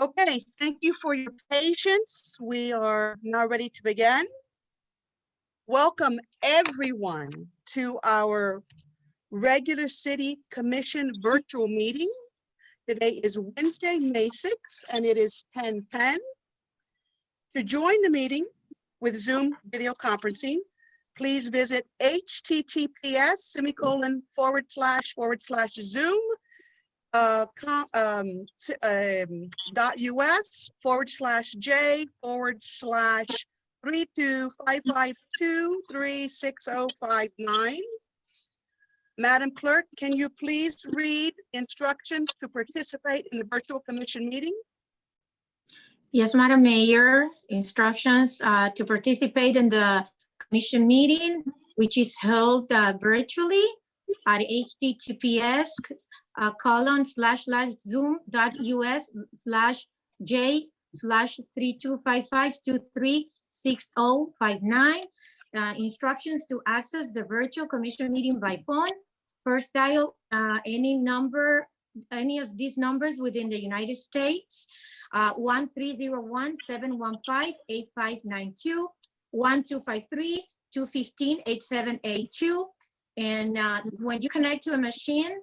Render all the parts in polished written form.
Okay, thank you for your patience. We are now ready to begin. Welcome everyone to our regular City Commission virtual meeting. Today is Wednesday, May 6th, and it is 10:10. To join the meeting with Zoom video conferencing, please visit https://zoom.us/.3255236059. Madam Clerk, can you please read instructions to participate in the virtual commission meeting? Yes, Madam Mayor, instructions to participate in the commission meeting, which is held virtually at https://zoom.us/j/3255236059. Instructions to access the virtual commission meeting by phone. First dial any of these numbers within the United States. 1301-715-8592, 1253-215-8782. And when you connect to a machine,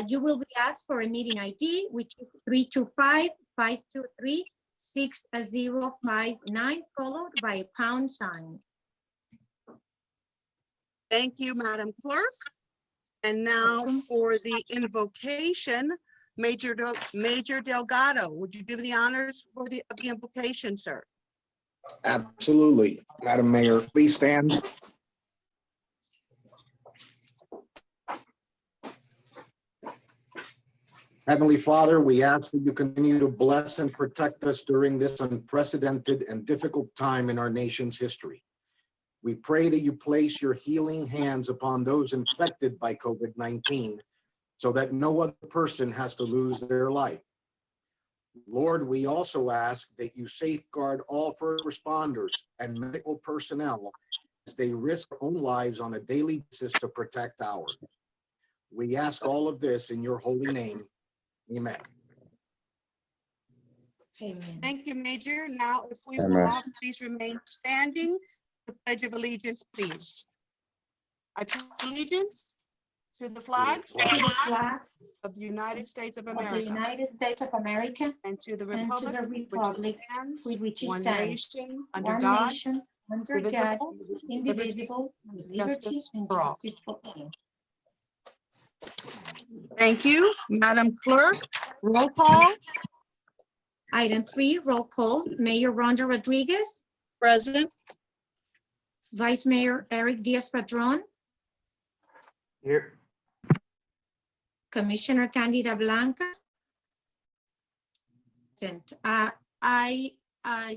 you will be asked for a meeting ID, which is 325-523-6059, followed by a pound sign. Thank you, Madam Clerk. And now for the invocation, Major Delgado, would you give the honors for the invocation, sir? Absolutely. Madam Mayor, please stand. Heavenly Father, we ask that you continue to bless and protect us during this unprecedented and difficult time in our nation's history. We pray that you place your healing hands upon those infected by COVID-19 so that no other person has to lose their life. Lord, we also ask that you safeguard all first responders and medical personnel as they risk their own lives on a daily basis to protect ours. We ask all of this in your holy name. Amen. Amen. Thank you, Major. Now, if we will all please remain standing, the Pledge of Allegiance, please. I pledge allegiance to the flag of the United States of America and to the republic which stands under God, indivisible, with liberty and justice for all. Thank you, Madam Clerk. Roll call. Item 3, roll call. Mayor Rhonda Rodriguez. Present. Vice Mayor Eric Diaz-Padrón. Here. Commissioner Candida Blanca. Present.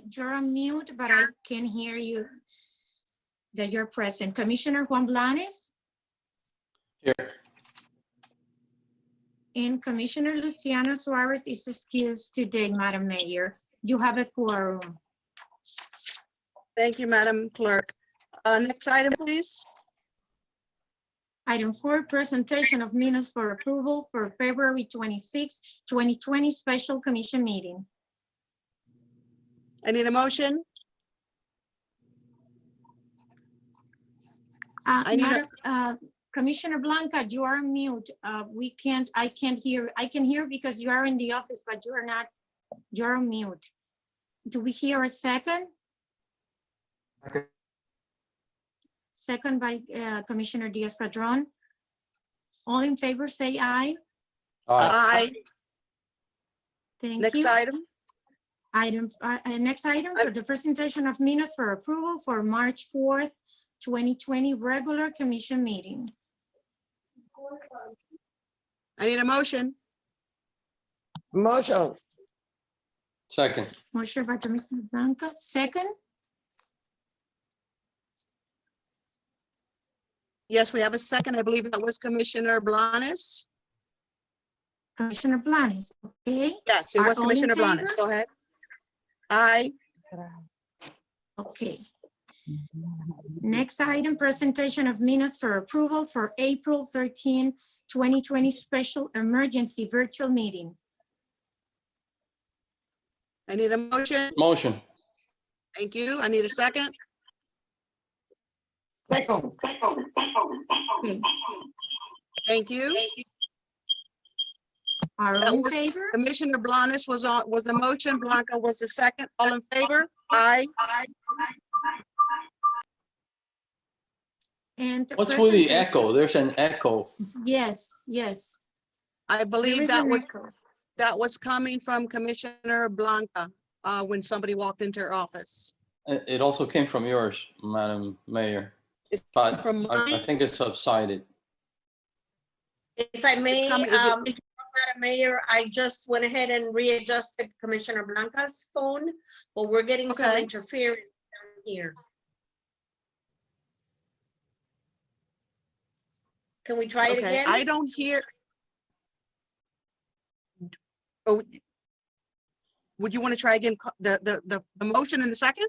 You're on mute, but I can hear you that you're present. Commissioner Juan Blanes. Here. And Commissioner Luciano Suarez is excused today, Madam Mayor. You have a quorum. Thank you, Madam Clerk. Next item, please. Item 4, presentation of minutes for approval for February 26, 2020 special commission meeting. I need a motion. Commissioner Blanca, you are on mute. I can't hear. I can hear because you are in the office, but you are not, you're on mute. Do we hear a second? Okay. Second by Commissioner Diaz-Padrón. All in favor, say aye. Aye. Thank Next you. item. Next item for the presentation of minutes for approval for March 4th, 2020 regular commission meeting. I need a motion. Motion. Second. Motion by Commissioner Blanca, second. Yes, we have a second. I believe that was Commissioner Blanes. Commissioner Blanes, okay. Yes, it Are was all in Commissioner Blanes. favor? Go ahead. Aye. Okay. Next item, presentation of minutes for approval for April 13, 2020 special emergency virtual meeting. I need a motion. Motion. Thank you. I need a second. Second. Okay. Thank you. Are That in was- favor? Commissioner Blanes was the motion. Blanca was the second. All in favor? Aye. And What's with the President- echo? There's an echo. Yes, yes. I There believe is that an was, echo. that was coming from Commissioner Blanca, when somebody walked into her office. It also came from yours, Madam Mayor. It's But from I mine? think it's subsided. If I may, coming- is it- Madam Mayor, I just went ahead and readjusted Commissioner Blanca's phone, but we're getting some Okay. interference down here. Can we try it Okay, again? I don't hear. Oh, would you want to try again, the motion in the second?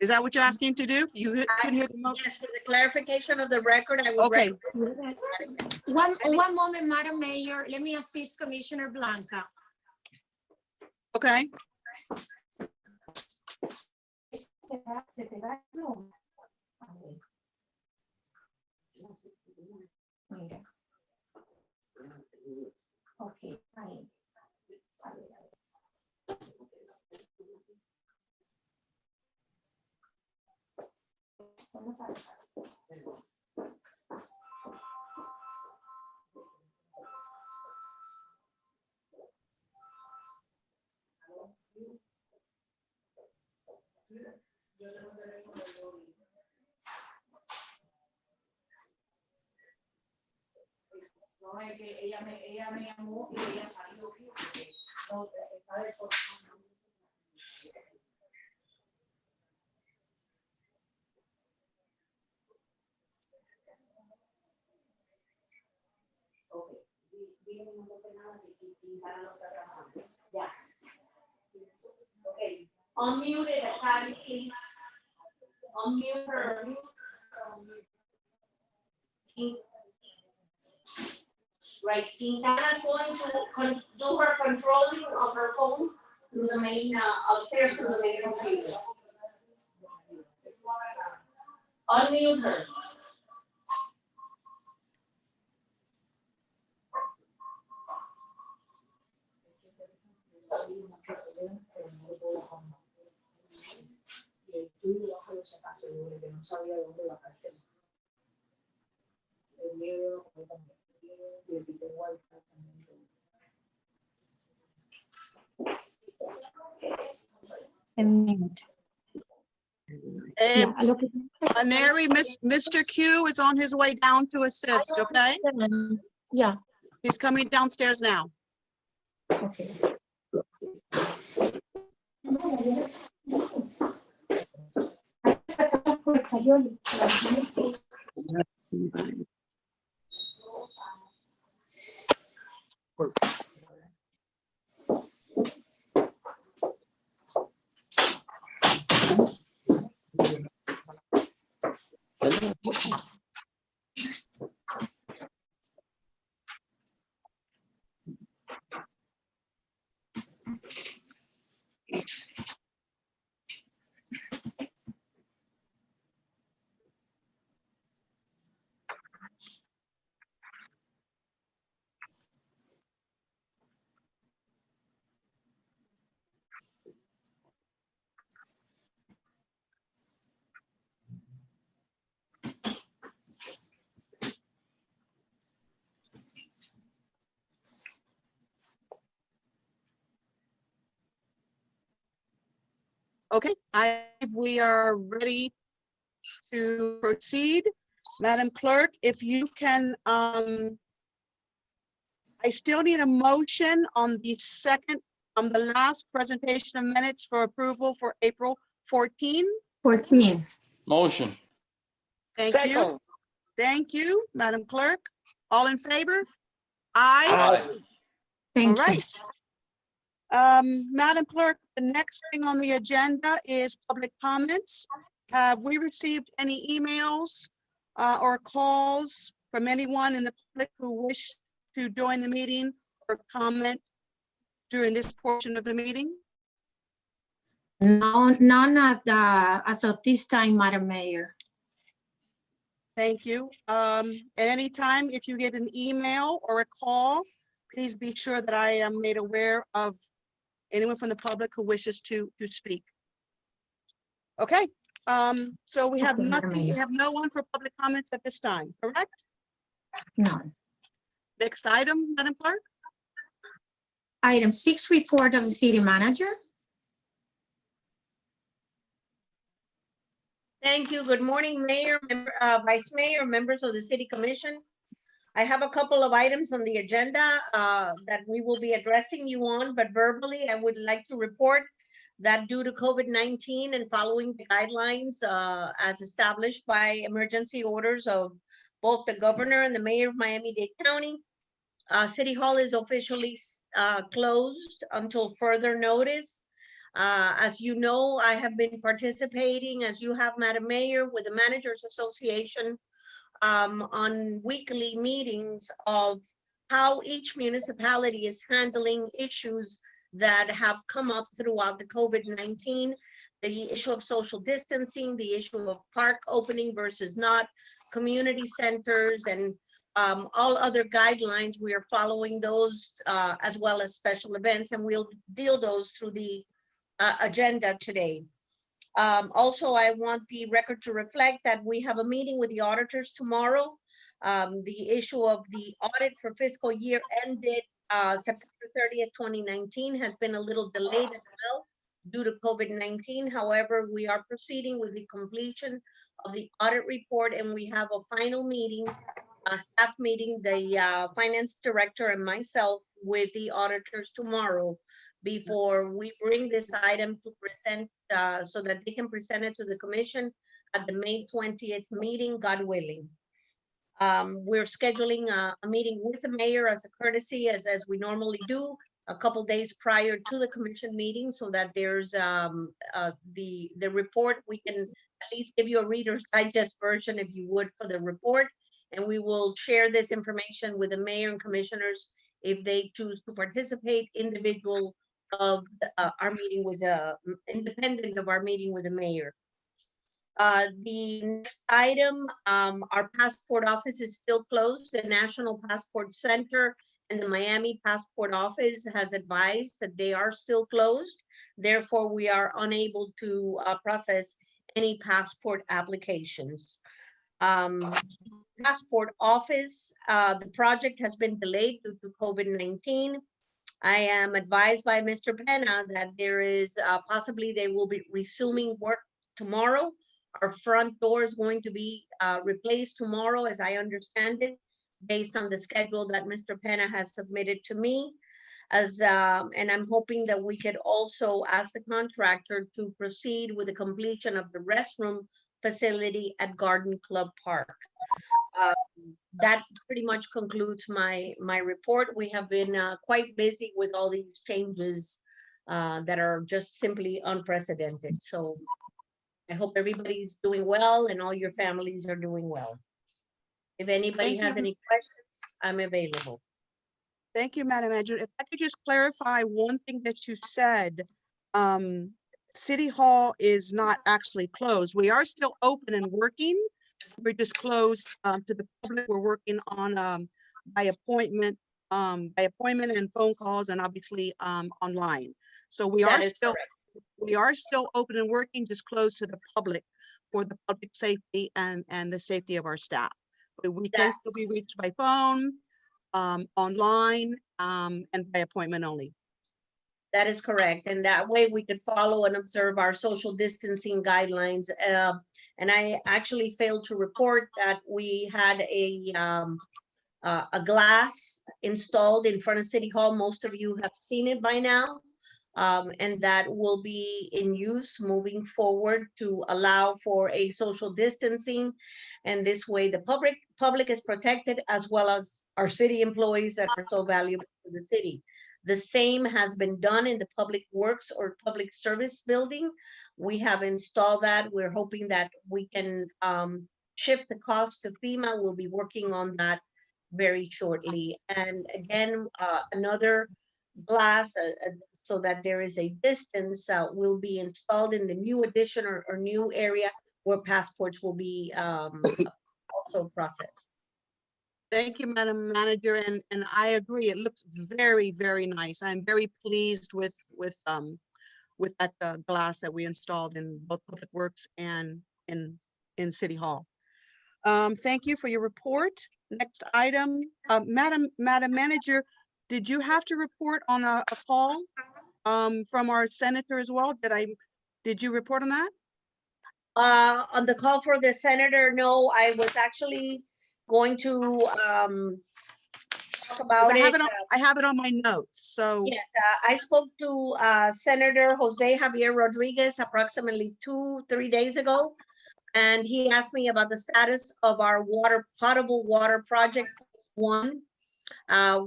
Is that what you're asking to do? You couldn't hear the motion? Yes, for the clarification of the record, I would. Okay. One moment, Madam Mayor. Let me assist Commissioner Blanca. Okay, Mira. Ok, ahí. No, es que ella me llamó y ella salió aquí, porque no, está de corazón. Ok, dile que no toque nada y para no estar trabajando. Ya. Ok. Unmute it, Patty, please. Unmute her. Right, Quintana's going to do her controlling of her phone through the main, upstairs through the main computer. Unmute her. Neri, Mr. Q is on his way down to assist, okay? Yeah, He's coming downstairs now. okay. Okay, we are ready to proceed. Madam Clerk, if you can, I still need a motion on the second, on the last presentation of minutes for approval for April 14. 14. Motion. Thank you. Thank you, Madam Clerk. All in favor? Aye. Aye. All Thank you. right. Madam Clerk, the next thing on the agenda is public comments. Have we received any emails or calls from anyone in the public who wish to join the meeting or comment during this portion of the meeting? No, none as of this time, Madam Mayor. Thank you. At any time, if you get an email or a call, please be sure that I am made aware of anyone from the public who wishes to speak. Okay, so we have Okay, Madam nothing, we Mayor. have no one for public comments at this time, correct? No. Next item, Madam Clerk? Item 6, report of the city manager. Thank you. Good morning, Mayor, Vice Mayor, members of the City Commission. I have a couple of items on the agenda that we will be addressing you on, but verbally, I would like to report that due to COVID-19 and following the guidelines as established by emergency orders of both the governor and the mayor of Miami-Dade County, City Hall is officially closed until further notice. As you know, I have been participating, as you have, Madam Mayor, with the Managers Association on weekly meetings of how each municipality is handling issues that have come up throughout the COVID-19, the issue of social distancing, the issue of park opening versus not, community centers, and all other guidelines. We are following those as well as special events, and we'll deal those through the agenda today. Also, I want the record to reflect that we have a meeting with the auditors tomorrow. The issue of the audit for fiscal year ended September 30th, 2019 has been a little delayed as well due to COVID-19. However, we are proceeding with the completion of the audit report, and we have a final meeting, a staff meeting, the finance director and myself with the auditors tomorrow before we bring this item to present so that they can present it to the commission at the May 20th meeting, God willing. We're scheduling a meeting with the mayor as a courtesy, as we normally do, a couple days prior to the commission meeting, so that there's the report. We can at least give you a Reader's Digest version, if you would, for the report, and we will share this information with the mayor and commissioners if they choose to participate, individual of our meeting with independent of our meeting with the mayor. The next item, our passport office is still closed. The National Passport Center and the Miami Passport Office has advised that they are still closed. Therefore, we are unable to process any passport applications. Passport office, the project has been delayed due to COVID-19. I am advised by Mr. Pena that there is possibly they will be resuming work tomorrow. Our front door is going to be replaced tomorrow, as I understand it, based on the schedule that Mr. Pena has submitted to me. And I'm hoping that we could also ask the contractor to proceed with the completion of the restroom facility at Garden Club Park. That pretty much concludes my report. We have been quite busy with all these changes that are just simply unprecedented. So I hope everybody's doing well and all your families are doing well. If anybody has any questions, I'm available. Thank you, Madam Manager. If I could just clarify one thing that you said, City Hall is not actually closed. We are still open and working. We're just closed to the public. We're working on by appointment and phone calls, and obviously online. So we are still open and working, just closed to the public for the public safety and the safety of our staff. But we can still be reached by phone, online, and by appointment only. That is correct. And that way we could follow and observe our social distancing guidelines. And I actually failed to report that we had a glass installed in front of City Hall. Most of you have seen it by now. And that will be in use moving forward to allow for a social distancing. And this way the public is protected, as well as our city employees that are so valuable to the city. The same has been done in the Public Works or Public Service building. We have installed that. We're hoping that we can shift the cost to FEMA. We'll be working on that very shortly. And again, another glass so that there is a distance will be installed in the new addition or new area where passports will be also processed. Thank you, Madam Manager, and I agree. It looks very, very nice. I'm very pleased with that glass that we installed in both Public Works and in City Hall. Thank you for your report. Next item, Madam Manager, did you have to report on a call from our senator as well? Did you report on that? On the call for the senator, no, I was actually going to talk 'Cause about it. I have it on my notes, so. Yes, I spoke to Senator Jose Javier Rodriguez approximately 2-3 days ago. And he asked me about the status of our potable water project 1.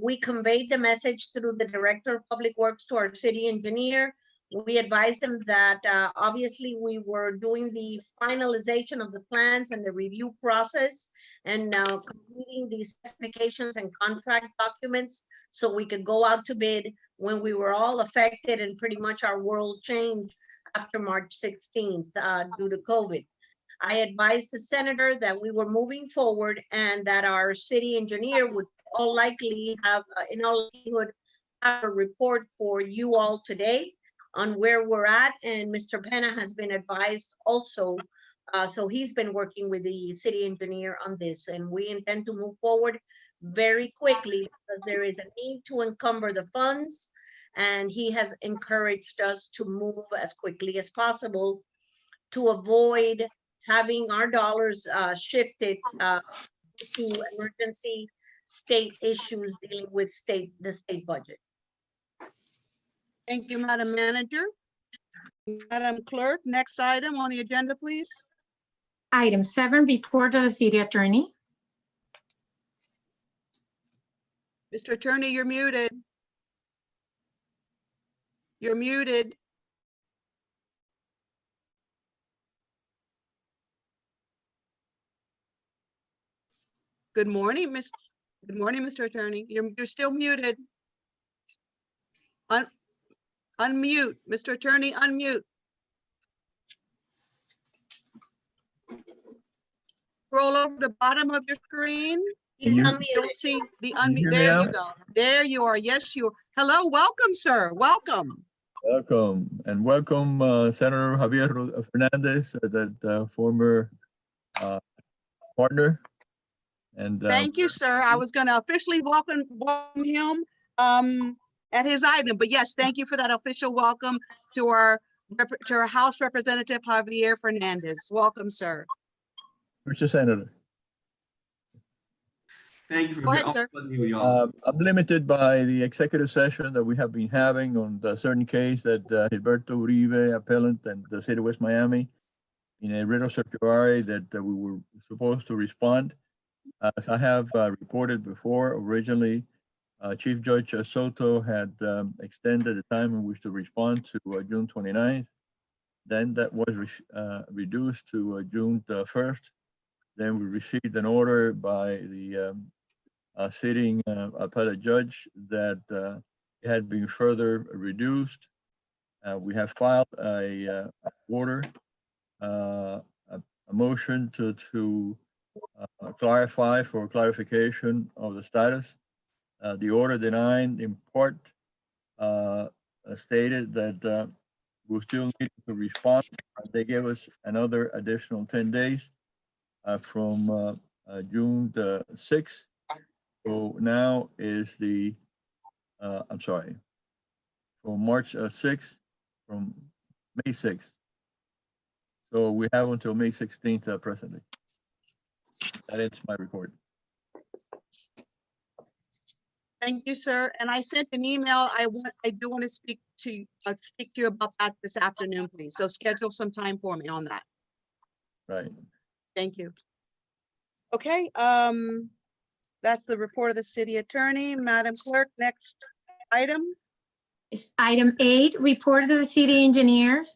We conveyed the message through the Director of Public Works to our city engineer. We advised him that obviously we were doing the finalization of the plans and the review process and completing the specifications and contract documents so we could go out to bid when we were all affected and pretty much our world changed after March 16th due to COVID. I advised the senator that we were moving forward and that our city engineer would all likely have, in all likelihood, have a report for you all today on where we're at. And Mr. Penna has been advised also. So he's been working with the city engineer on this, and we intend to move forward very quickly because there is a need to encumber the funds. And he has encouraged us to move as quickly as possible to avoid having our dollars shifted to emergency state issues dealing with the state budget. Thank you, Madam Manager. Madam Clerk, next item on the agenda, please. Item 7, report of the city attorney. Mr. Attorney, you're muted. You're muted. Good morning, Mr. Attorney. You're still muted. Unmute, Mr. Attorney, unmute. Scroll over the bottom of your screen. He's you- unmuted. You'll see the Can you unmute. hear me There now? you go. There you are. Yes, you are. Hello, welcome, sir. Welcome. Welcome, and welcome Senator Javier Fernandez, that former partner. And Thank you, sir. I was going to officially welcome him at his item, but yes, thank you for that official welcome to our House Representative Javier Fernandez. Welcome, sir. Mr. Senator, Thank you for Go ahead, sir. I'm limited by the executive session that we have been having on the certain case that Gilberto Uribe, appellant, and the city of West Miami, in a writ of certiorari that we were supposed to respond. As I have reported before, originally, Chief Judge Soto had extended the time in which to respond to June 29th. Then that was reduced to June 1st. Then we received an order by the sitting appellate judge that it had been further reduced. We have filed a order, a motion to clarify for clarification of the status. The order denying in part stated that we still need to respond. They gave us another additional 10 days from June the 6th. So now is the, I'm sorry, from March 6th, from May 6th. So we have until May 16th presently. That is my report. Thank you, sir. And I sent an email. I do want to speak to you about that this afternoon, please. So schedule some time for me on that. Right. Thank you. Okay, that's the report of the city attorney. Madam Clerk, next item. It's item 8, report of the city engineers.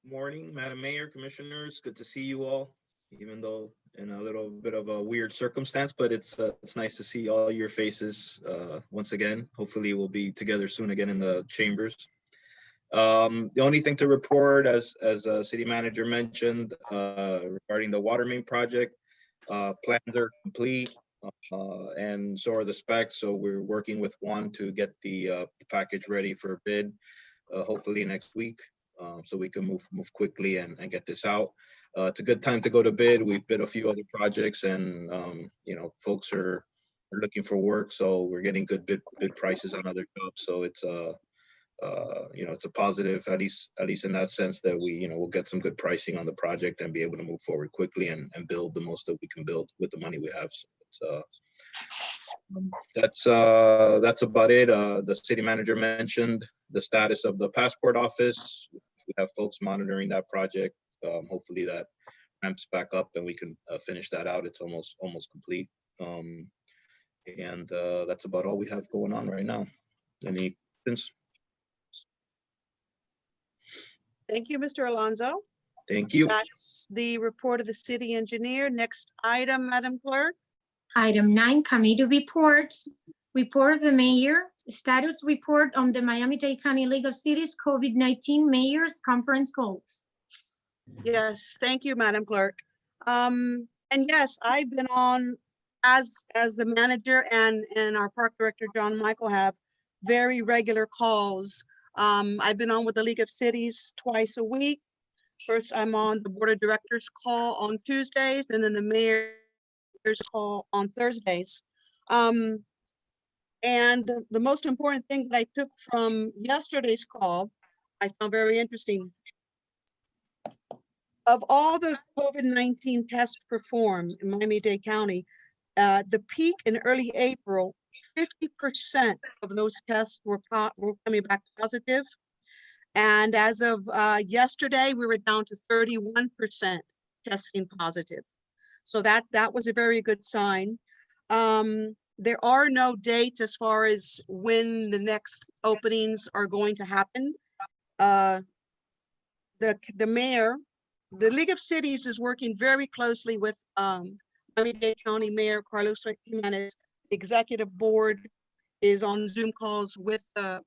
Morning, Madam Mayor, Commissioners. Good to see you all, even though in a little bit of a weird circumstance, but it's nice to see all your faces once again. Hopefully we'll be together soon again in the chambers. The only thing to report, as city manager mentioned, regarding the water main project, plans are complete, and so are the specs. So we're working with Juan to get the package ready for bid, hopefully next week, so we can move quickly and get this out. It's a good time to go to bid. We've bid a few other projects, and you know, folks are looking for work, so we're getting good bid prices on other jobs. So it's you know, it's a positive, at least in that sense, that we, you know, we'll get some good pricing on the project and be able to move forward quickly and build the most that we can build with the money we have. So it's, that's about it. The city manager mentioned the status of the passport office. We have folks monitoring that project. Hopefully that ramps back up and we can finish that out. It's almost complete. And that's about all we have going on right now. Any questions? Thank you, Mr. Alonso. Thank you. That's the report of the city engineer. Next item, Madam Clerk. Item 9, committee reports. Report of the mayor, status report on the Miami-Dade County League of Cities COVID-19 Mayor's Conference calls. Yes, thank you, Madam Clerk. And yes, I've been on as the manager and our park director, John Michael, have very regular calls. I've been on with the League of Cities twice a week. First, I'm on the board of directors call on Tuesdays, and then the mayor's call on Thursdays. And the most important thing that I took from yesterday's call, I found very interesting. Of all the COVID-19 tests performed in Miami-Dade County, the peak in early April, 50% of those tests were coming back positive. And as of yesterday, we were down to 31% testing positive. So that was a very good sign. There are no dates as far as when the next openings are going to happen. The mayor, the League of Cities is working very closely with Miami-Dade County Mayor Carlos Jimenez. The executive board is on Zoom calls with the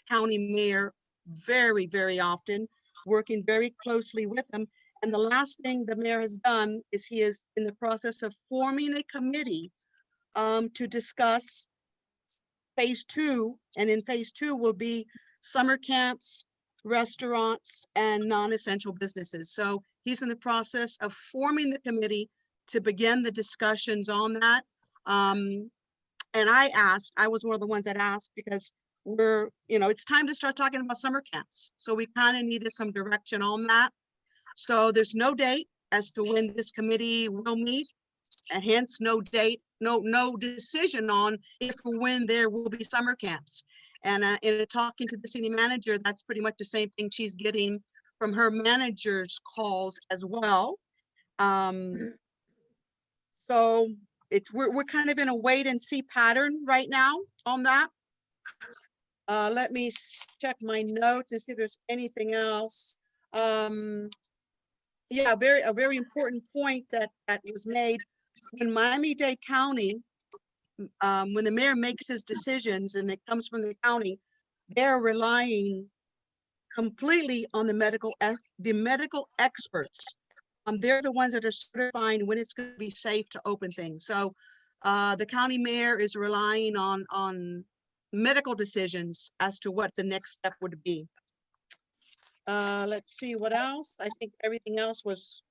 county mayor very, very often, working very closely with them. And the last thing the mayor has done is he is in the process of forming a committee to discuss phase 2. And in phase 2 will be summer camps, restaurants, and non-essential businesses. So he's in the process of forming the committee to begin the discussions on that. And I was one of the ones that asked, because we're, you know, it's time to start talking about summer camps. So we kind of needed some direction on that. So there's no date as to when this committee will meet, and hence no date, no decision on if or when there will be summer camps. And in talking to the city manager, that's pretty much the same thing she's getting from her manager's calls as well. So we're kind of in a wait and see pattern right now on that. Let me check my notes and see if there's anything else. Yeah, a very important point that was made when Miami-Dade County, when the mayor makes his decisions and it comes from the county, they're relying completely on the medical experts. They're the ones that are certifying when it's going to be safe to open things. So the county mayor is relying on medical decisions as to what the next step would be. Let's see what else. I think everything else was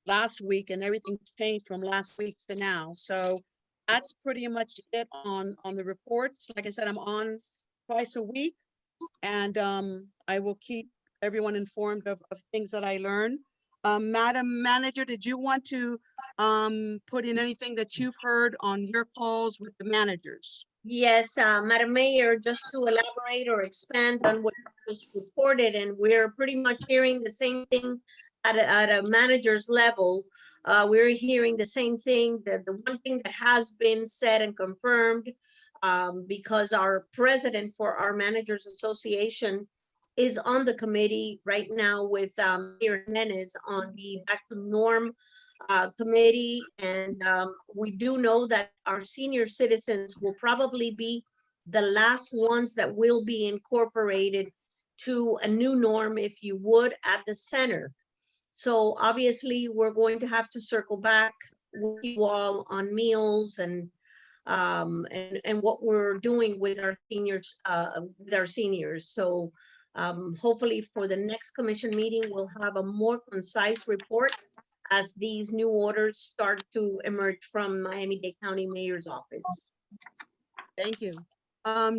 last week, and everything's changed from last week to now. So that's pretty much it on the reports. Like I said, I'm on twice a week, and I will keep everyone informed of things that I learn. Madam Manager, did you want to put in anything that you've heard on your calls with the managers? Yes, Madam Mayor, just to elaborate or expand on what was reported, and we're pretty much hearing the same thing at a manager's level. We're hearing the same thing, that the one thing that has been said and confirmed, because our president for our Managers Association is on the committee right now with Mayor Jimenez on the Back to Norm committee. And we do know that our senior citizens will probably be the last ones that will be incorporated to a new norm, if you would, at the center. So obviously, we're going to have to circle back with you all on meals and what we're doing with our seniors. So hopefully for the next commission meeting, we'll have a more concise report as these new orders start to emerge from Miami-Dade County Mayor's office. Thank you.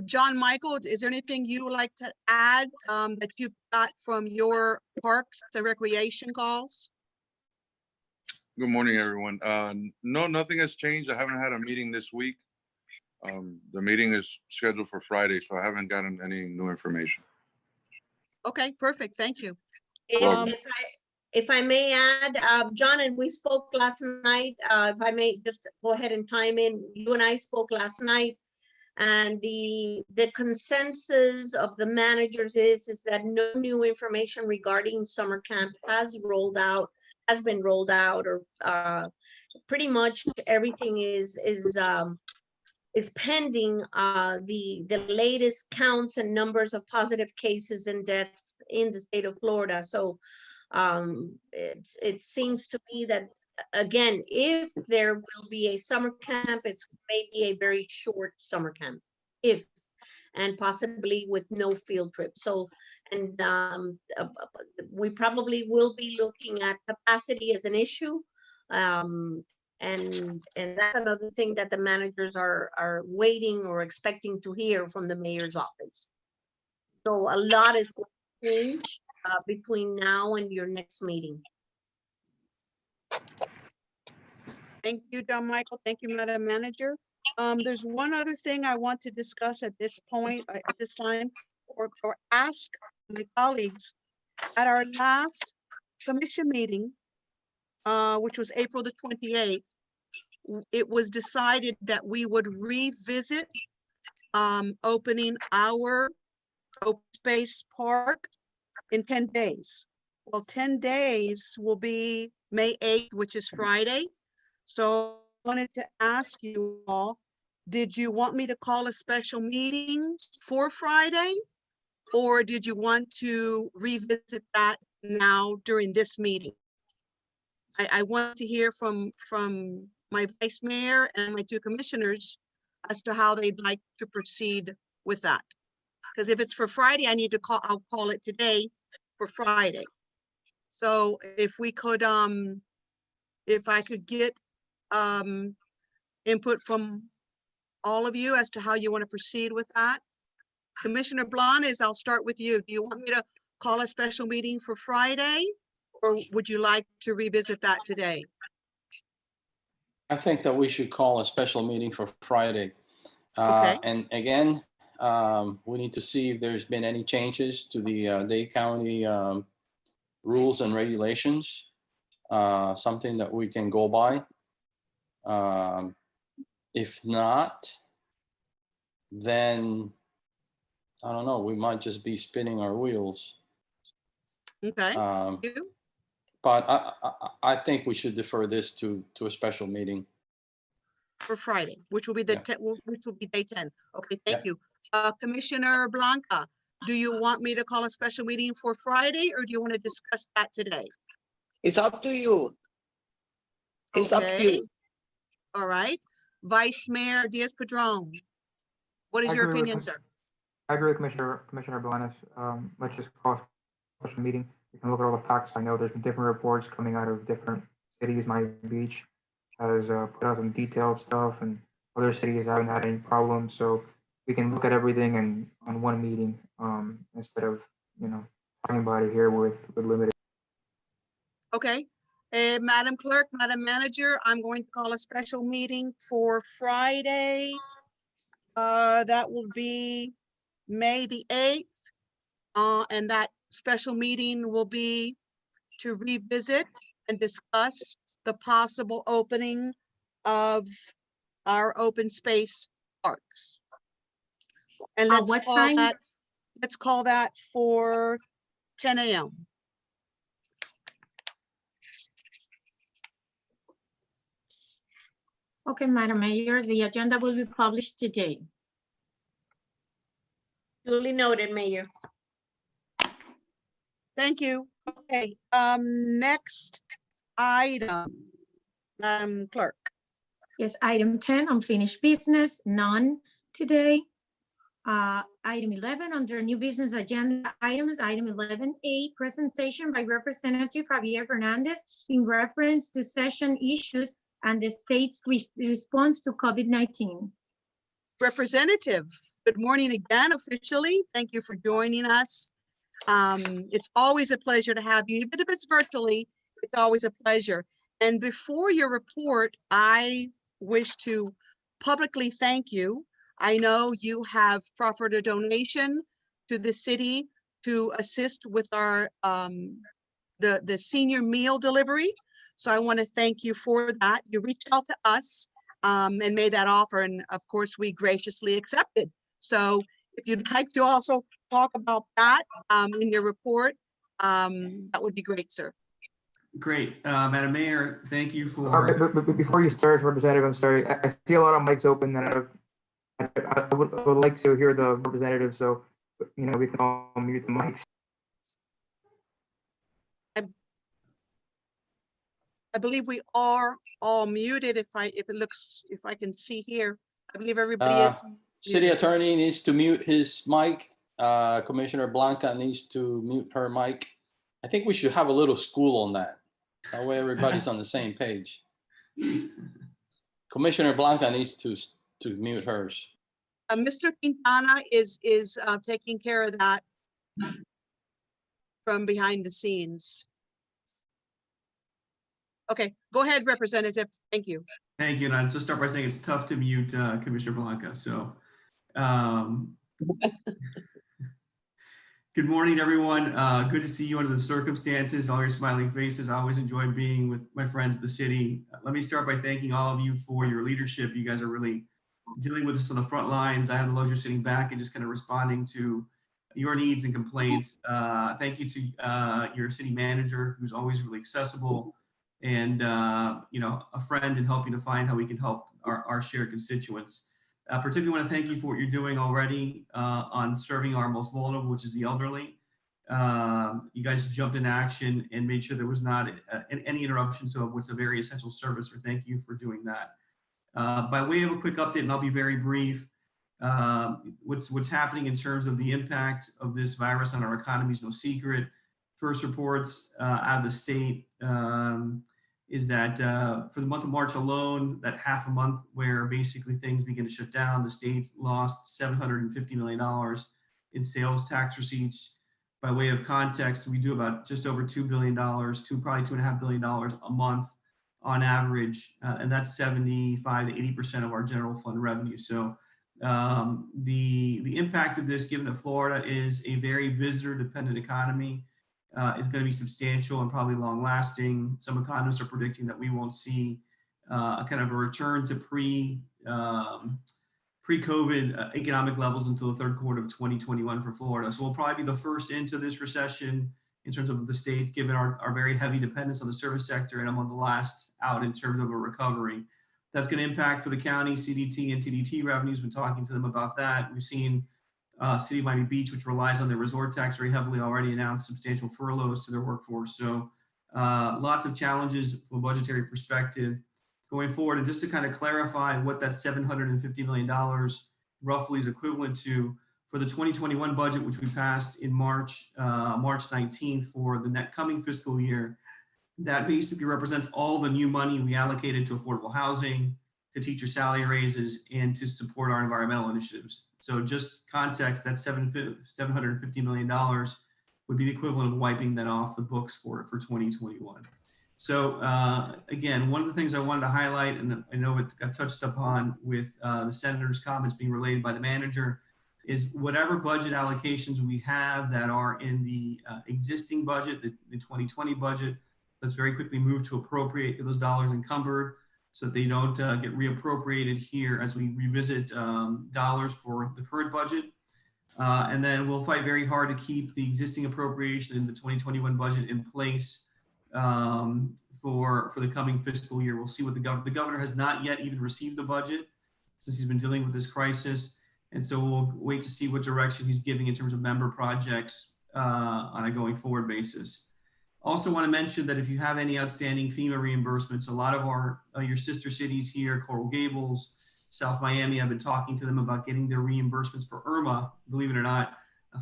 John Michael, is there anything you would like to add that you got from your parks and recreation calls? Good morning, everyone. No, nothing has changed. I haven't had a meeting this week. The meeting is scheduled for Friday, so I haven't gotten any new information. Okay, perfect. Thank you. Welcome. If I may add, John, and we spoke last night, if I may just go ahead and chime in, you and I spoke last night, and the consensus of the managers is that no new information regarding summer camp has been rolled out, or pretty much everything is pending the latest counts and numbers of positive cases and deaths in the state of Florida. So it seems to me that, again, if there will be a summer camp, it's maybe a very short summer camp, and possibly with no field trip. So, and we probably will be looking at capacity as an issue. And that's another thing that the managers are waiting or expecting to hear from the mayor's office. So a lot is going to change between now and your next meeting. Thank you, John Michael. Thank you, Madam Manager. There's one other thing I want to discuss at this point, at this time, or ask my colleagues. At our last commission meeting, which was April the 28th, it was decided that we would revisit opening our open space park in 10 days. Well, 10 days will be May 8th, which is Friday. So I wanted to ask you all, did you want me to call a special meeting for Friday? Or did you want to revisit that now during this meeting? I want to hear from my vice mayor and my two commissioners as to how they'd like to proceed with that. Because if it's for Friday, I'll call it today for Friday. So if we could, if I could get input from all of you as to how you want to proceed with that. Commissioner Blanes, I'll start with you. Do you want me to call a special meeting for Friday, or would you like to revisit that today? I think that we should call a special meeting for Friday. Okay. And again, we need to see if there's been any changes to the Dade County rules and regulations, something that we can go by. If not, then I don't know, we might just be spinning our wheels. Okay. Um, But I think we should defer this to a special meeting. For Friday, which will be the Yeah. which will be day 10. Okay, Yeah. thank you. Commissioner Blanca, do you want me to call a special meeting for Friday, or do you want to discuss that today? It's up to you. It's up to Okay. you. All right. Vice Mayor Diaz-Padrón, what is I your agree with opinion, Com- sir? I agree with Commissioner Blanes. Let's just call a special meeting. We can look at all the facts. I know there's been different reports coming out of different cities. Miami Beach has put out some detailed stuff, and other cities haven't had any problems. So we can look at everything and on one meeting instead of talking about it here with limited. Okay. Madam Clerk, Madam Manager, I'm going to call a special meeting for Friday. That will be May the 8th. And that special meeting will be to revisit and discuss the possible opening of our open space parks. And At what time? Let's call that for 10 a.m. Okay, Madam Mayor, the agenda will be published today. Duly noted, Mayor. Thank you. Okay, next item, Madam Clerk. Yes, item 10, unfinished business, none today. Item 11, under new business agenda items, item 11A, presentation by Representative Javier Fernandez in reference to session issues and the state's response to COVID-19. Representative, good morning again officially. Thank you for joining us. It's always a pleasure to have you, even if it's virtually, it's always a pleasure. And before your report, I wish to publicly thank you. I know you have proffered a donation to the city to assist with our the senior meal delivery. So I want to thank you for that. You reached out to us and made that offer, and of course we graciously accepted. So if you'd like to also talk about that in your report, that would be great, sir. Great, Madam Mayor, thank you for. But before you start, Representative, I'm sorry, I see a lot of mics open that I would like to hear the representative, so, you know, we can all mute the mics. I believe we are all muted. If I can see here, I believe everybody is. City Attorney needs to mute his mic. Commissioner Blanca needs to mute her mic. I think we should have a little school on that. That way everybody's on the same page. Commissioner Blanca needs to mute hers. Mr. Quintana is taking care of that from behind the scenes. Okay, go ahead, Representative. Thank you. Thank you, and I'll just start by saying it's tough to mute Commissioner Blanca, so. Good morning, everyone. Good to see you under the circumstances, all your smiling faces. I always enjoy being with my friends at the city. Let me start by thanking all of you for your leadership. You guys are really dealing with us on the front lines. I have the luxury of sitting back and just kind of responding to your needs and complaints. Thank you to your city manager, who's always really accessible, and you know, a friend in helping to find how we can help our shared constituents. Particularly want to thank you for what you're doing already on serving our most vulnerable, which is the elderly. You guys jumped in action and made sure there was not any interruptions of what's a very essential service, so thank you for doing that. By way of a quick update, and I'll be very brief, what's happening in terms of the impact of this virus on our economy is no secret. First reports out of the state is that for the month of March alone, that half a month where basically things begin to shut down, the state lost $750 million in sales tax receipts. By way of context, we do about just over $2 billion, probably $2.5 billion a month on average, and that's 75 to 80% of our general fund revenue. So the impact of this, given that Florida is a very visitor-dependent economy, is going to be substantial and probably long-lasting. Some economists are predicting that we won't see a kind of a return to pre-COVID economic levels until the third quarter of 2021 for Florida. So we'll probably be the first into this recession in terms of the state, given our very heavy dependence on the service sector, and among the last out in terms of a recovery. That's going to impact for the county, CDT and TDT revenues. Been talking to them about that. We've seen City of Miami Beach, which relies on their resort tax very heavily, already announced substantial furloughs to their workforce. So lots of challenges from a budgetary perspective going forward. And just to kind of clarify what that $750 million roughly is equivalent to, for the 2021 budget, which we passed in March 19th for the net coming fiscal year, that basically represents all the new money we allocated to affordable housing, to teacher salary raises, and to support our environmental initiatives. So just context, that $750 million would be the equivalent of wiping that off the books for 2021. So again, one of the things I wanted to highlight, and I know it got touched upon with the senator's comments being relayed by the manager, is whatever budget allocations we have that are in the existing budget, the 2020 budget, let's very quickly move to appropriate those dollars encumbered, so that they don't get reappropriated here as we revisit dollars for the current budget. And then we'll fight very hard to keep the existing appropriation in the 2021 budget in place for for the coming fiscal year. We'll see what the governor has not yet even received the budget since he's been dealing with this crisis. And so we'll wait to see what direction he's giving in terms of member projects on a going forward basis. Also want to mention that if you have any outstanding FEMA reimbursements, a lot of your sister cities here, Coral Gables, South Miami, I've been talking to them about getting their reimbursements for Irma, believe it or not,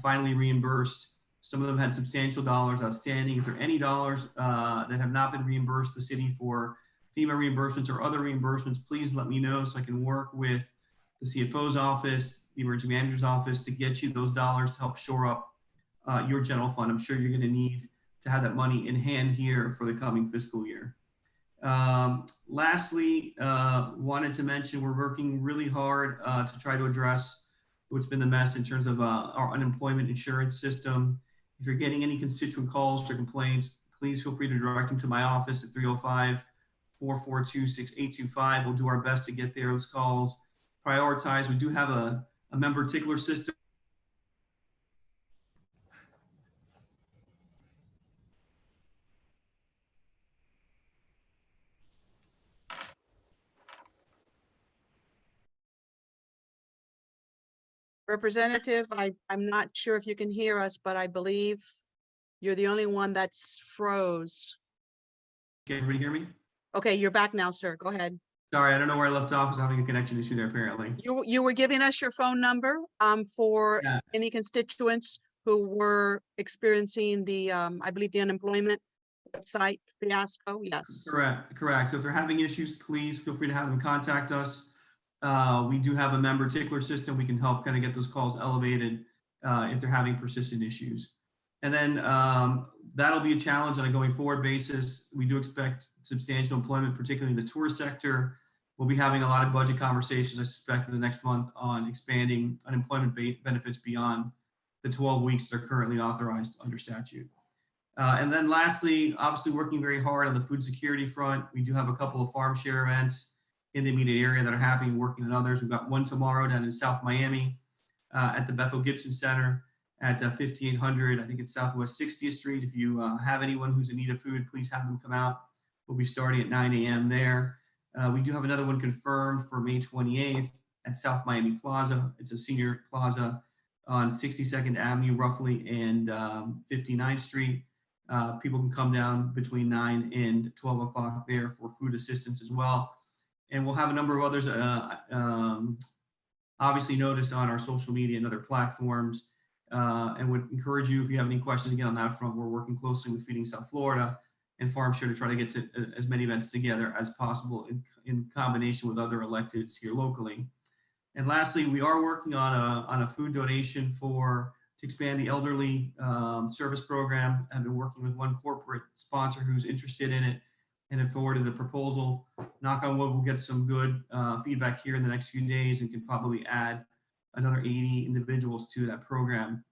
finally reimbursed. Some of them had substantial dollars outstanding. If there are any dollars that have not been reimbursed the city for FEMA reimbursements or other reimbursements, please let me know so I can work with the CFO's office, the emergency manager's office to get you those dollars to help shore up your general fund. I'm sure you're going to need to have that money in hand here for the coming fiscal year. Lastly, wanted to mention we're working really hard to try to address what's been the mess in terms of our unemployment insurance system. If you're getting any constituent calls or complaints, please feel free to direct them to my office at 305-442-6825. We'll do our best to get those calls prioritized. We do have a member tickler system. Representative, I'm not sure if you can hear us, but I believe you're the only one that's froze. Can everybody hear me? Okay, you're back now, sir. Go ahead. Sorry, I don't know where I left off. I was having a connection issue there apparently. You were giving us your phone number for Yeah. any constituents who were experiencing the, I believe the unemployment website fiasco. Yes. Correct. So if they're having issues, please feel free to have them contact us. We do have a member tickler system. We can help kind of get those calls elevated if they're having persistent issues. And then that'll be a challenge on a going forward basis. We do expect substantial employment, particularly in the tourist sector. We'll be having a lot of budget conversations, I suspect, in the next month on expanding unemployment benefits beyond the 12 weeks that are currently authorized under statute. And then lastly, obviously working very hard on the food security front. We do have a couple of farm share events in the immediate area that are happening, working on others. We've got one tomorrow down in South Miami at the Bethel Gibson Center at 5800, I think it's Southwest 60th Street. If you have anyone who's in need of food, please have them come out. We'll be starting at 9 a.m. there. We do have another one confirmed for May 28th at South Miami Plaza. It's a senior plaza on 62nd Avenue roughly and 59th Street. People can come down between 9 and 12 o'clock there for food assistance as well. And we'll have a number of others obviously noticed on our social media and other platforms. And would encourage you, if you have any questions again on that front, we're working closely with Feeding South Florida and Farm Share to try to get to as many events together as possible in combination with other electeds here locally. And lastly, we are working on a food donation to expand the elderly service program. I've been working with one corporate sponsor who's interested in it and have forwarded the proposal. Knock on wood, we'll get some good feedback here in the next few days and can probably add another 80 individuals to that program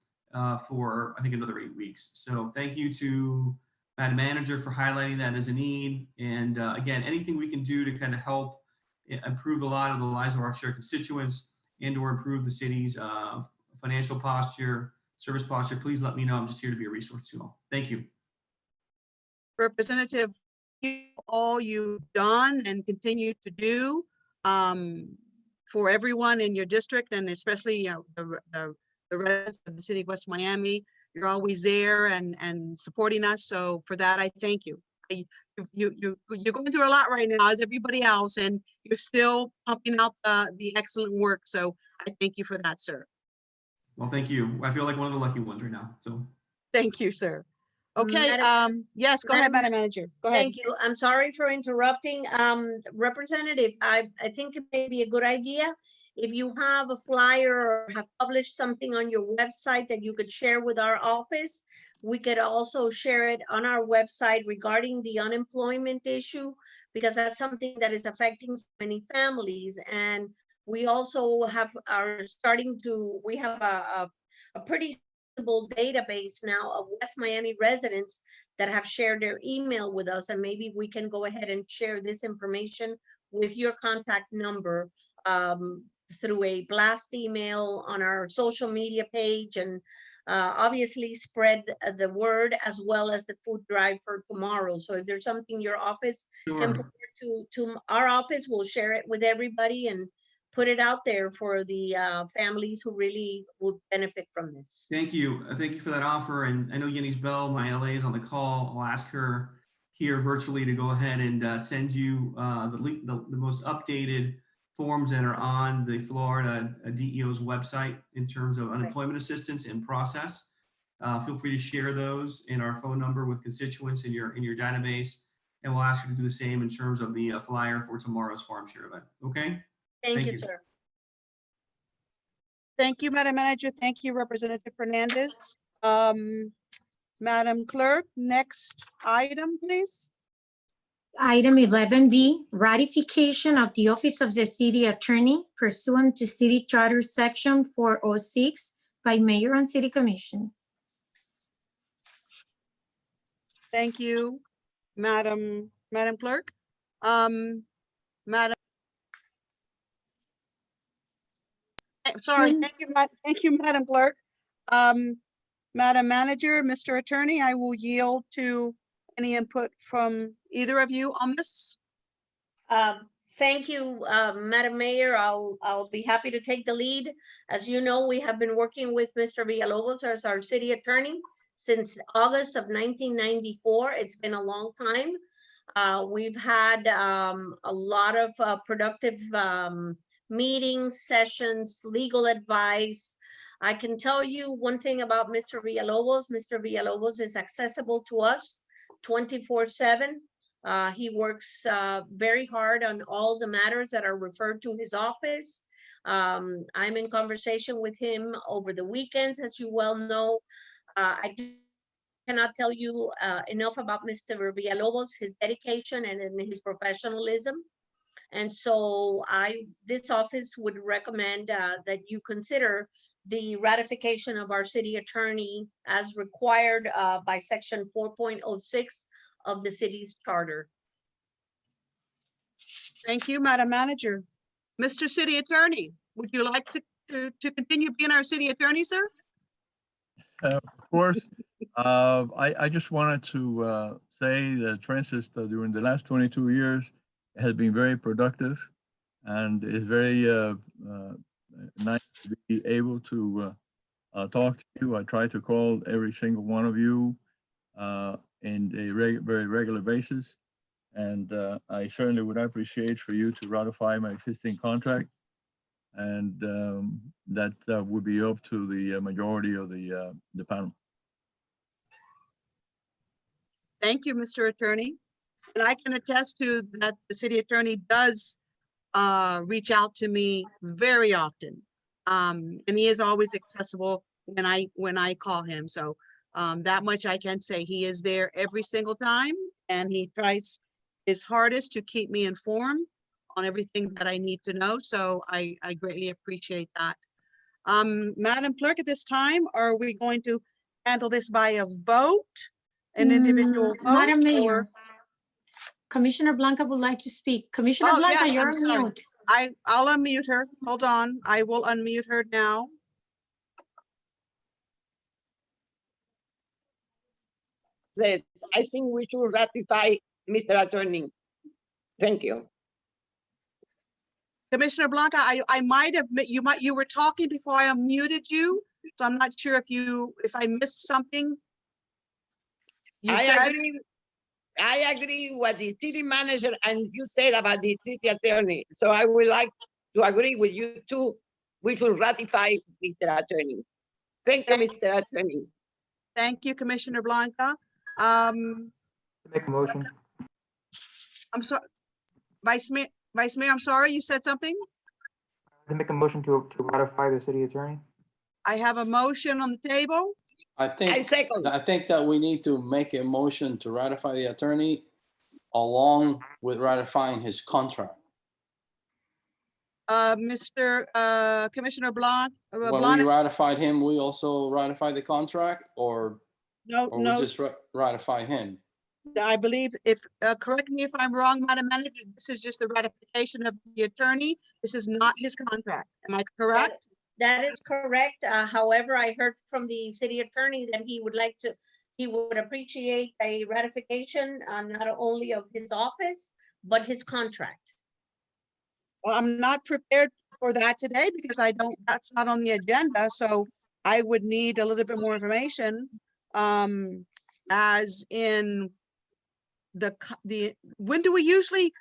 for, I think, another 8 weeks. So thank you to Madam Manager for highlighting that as a need. And again, anything we can do to kind of help improve a lot of the lives of our share constituents and or improve the city's financial posture, service posture, please let me know. I'm just here to be a resource to all. Thank you. Representative, all you've done and continue to do for everyone in your district, and especially the residents of the city of West Miami. You're always there and supporting us. So for that, I thank you. You're going through a lot right now, as everybody else, and you're still pumping out the excellent work. So I thank you for that, sir. Well, thank you. I feel like one of the lucky ones right now. So thank you, sir. Okay. Yes, go Madam ahead, Madam Manager. Go ahead. Thank you. I'm sorry for interrupting. Representative, I think it may be a good idea if you have a flyer or have published something on your website that you could share with our office. We could also share it on our website regarding the unemployment issue, because that's something that is affecting so many families. And we also we have a pretty sizable database now of West Miami residents that have shared their email with us, and maybe we can go ahead and share this information with your contact number through a blast email on our social media page. And obviously spread the word as well as the food drive for tomorrow. So if there's something your office can Sure. forward to our office, we'll share it with everybody and put it out there for the families who really would benefit from this. Thank you. Thank you for that offer. And I know Yenny's Bell, my LA, is on the call. I'll ask her here virtually to go ahead and send you the most updated forms that are on the Florida DEO's website in terms of unemployment assistance in process. Feel free to share those in our phone number with constituents in your database. And we'll ask you to do the same in terms of the flyer for tomorrow's farm share event. Okay? Thank you, sir. Thank you, Madam Manager. Thank you, Representative Fernandez. Madam Clerk, next item, please. Item 11B, ratification of the Office of the City Attorney pursuant to City Charter Section 406 by Mayor and City Commission. Thank you, Madam Clerk. Sorry, thank you, Madam Clerk. Madam Manager, Mr. Attorney, I will yield to any input from either of you on this. Thank you, Madam Mayor. I'll be happy to take the lead. As you know, we have been working with Mr. Villalobos as our city attorney since August of 1994. It's been a long time. We've had a lot of productive meetings, sessions, legal advice. I can tell you one thing about Mr. Villalobos. Mr. Villalobos is accessible to us 24/7. He works very hard on all the matters that are referred to his office. I'm in conversation with him over the weekends, as you well know. I cannot tell you enough about Mr. Villalobos, his dedication and his professionalism. And so this office would recommend that you consider the ratification of our city attorney as required by section 4.06 of the city's charter. Thank you, Madam Manager. Mr. City Attorney, would you like to continue being our city attorney, sir? Of course. I just wanted to say that Francis, during the last 22 years, has been very productive and is very nice to be able to talk to you. I try to call every single one of you in a very regular basis. And I certainly would appreciate for you to ratify my existing contract. And that would be up to the majority of the panel. Thank you, Mr. Attorney. And I can attest to that the city attorney does reach out to me very often. And he is always accessible when I call him. So that much I can say. He is there every single time and he tries his hardest to keep me informed on everything that I need to know. So I greatly appreciate that. Madam Clerk, at this time, are we going to handle this by a vote? An individual vote? Madam or- Mayor, Commissioner Blanca would like to speak. Commissioner Oh, Blanca, yes, you're I'm on sorry. mute. I'll unmute her. Hold on. I will unmute her now. Yes, I think we should ratify, Mr. Attorney. Thank you. Commissioner Blanca, I might have, you were talking before I unmuted you, so I'm not sure if I missed something. You said- I agree what the city manager and you said about the city attorney. So I would like to agree with you too. We should ratify, Mr. Attorney. Thank you, Mr. Attorney. Thank you, Commissioner Blanca. Make a motion. I'm sorry, Vice Mayor, I'm sorry, you said something? To make a motion to ratify the city attorney. I have a motion on the table. I I second. think that we need to make a motion to ratify the attorney along with ratifying his contract. Commissioner Blanc, When we ratified him, we also ratified the contract, or we no, just ratify him? I believe correct me if I'm wrong, Madam Manager, this is just the ratification of the attorney. This is not his contract. Am I correct? That is correct. However, I heard from the city attorney that he would appreciate a ratification, not only of his office, but his contract. Well, I'm not prepared for that today because that's not on the agenda, so I would need a little bit more information. As in when do we usually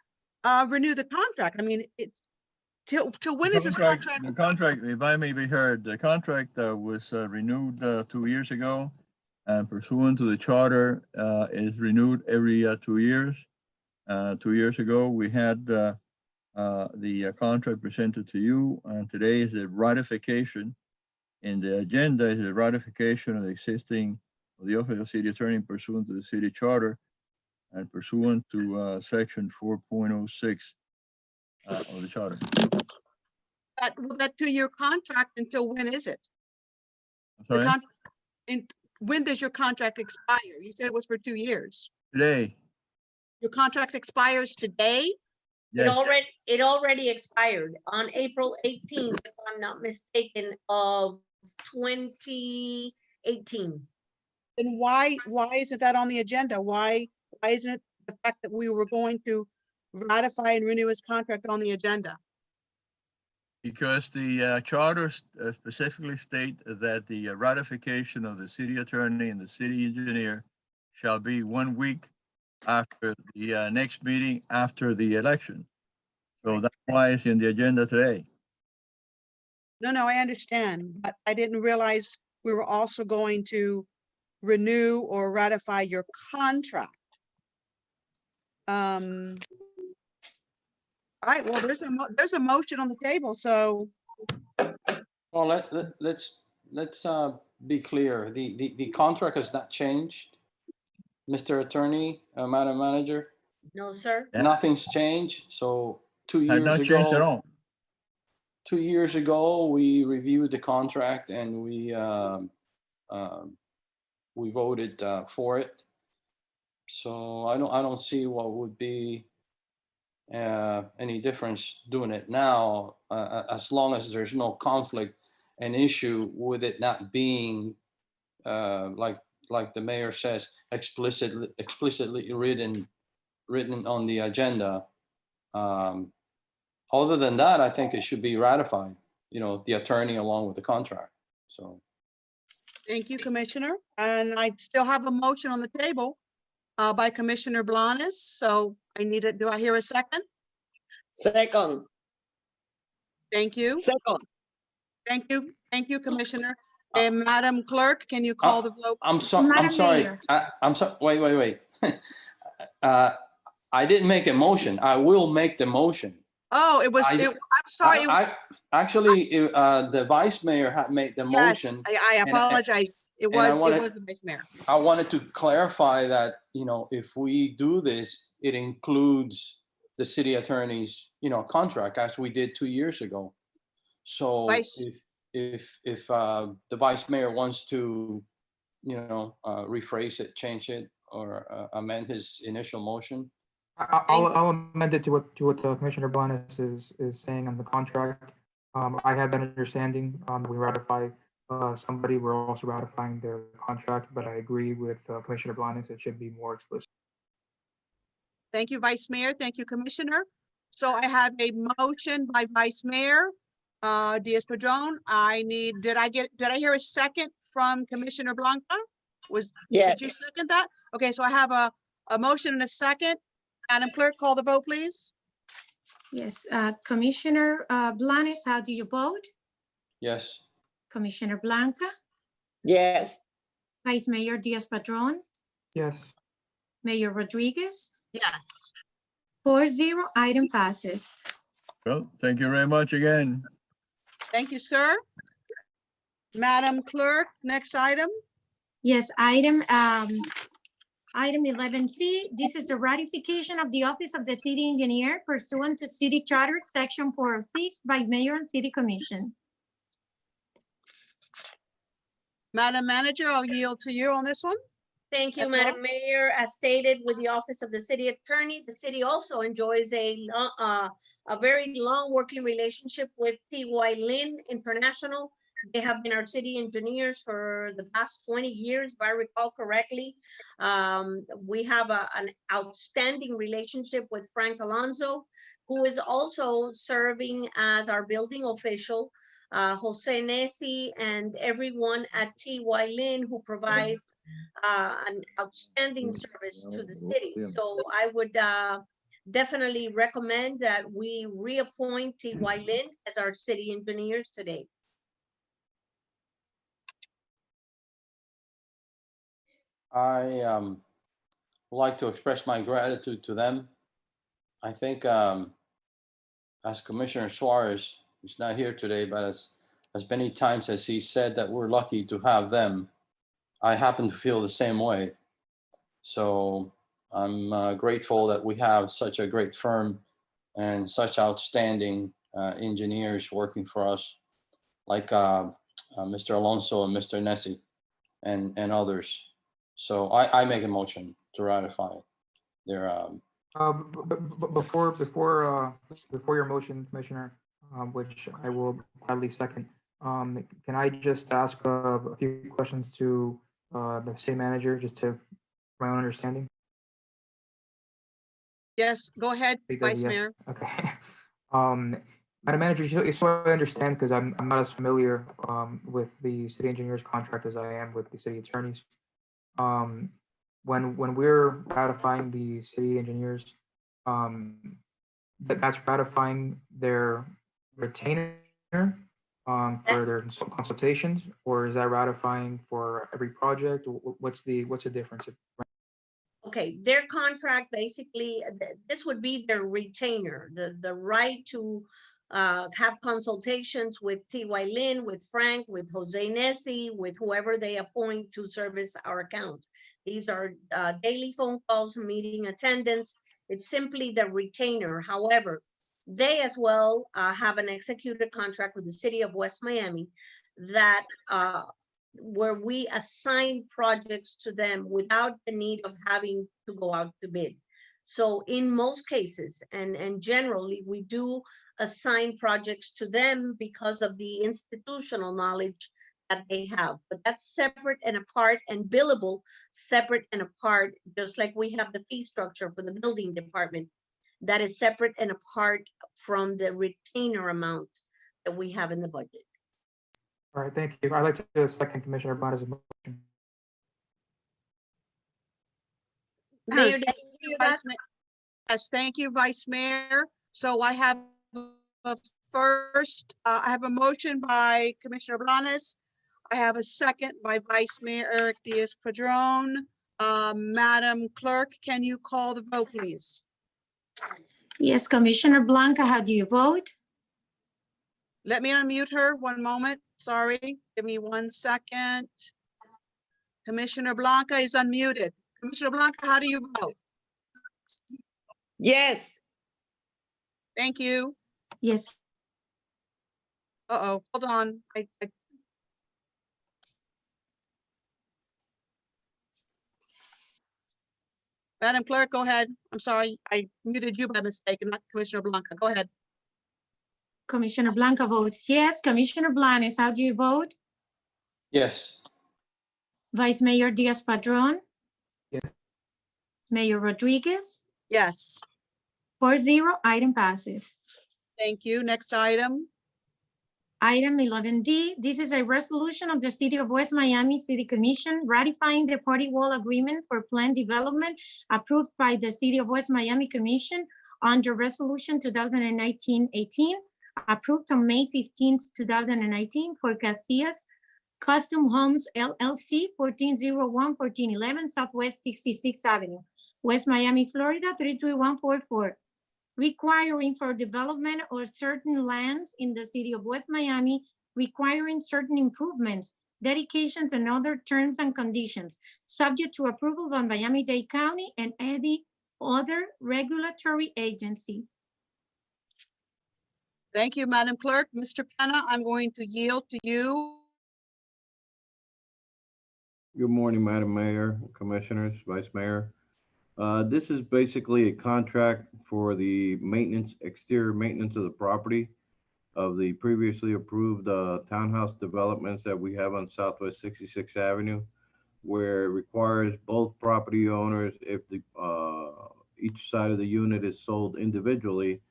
renew the contract? I mean, it's till when is this contract? The contract, if I may be heard, the contract was renewed 2 years ago. And pursuant to the charter, is renewed every 2 years. 2 years ago, we had the contract presented to you, and today is a ratification. And the agenda is a ratification of the existing of the Office of City Attorney pursuant to the city charter and pursuant to section 4.06 of the charter. That 2-year contract, until when is it? I'm The sorry? when does your contract expire? You said it was for 2 years. Today, Your contract expires today? It yes, already expired on April 18th, if I'm not mistaken, of 2018. Then why isn't that on the agenda? Why isn't it the fact that we were going to ratify and renew his contract on the agenda? because the charters specifically state that the ratification of the city attorney and the city engineer shall be 1 week after the next meeting after the election. So that's why it's in the agenda today. No, I understand, but I didn't realize we were also going to renew or ratify your contract. All right, well, there's a motion on the table, so Well, let's be clear. The contract has not changed. Mr. Attorney, Madam Manager, No, sir. Yeah. nothing's changed. So 2 Has years not changed at ago, all. 2 years ago, we reviewed the contract and we voted for it. So I don't see what would be any difference doing it now, as long as there's no conflict and issue with it not being like the mayor says, explicitly written on the agenda. Other than that, I think it should be ratified, the attorney along with the contract. So thank you, Commissioner. And I still have a motion on the table by Commissioner Blanes, so do I hear a second? Second, Thank you. second. Thank you, Commissioner. And Madam Clerk, can you call the vote? I'm sorry. Madam I'm sorry. Mayor. I'm sorry. Wait. I didn't make a motion. I will make the motion. Oh, I'm sorry. Actually, the vice mayor had made the Yes, motion. I apologize. It was the Vice Mayor. I wanted to clarify that, if we do this, it includes the city attorney's, contract as we did 2 years ago. So if the vice mayor wants to, rephrase it, change it, or amend his initial motion. I'll amend it to what Commissioner Blanes is saying on the contract. I have that understanding. We ratify somebody, we're also ratifying their contract, but I agree with Commissioner Blanes, it should be more explicit. Thank you, Vice Mayor. Thank you, Commissioner. So I have a motion by Vice Mayor Diaz-Padrón. Did I hear a second from Commissioner Blanca? Yes, Did you second that? Okay, so I have a motion and a second. Madam Clerk, call the vote, please. Yes, Commissioner Blanes, how do you vote? Yes. Commissioner Blanca, yes, Vice Mayor Diaz-Padrón, Yes, Mayor Rodriguez, Yes. 4-0, item passes. Well, thank you very much again. Thank you, sir. Madam Clerk, next item. Yes, item 11C, this is the ratification of the Office of the City Engineer pursuant to City Charter, Section 406 by Mayor and City Commission. Madam Manager, I'll yield to you on this one. Thank you, That's all? Madam Mayor. As stated with the Office of the City Attorney, the city also enjoys a very long working relationship with TY Lin International. They have been our city engineers for the past 20 years, if I recall correctly. We have an outstanding relationship with Frank Alonso, who is also serving as our building official. Jose Nesi and everyone at TY Lin who provides an outstanding service to the city. So I would definitely recommend that we reappoint TY Lin as our city engineers today. I would like to express my gratitude to them. I think as Commissioner Suarez, who's not here today, but as many times as he said that we're lucky to have them, I happen to feel the same way. So I'm grateful that we have such a great firm and such outstanding engineers working for us, like Mr. Alonso and Mr. Nesi and others. So I make a motion to ratify their Before your motion, Commissioner, which I will gladly second, can I just ask a few questions to the city manager, just to my own understanding? Yes, go ahead, Because Vice yes, Mayor. okay. Madam Manager, so I understand, because I'm not as familiar with the city engineer's contract as I am with the city attorneys. When we're ratifying the city engineers, that's ratifying their retainer for their consultations, or is that ratifying for every project? What's the difference? Okay, their contract basically, this would be their retainer, the right to have consultations with TY Lin, with Frank, with Jose Nesi, with whoever they appoint to service our account. These are daily phone calls, meeting attendance. It's simply the retainer. However, they as well have an executed contract with the city of West Miami that where we assign projects to them without the need of having to go out to bid. So in most cases, and generally, we do assign projects to them because of the institutional knowledge that they have. But that's separate and apart, and billable separate and apart, just like we have the fee structure for the building department. That is separate and apart from the retainer amount that we have in the budget. All right, thank you. I'd like to second Commissioner Blanes' motion. Mayor, did Thank you you, hear that? Vice Mayor. Yes, thank you, Vice Mayor. So I have a first, I have a motion by Commissioner Blanes. I have a second by Vice Mayor Eric Diaz-Padrón. Madam Clerk, can you call the vote, please? Yes, Commissioner Blanca, how do you vote? Let me unmute her, one moment, sorry, give me 1 second. Commissioner Blanca is unmuted. Commissioner Blanca, how do you vote? Yes. Thank you. Yes, Uh-oh, hold on. Madam Clerk, go ahead. I'm sorry, I muted you by mistake, and not Commissioner Blanca. Go ahead. Commissioner Blanca votes yes. Commissioner Blanes, how do you vote? yes. Vice Mayor Diaz-Padrón? Yes. Mayor Rodriguez? Yes, 4-0, item passes. thank you. Next item. Item 11D, this is a resolution of the City of West Miami City Commission ratifying the party wall agreement for planned development approved by the City of West Miami Commission under Resolution 2019-18, approved on May 15, 2019 for Casillas Custom Homes LLC, 1401-1411 Southwest 66th Avenue, West Miami, Florida, 33144. Requiring for development or certain lands in the city of West Miami, requiring certain improvements, dedications, and other terms and conditions, subject to approval by Miami-Dade County and any other regulatory agency. Thank you, Madam Clerk. Mr. Penna, I'm going to yield to you. Good morning, Madam Mayor, Commissioners, Vice Mayor. This is basically a contract for the maintenance, exterior maintenance of the property of the previously approved townhouse developments that we have on Southwest 66th Avenue, where it requires both property owners, if the each side of the unit is sold individually,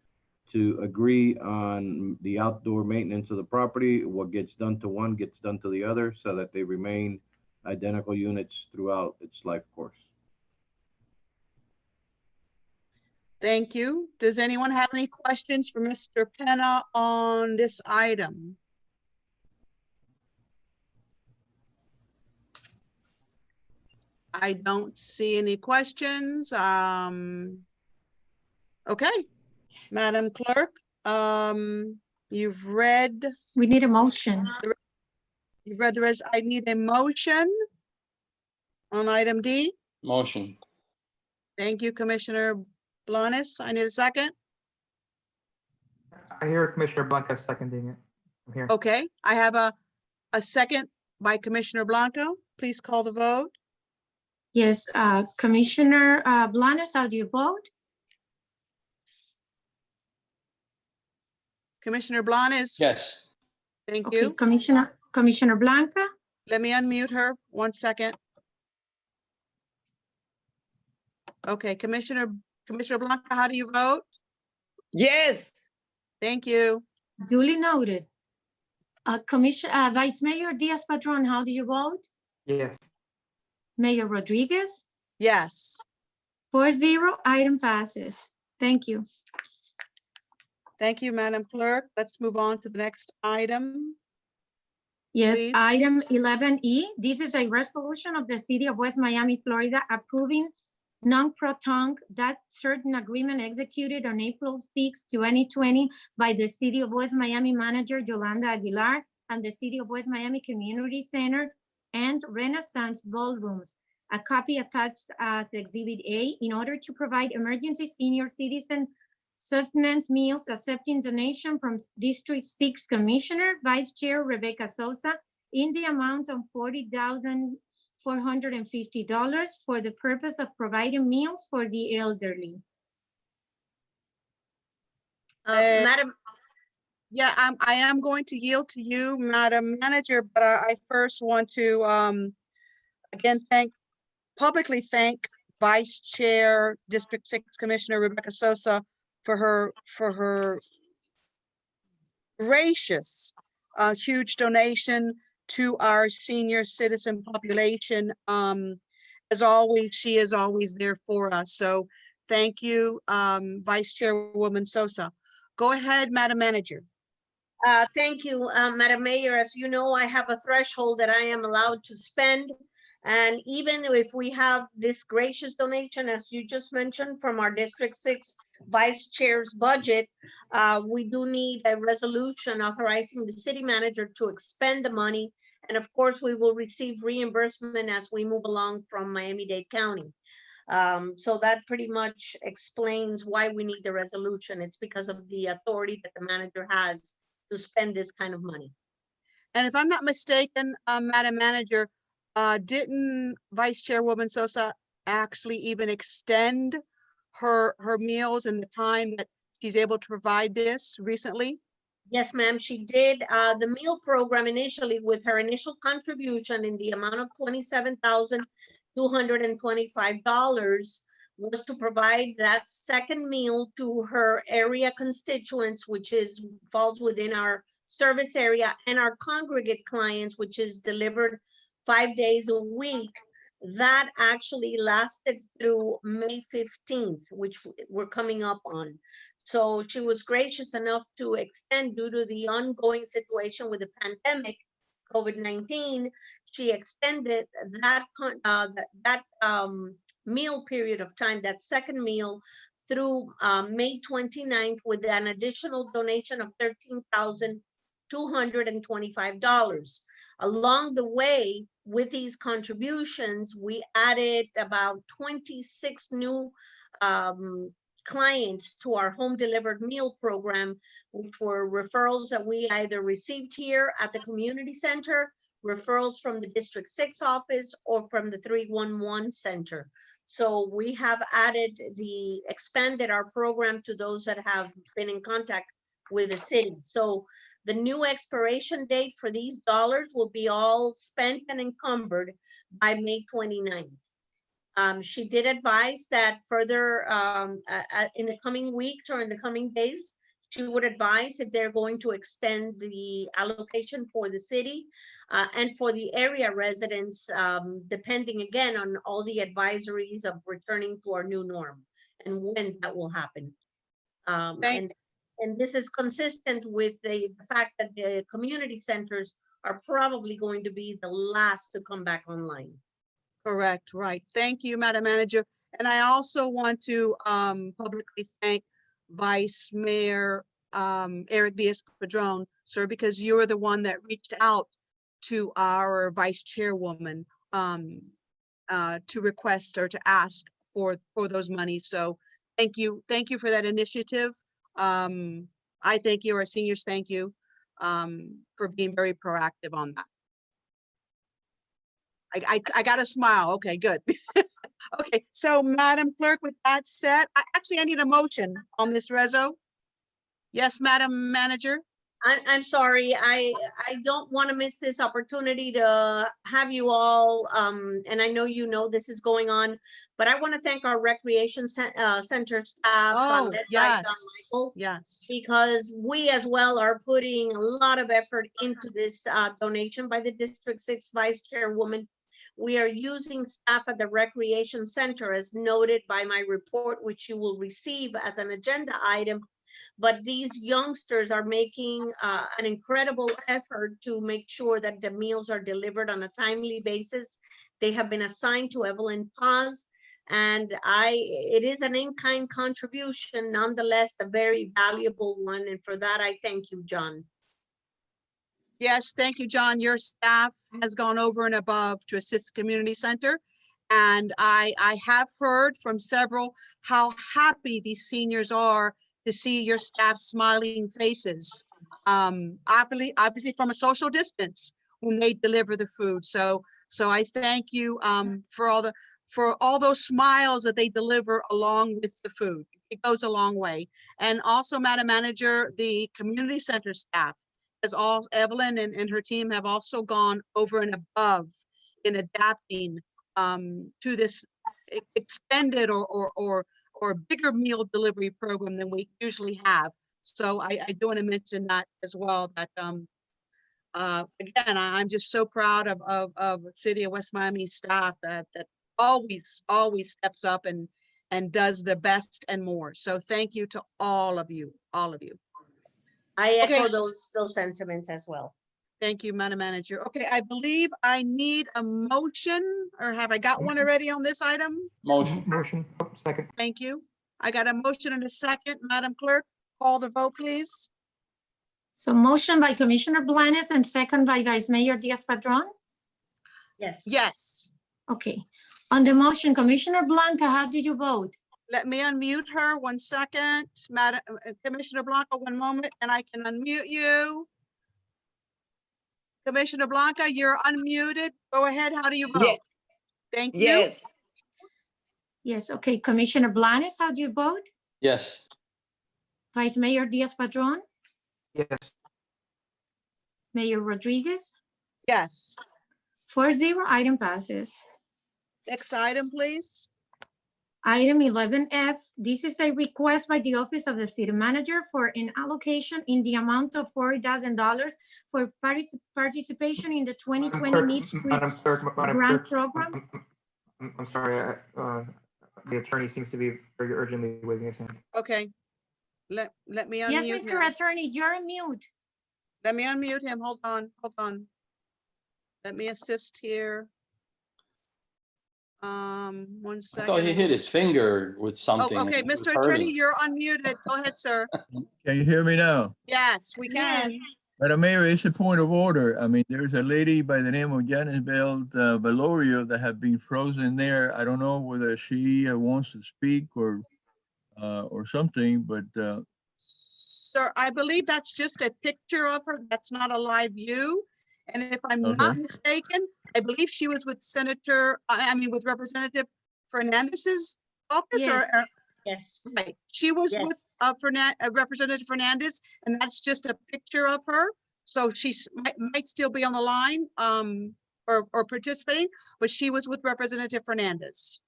to agree on the outdoor maintenance of the property. What gets done to one gets done to the other, so that they remain identical units throughout its life course. Thank you. Does anyone have any questions for Mr. Penna on this item? I don't see any questions. Okay, Madam Clerk, you've read, We need a motion. I need a motion on item D. Motion. Thank you, Commissioner Blanes. I need a second. I hear Commissioner Blanca seconding it. I'm here. Okay, I have a second by Commissioner Blanco. Please call the vote. Yes, Commissioner Blanes, how do you vote? Commissioner Blanes. Yes. Thank Okay, you. Commissioner Blanca, Let me unmute her. 1 second. Okay, Commissioner Blanca, how do you vote? Yes. Thank you. duly noted. Vice Mayor Diaz-Padrón, how do you vote? Yes. Mayor Rodriguez, Yes. 4-0, item passes. Thank you. Thank you, Madam Clerk. Let's move on to the next item. Yes, Please. item 11E, this is a resolution of the City of West Miami, Florida, approving non-proton that certain agreement executed on April 6, 2020 by the City of West Miami Manager Yolanda Aguilar and the City of West Miami Community Center and Renaissance Ballrooms. A copy attached as Exhibit A in order to provide emergency senior citizen sustenance meals, accepting donation from District 6 Commissioner, Vice Chair Rebecca Sosa, in the amount of $40,450 for the purpose of providing meals for the elderly. Madam, Yeah, I am going to yield to you, Madam Manager, but I first want to again publicly thank Vice Chair District 6 Commissioner Rebecca Sosa for her gracious huge donation to our senior citizen population. As always, she is always there for us. So thank you, Vice Chairwoman Sosa. Go ahead, Madam Manager. Thank you, Madam Mayor. As you know, I have a threshold that I am allowed to spend. And even if we have this gracious donation, as you just mentioned, from our District 6 Vice Chair's budget, we do need a resolution authorizing the city manager to expend the money. And of course, we will receive reimbursement as we move along from Miami-Dade County. So that pretty much explains why we need the resolution. It's because of the authority that the manager has to spend this kind of money. And if I'm not mistaken, Madam Manager, didn't Vice Chairwoman Sosa actually even extend her meals and the time that she's able to provide this recently? Yes, ma'am, she did. The meal program initially, with her initial contribution in the amount of $27,225, was to provide that second meal to her area constituents, which falls within our service area, and our congregate clients, which is delivered 5 days a week. That actually lasted through May 15th, which we're coming up on. So she was gracious enough to extend, due to the ongoing situation with the pandemic, COVID-19, she extended that meal period of time, that second meal, through May 29th, with an additional donation of $13,225. Along the way, with these contributions, we added about 26 new clients to our home delivered meal program, which were referrals that we either received here at the community center referrals from the District 6 office or from the 311 center. So we have expanded our program to those that have been in contact with the city. So the new expiration date for these dollars will be all spent and encumbered by May 29th. She did advise that further in the coming weeks or in the coming days, she would advise if they're going to extend the allocation for the city and for the area residents, depending again on all the advisories of returning to our new norm and when that will happen. And this is consistent with the fact that the community centers are probably going to be the last to come back online. Correct, right. Thank you, Madam Manager. And I also want to publicly thank Vice Mayor Eric Diaz-Padrón, sir, because you were the one that reached out to our Vice Chairwoman to request or to ask for those monies. So thank you for that initiative. I thank you, our seniors thank you for being very proactive on that. I got a smile. Okay, good. Okay, so Madam Clerk, with that said, I need a motion on this reso. Yes, Madam Manager. I'm sorry, I don't want to miss this opportunity to have you all, and I know you know this is going on, but I want to thank our recreation center staff. Oh, led by yes, John Michael, yes. because we as well are putting a lot of effort into this donation by the District 6 Vice Chairwoman. We are using staff at the recreation center as noted by my report, which you will receive as an agenda item. But these youngsters are making an incredible effort to make sure that the meals are delivered on a timely basis. They have been assigned to Evelyn Paz, and it is an in-kind contribution, nonetheless, a very valuable one. And for that, I thank you, John. Yes, thank you, John. Your staff has gone over and above to assist the community center. And I have heard from several how happy these seniors are to see your staff smiling faces, obviously from a social distance when they deliver the food. So I thank you for all those smiles that they deliver along with the food. It goes a long way. And also, Madam Manager, the community center staff, as all Evelyn and her team have also gone over and above in adapting to this extended or bigger meal delivery program than we usually have. So I do want to mention that as well, that again, I'm just so proud of the City of West Miami staff that always steps up and does the best and more. So thank you to all of you. I echo Okay, those sentiments as well. Thank you, Madam Manager. Okay, I believe I need a motion, or have I got one already on this item? Motion. Motion, oh, second. Thank you. I got a motion and a second. Madam Clerk, call the vote, please. So motion by Commissioner Blanes and second by Vice Mayor Diaz-Padrón. Yes. Yes. Okay. On the motion, Commissioner Blanca, how did you vote? Let me unmute her 1 second. Madam Commissioner Blanca, 1 moment, and I can unmute you. Commissioner Blanca, you're unmuted. Go ahead. How do you vote? Yes. Thank you. Yes. Yes, okay. Commissioner Blanes, how do you vote? Yes. Vice Mayor Diaz-Padrón, Yes. Mayor Rodriguez, Yes. 4-0, item passes. Next item, please. Item 11F, this is a request by the Office of the City Manager for an allocation in the amount of $40,000 for participation in the 2020 Need Streets Grant Program. I'm sorry, the attorney seems to be very urgently waving his hand. Okay. Let me unmute Yes, him. Mr. Attorney, you're on mute. Let me unmute him. Hold on. Let me assist here. 1 I second. thought he hit his finger with something. Oh, okay, and it was Mr. Attorney, hurting. you're unmuted. Go ahead, sir. Can you hear me now? Yes, we can. Yes. Madam Mayor, it's a point of order. I mean, there's a lady by the name of Janice Valorio that have been frozen there. I don't know whether she wants to speak or something, but Sir, I believe that's just a picture of her. That's not a live view. And if I'm not Okay. mistaken, I believe she was with with Representative Fernandez's office or, Yes. Yes. right. She was with Yes. Representative Fernandez, and that's just a picture of her. So might still be on the line, or participating, but she was with Representative Fernandez.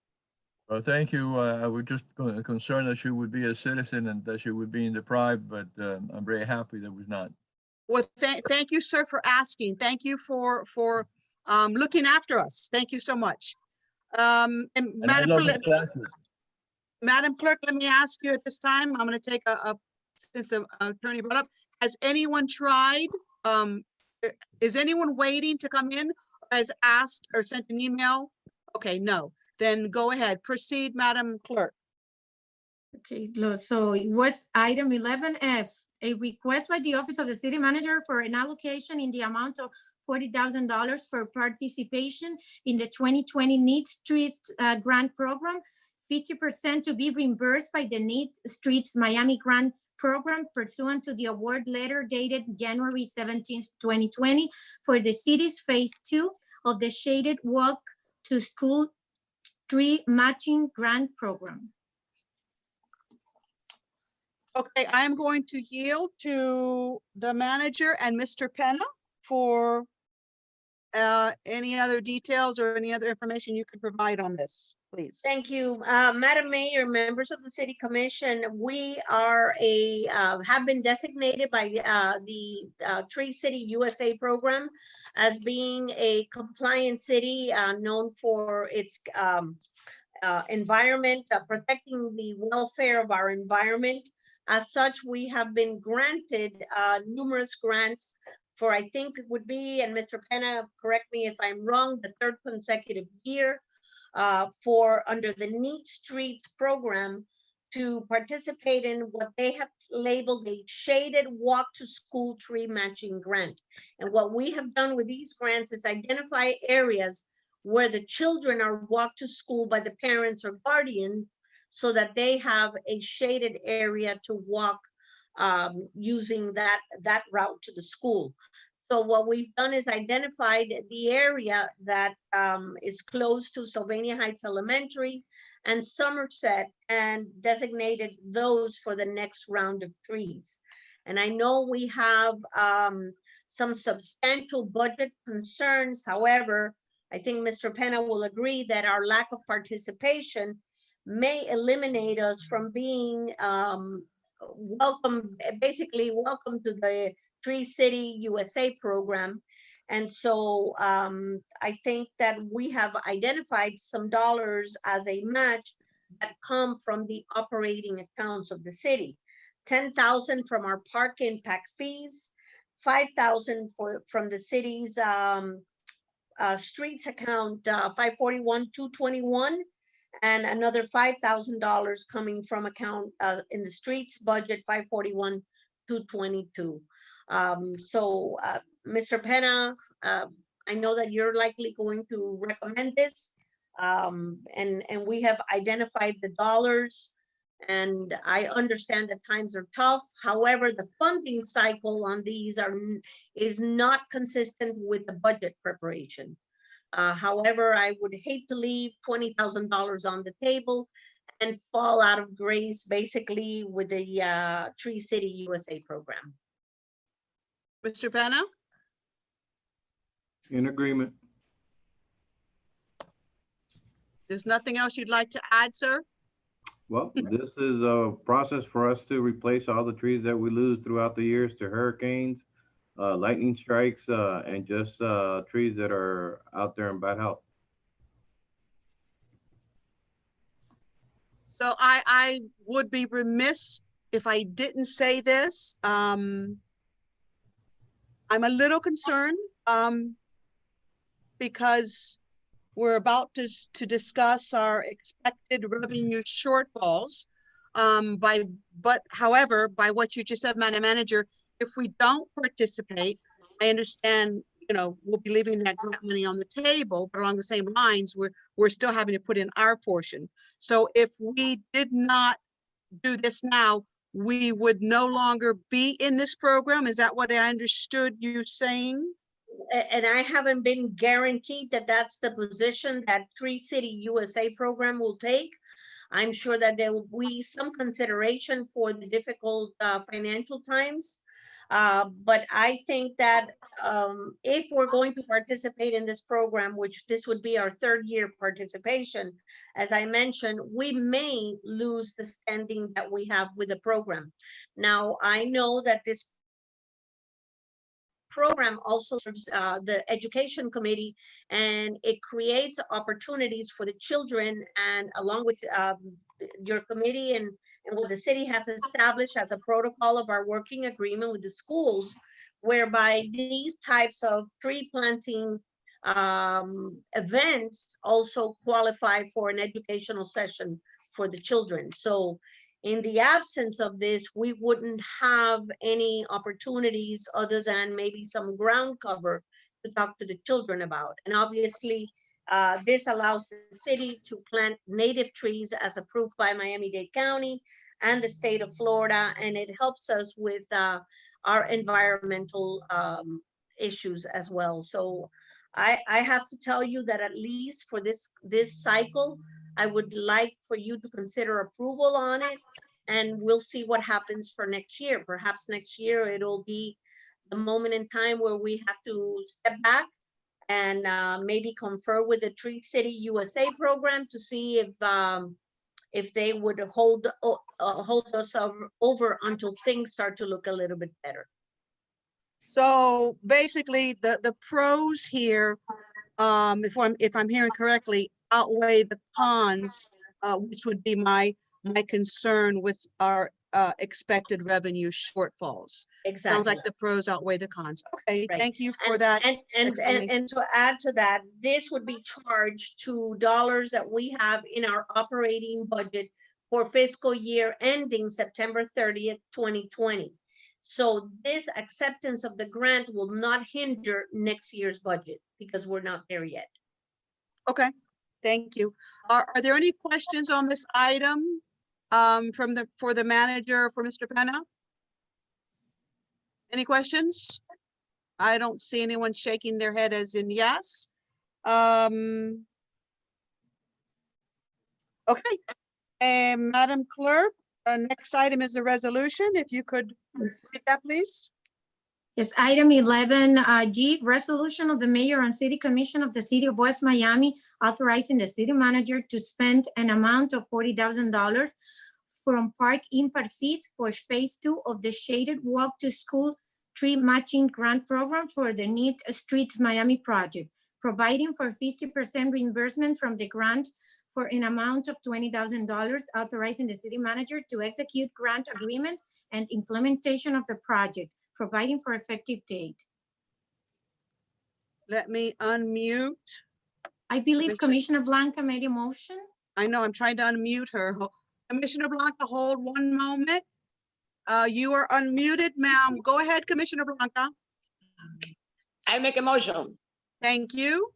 Well, thank you. I was just concerned that she would be a citizen and that she would be deprived, but I'm very happy that was not. Well, thank you, sir, for asking. Thank you for looking after us. Thank you so much. And And I love the statue. Madam Clerk, let me ask you at this time, I'm going to take since the attorney brought up, has anyone tried, is anyone waiting to come in, or has asked or sent an email? Okay, no, then go ahead, proceed, Madam Clerk. Okay, so it was item 11F, a request by the Office of the City Manager for an allocation in the amount of $40,000 for participation in the 2020 Need Streets Grant Program, 50% to be reimbursed by the Need Streets Miami Grant Program pursuant to the award letter dated January 17, 2020 for the city's Phase 2 of the Shaded Walk to School Tree Matching Grant Program. Okay, I am going to yield to the manager and Mr. Penna for any other details or any other information you can provide on this, please. Thank you, Madam Mayor, members of the City Commission. We are have been designated by the Tree City USA program as being a compliant city known for its environment, protecting the welfare of our environment. As such, we have been granted numerous grants for, I think it would be, and Mr. Penna, correct me if I'm wrong, the third consecutive year for under the Neat Streets program to participate in what they have labeled a shaded walk to school tree matching grant. And what we have done with these grants is identify areas where the children are walked to school by the parents or guardians, so that they have a shaded area to walk using that route to the school. So what we've done is identified the area that is close to Sylvania Heights Elementary and Somerset, and designated those for the next round of trees. And I know we have some substantial budget concerns. However, I think Mr. Penna will agree that our lack of participation may eliminate us from being welcome to the Tree City USA program. And so I think that we have identified some dollars as a match that come from the operating accounts of the city. 10,000 from our park impact fees, 5,000 from the city's streets account 541-221, and another $5,000 coming from account in the streets budget 541-222. So Mr. Penna, I know that you're likely going to recommend this, and we have identified the dollars, and I understand that times are tough. However, the funding cycle on these is not consistent with the budget preparation. However, I would hate to leave $20,000 on the table and fall out of grace basically with the Tree City USA program. Mr. Penna? In agreement. There's nothing else you'd like to add, sir? Well, this is a process for us to replace all the trees that we lose throughout the years to hurricanes, lightning strikes, and just trees that are out there in bad health. So I would be remiss if I didn't say this. I'm a little concerned because we're about to discuss our expected revenue shortfalls. However, by what you just said, Madam Manager, if we don't participate, I understand, we'll be leaving that grant money on the table, but along the same lines, we're still having to put in our portion. So if we did not do this now, we would no longer be in this program. Is that what I understood you saying? and I haven't been guaranteed that that's the position that Tree City USA program will take. I'm sure that there will be some consideration for the difficult financial times. But I think that if we're going to participate in this program, which this would be our third year participation, as I mentioned, we may lose the standing that we have with the program. Now, I know that this program also serves the education committee, and it creates opportunities for the children, and along with your committee and what the city has established as a protocol of our working agreement with the schools, whereby these types of tree planting events also qualify for an educational session for the children. So in the absence of this, we wouldn't have any opportunities other than maybe some ground cover to talk to the children about. And obviously, this allows the city to plant native trees as approved by Miami-Dade County and the state of Florida, and it helps us with our environmental issues as well. So I have to tell you that at least for this cycle, I would like for you to consider approval on it, and we'll see what happens for next year. Perhaps next year it'll be the moment in time where we have to step back and maybe confer with the Tree City USA program to see if they would hold us over until things start to look a little bit better. So basically, the pros here, if I'm hearing correctly, outweigh the cons, which would be my concern with our expected revenue shortfalls. Exactly. Sounds like the pros outweigh the cons. Okay, Right. thank you for that. And to add to that, this would be charged to dollars that we have in our operating budget for fiscal year ending September 30th, 2020. So this acceptance of the grant will not hinder next year's budget because we're not there yet. Okay, thank you. Are there any questions on this item for the manager, for Mr. Penna? Any questions? I don't see anyone shaking their head as in yes. Okay. And Madam Clerk, next item is the resolution. If you could read that, please. Yes, item 11G, resolution of the mayor and city commission of the city of West Miami authorizing the city manager to spend an amount of $40,000 from park impact fees for phase 2 of the shaded walk to school tree matching grant program for the Neat Streets Miami project, providing for 50% reimbursement from the grant for an amount of $20,000, authorizing the city manager to execute grant agreement and implementation of the project, providing for effective date. Let me unmute. I believe Commissioner Blanca made a motion. I know, I'm trying to unmute her. Commissioner Blanca, hold one moment. You are unmuted, ma'am. Go ahead, Commissioner Blanca. I make a motion. Thank you.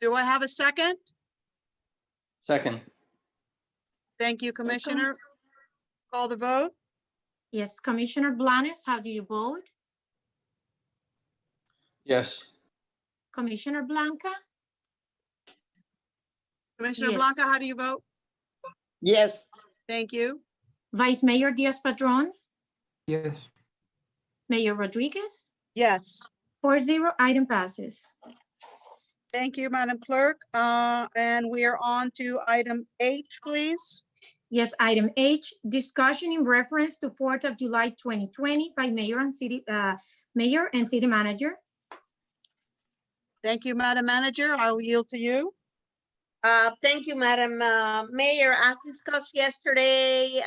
Do I have a second? Second. Thank you, Commissioner. Call the vote. Yes, Commissioner Blanes, how do you vote? Yes. Commissioner Blanca? Commissioner Yes. Blanca, how do you vote? Yes. Thank you. Vice Mayor Diaz-Padrón? Yes. Mayor Rodriguez? Yes. 4-0, item passes. Thank you, Madam Clerk. And we are on to item H, please. Yes, item H, discussion in reference to 4th of July 2020 by Mayor and City Manager. Thank you, Madam Manager. I will yield to you. Thank you, Madam Mayor. As discussed yesterday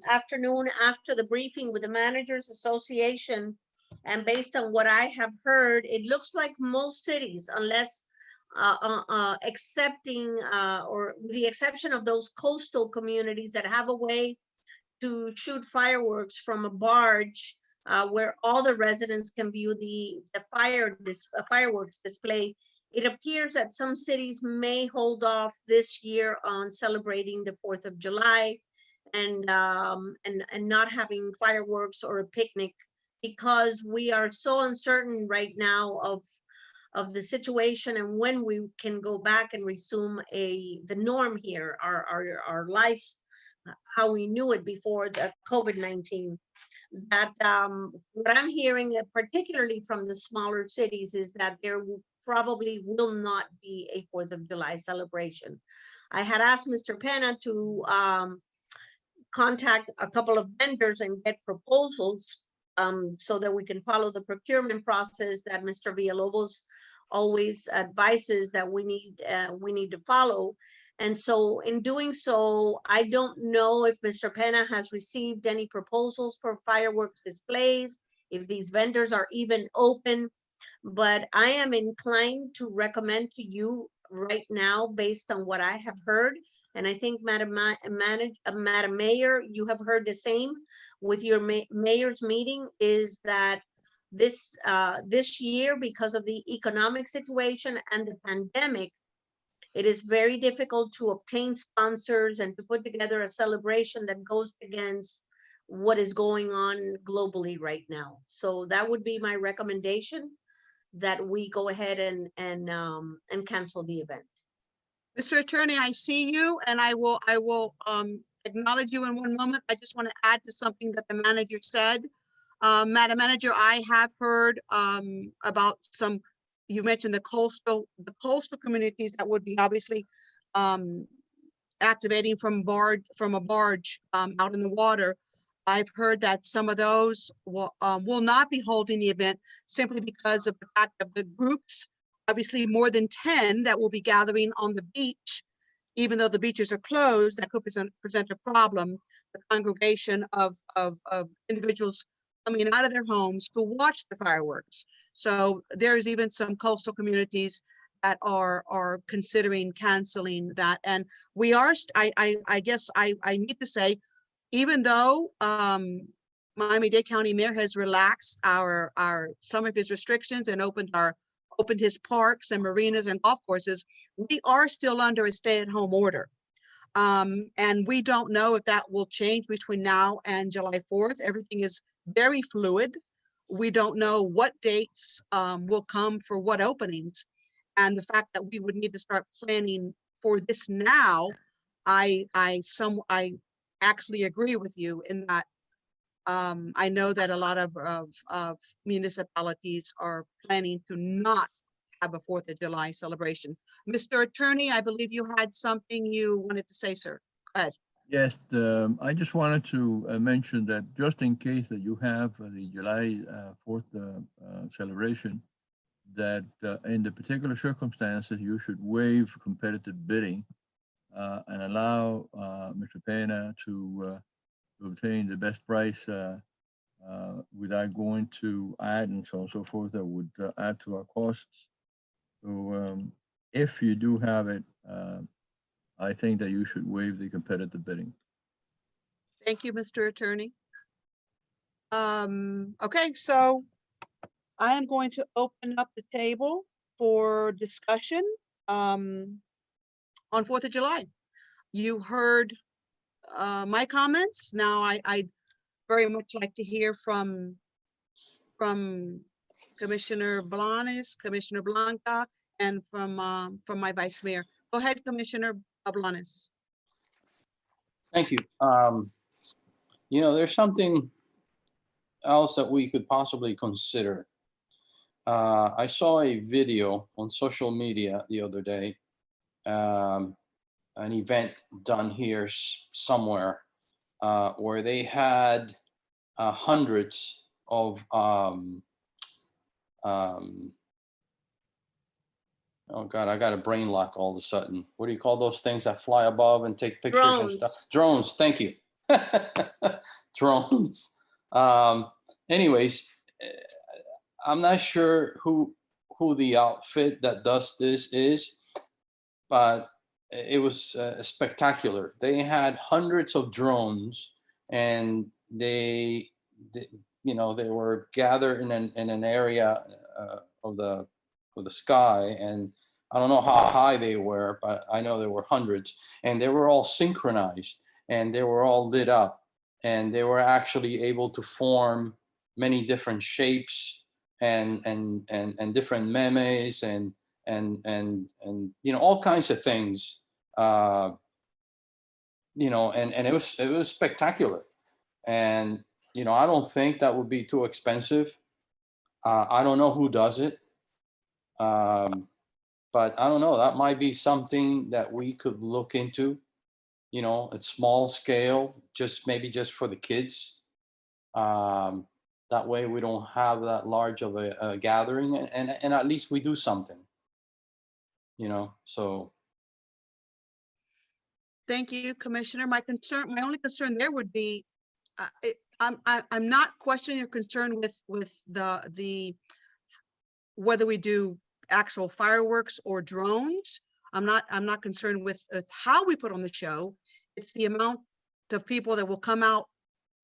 afternoon after the briefing with the Managers Association, and based on what I have heard, it looks like most cities, unless accepting or with the exception of those coastal communities that have a way to shoot fireworks from a barge where all the residents can view the fireworks display, it appears that some cities may hold off this year on celebrating the 4th of July and not having fireworks or a picnic because we are so uncertain right now of the situation and when we can go back and resume the norm here, our lives, how we knew it before the COVID-19. That what I'm hearing, particularly from the smaller cities, is that there probably will not be a 4th of July celebration. I had asked Mr. Penna to contact a couple of vendors and get proposals so that we can follow the procurement process that Mr. Villalobos always advises that we need to follow. And so in doing so, I don't know if Mr. Penna has received any proposals for fireworks displays, if these vendors are even open, but I am inclined to recommend to you right now, based on what I have heard, and I think Madam Mayor, you have heard the same with your mayor's meeting, is that this year, because of the economic situation and the pandemic, it is very difficult to obtain sponsors and to put together a celebration that goes against what is going on globally right now. So that would be my recommendation, that we go ahead and cancel the event. Mr. Attorney, I see you, and I will acknowledge you in one moment. I just want to add to something that the manager said. Madam Manager, I have heard about some, you mentioned the coastal communities that would be obviously activating from a barge out in the water. I've heard that some of those will not be holding the event simply because of the fact of the groups, obviously more than 10 that will be gathering on the beach. Even though the beaches are closed, that could present a problem. The congregation of individuals coming out of their homes to watch the fireworks. So there's even some coastal communities that are considering canceling that. And we are, I guess I need to say, even though Miami-Dade County Mayor has relaxed some of his restrictions and opened his parks and marinas and golf courses, we are still under a stay-at-home order. And we don't know if that will change between now and July 4th. Everything is very fluid. We don't know what dates will come for what openings. And the fact that we would need to start planning for this now, I actually agree with you in that I know that a lot of municipalities are planning to not have a 4th of July celebration. Mr. Attorney, I believe you had something you wanted to say, sir. Go ahead. Yes, I just wanted to mention that just in case that you have the July 4th celebration, that in the particular circumstances, you should waive competitive bidding and allow Mr. Pena to obtain the best price without going to add and so on and so forth that would add to our costs. So if you do have it, I think that you should waive the competitive bidding. Thank you, Mr. Attorney. Okay, so I am going to open up the table for discussion on 4th of July. You heard my comments. Now I'd very much like to hear from Commissioner Blanes, Commissioner Blanca, and from my Vice Mayor. Go ahead, Commissioner Blanes. Thank you. You know, there's something else that we could possibly consider. I saw a video on social media the other day, an event done here somewhere where they had hundreds of oh God, I got a brain lock all of a sudden. What do you call those things that fly above and take pictures and stuff? Drones, thank you. Drones. Anyways, I'm not sure who the outfit that does this is, but it was spectacular. They had hundreds of drones, and they you know, they were gathered in an area of the sky, and I don't know how high they were, but I know there were hundreds, and they were all synchronized, and they were all lit up, and they were actually able to form many different shapes and different memes and all kinds of things. And it was spectacular. And I don't think that would be too expensive. I don't know who does it. But I don't know, that might be something that we could look into, at small scale, maybe just for the kids. That way we don't have that large of a gathering, and at least we do something, so. Thank you, Commissioner. My only concern there would be, I'm not questioning your concern with the whether we do actual fireworks or drones. I'm not concerned with how we put on the show. It's the amount of people that will come out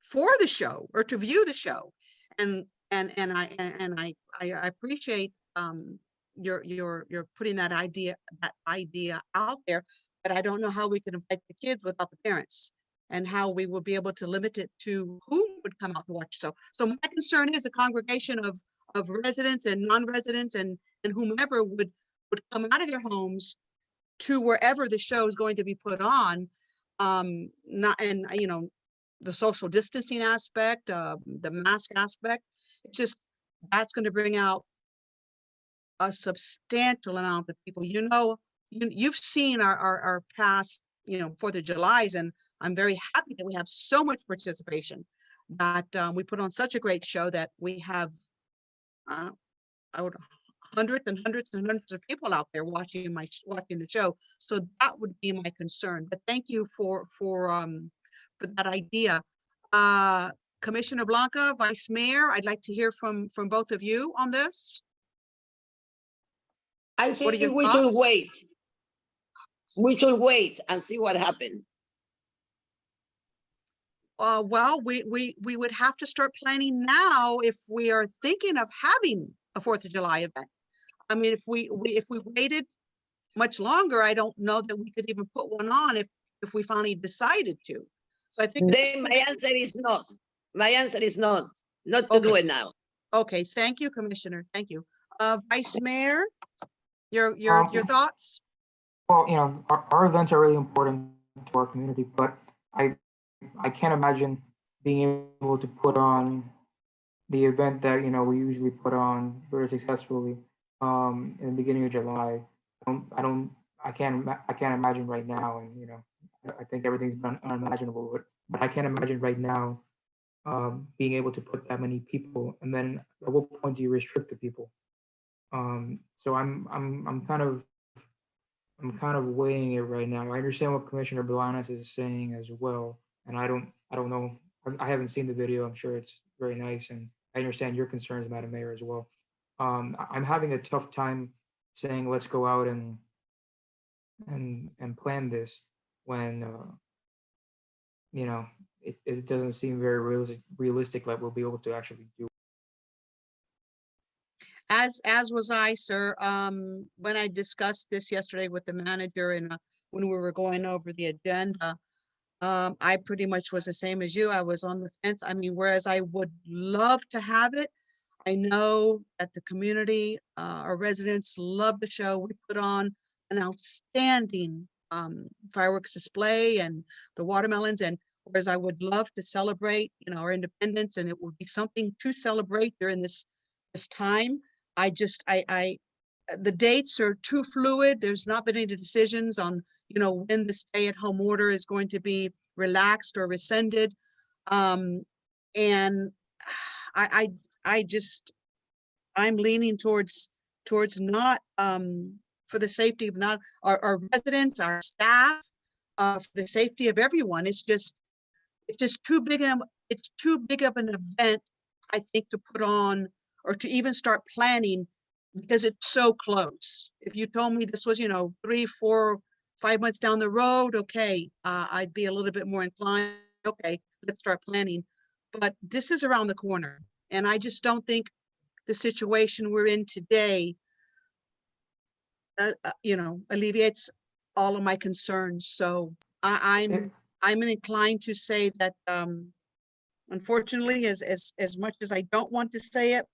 for the show or to view the show. And I appreciate you're putting that idea out there, but I don't know how we can invite the kids without the parents, and how we will be able to limit it to who would come out to watch. So my concern is a congregation of residents and non-residents and whomever would come out of their homes to wherever the show is going to be put on. The social distancing aspect, the mask aspect, it's just, that's going to bring out a substantial amount of people. You've seen our past, 4th of Julys, and I'm very happy that we have so much participation, that we put on such a great show that we have hundreds and hundreds and hundreds of people out there watching the show. So that would be my concern. But thank you for that idea. Commissioner Blanca, Vice Mayor, I'd like to hear from both of you on this. I think we should wait. We should wait and see what happens. Well, we would have to start planning now if we are thinking of having a 4th of July event. I mean, if we waited much longer, I don't know that we could even put one on if we finally decided to. So I think then my answer is not. My answer is not to do it now. Okay, thank you, Commissioner. Thank you. Vice Mayor, your thoughts? Well, our events are really important to our community, but I can't imagine being able to put on the event that we usually put on very successfully in the beginning of July. I can't imagine right now, and I think everything's unimaginable, but I can't imagine right now being able to put that many people, and then at what point do you restrict the people? So I'm kind of weighing it right now. I understand what Commissioner Blanes is saying as well, and I don't know. I haven't seen the video. I'm sure it's very nice, and I understand your concerns, Madam Mayor, as well. I'm having a tough time saying let's go out and plan this when it doesn't seem very realistic that we'll be able to actually do. As was I, sir, when I discussed this yesterday with the manager and when we were going over the agenda, I pretty much was the same as you. I was on the fence. I mean, whereas I would love to have it, I know that the community, our residents love the show. We put on an outstanding fireworks display and the watermelons, and whereas I would love to celebrate, our independence, and it would be something to celebrate during this time. The dates are too fluid. There's not been any decisions on, when the stay-at-home order is going to be relaxed or rescinded. And I'm leaning towards not, for the safety of not our residents, our staff, for the safety of everyone. It's just too big of an event, I think, to put on or to even start planning, because it's so close. If you told me this was, 3, 4, 5 months down the road, okay, I'd be a little bit more inclined. Okay, let's start planning. But this is around the corner, and I just don't think the situation we're in today, alleviates all of my concerns. So I'm inclined to say that unfortunately, as much as I don't want to say it,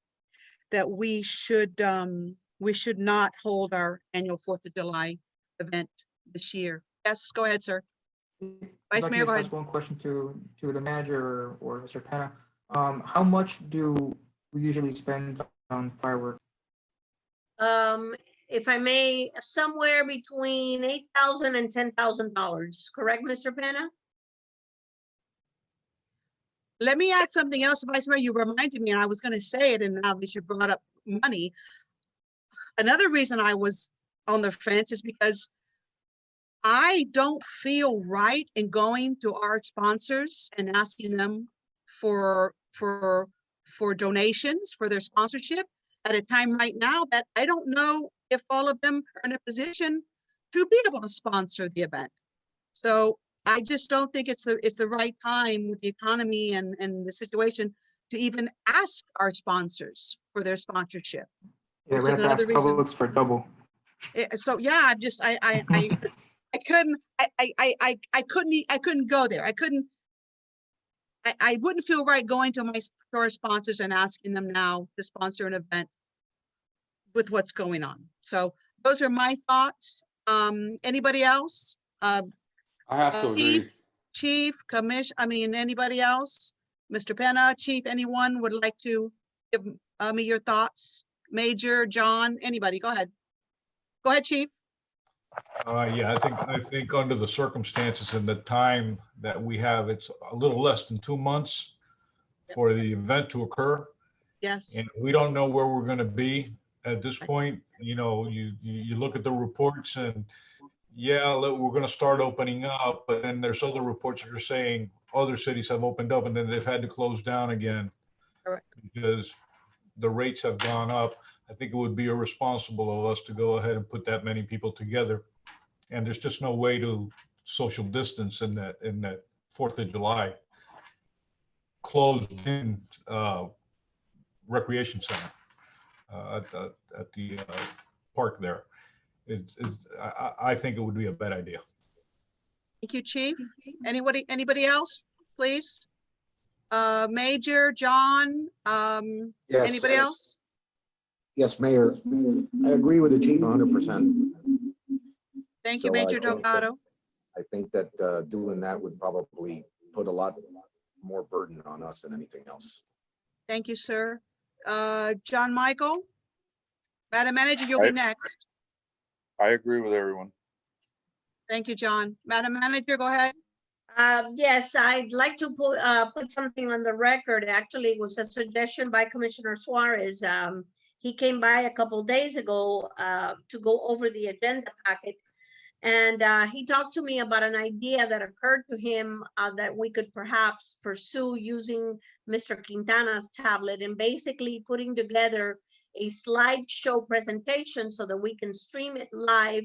that we should not hold our annual 4th of July event this year. Yes, go ahead, sir. If Vice I can Mayor, just go ask ahead. one question to the manager or Mr. Penna. How much do we usually spend on fireworks? If I may, somewhere between $8,000 and $10,000, correct, Mr. Penna? Let me add something else, Vice Mayor. You reminded me, and I was going to say it, and now that you brought up money, another reason I was on the fence is because I don't feel right in going to our sponsors and asking them for donations for their sponsorship at a time right now that I don't know if all of them are in a position to be able to sponsor the event. So I just don't think it's the right time with the economy and the situation to even ask our sponsors for their sponsorship. Yeah, Which we is have to ask another reason. Publix for double. So yeah, I'm just I couldn't go there. I wouldn't feel right going to my store sponsors and asking them now to sponsor an event with what's going on. So those are my thoughts. Anybody else? I have to agree. Chief, anybody else? Mr. Penna, Chief, anyone would like to give me your thoughts? Major, John, anybody, go ahead. Go ahead, Chief. Yeah, I think under the circumstances and the time that we have, it's a little less than 2 months for the event to occur. Yes. And we don't know where we're going to be at this point. You know, you look at the reports and yeah, we're going to start opening up, but then there's other reports that are saying other cities have opened up and then they've had to close down again. Correct. Because the rates have gone up. I think it would be irresponsible of us to go ahead and put that many people together. And there's just no way to social distance in that 4th of July closed in recreation center at the park there. I think it would be a bad idea. Thank you, Chief. Anybody else, please? Major, John, Yes. anybody else? Yes, Mayor, I agree with the chief 100%. Thank you, So Major I think that- Delgado. I think that doing that would probably put a lot more burden on us than anything else. Thank you, sir. John Michael? Madam Manager, you'll be next. I agree with everyone. Thank you, John. Madam Manager, go ahead. Yes, I'd like to put something on the record. Actually, it was a suggestion by Commissioner Suarez. He came by a couple days ago to go over the agenda packet. And he talked to me about an idea that occurred to him that we could perhaps pursue using Mr. Quintana's tablet and basically putting together a slideshow presentation so that we can stream it live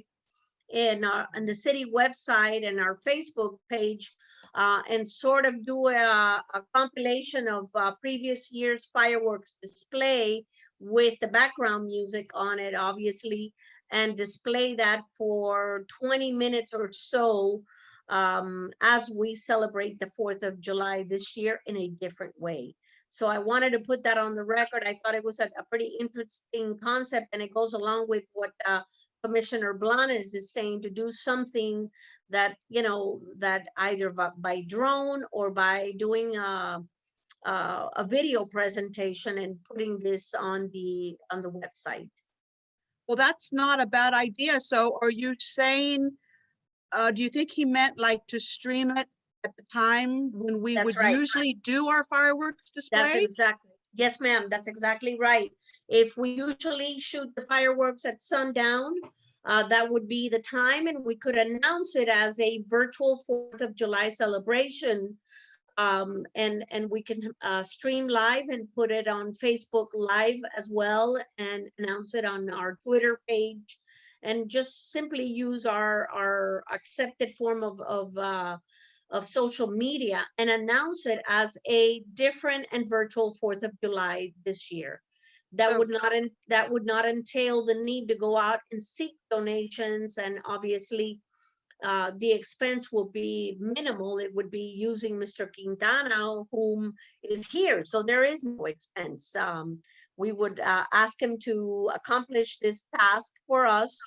in the city website and our Facebook page and sort of do a compilation of previous year's fireworks display with the background music on it, obviously, and display that for 20 minutes or so as we celebrate the 4th of July this year in a different way. So I wanted to put that on the record. I thought it was a pretty interesting concept, and it goes along with what Commissioner Blanes is saying, to do something that, you know, that either by drone or by doing a video presentation and putting this on the website. Well, that's not a bad idea. So are you saying, do you think he meant like to stream it at the time when we would usually do our fireworks display? That's exactly, yes, ma'am, that's exactly right. If we usually shoot the fireworks at sundown, that would be the time, and we could announce it as a virtual 4th of July celebration. And we can stream live and put it on Facebook Live as well, and announce it on our Twitter page, and just simply use our accepted form of social media and announce it as a different and virtual 4th of July this year. That would not entail the need to go out and seek donations and obviously the expense will be minimal. It would be using Mr. Quintana, whom is here. So there is no expense. We would ask him to accomplish this task for us,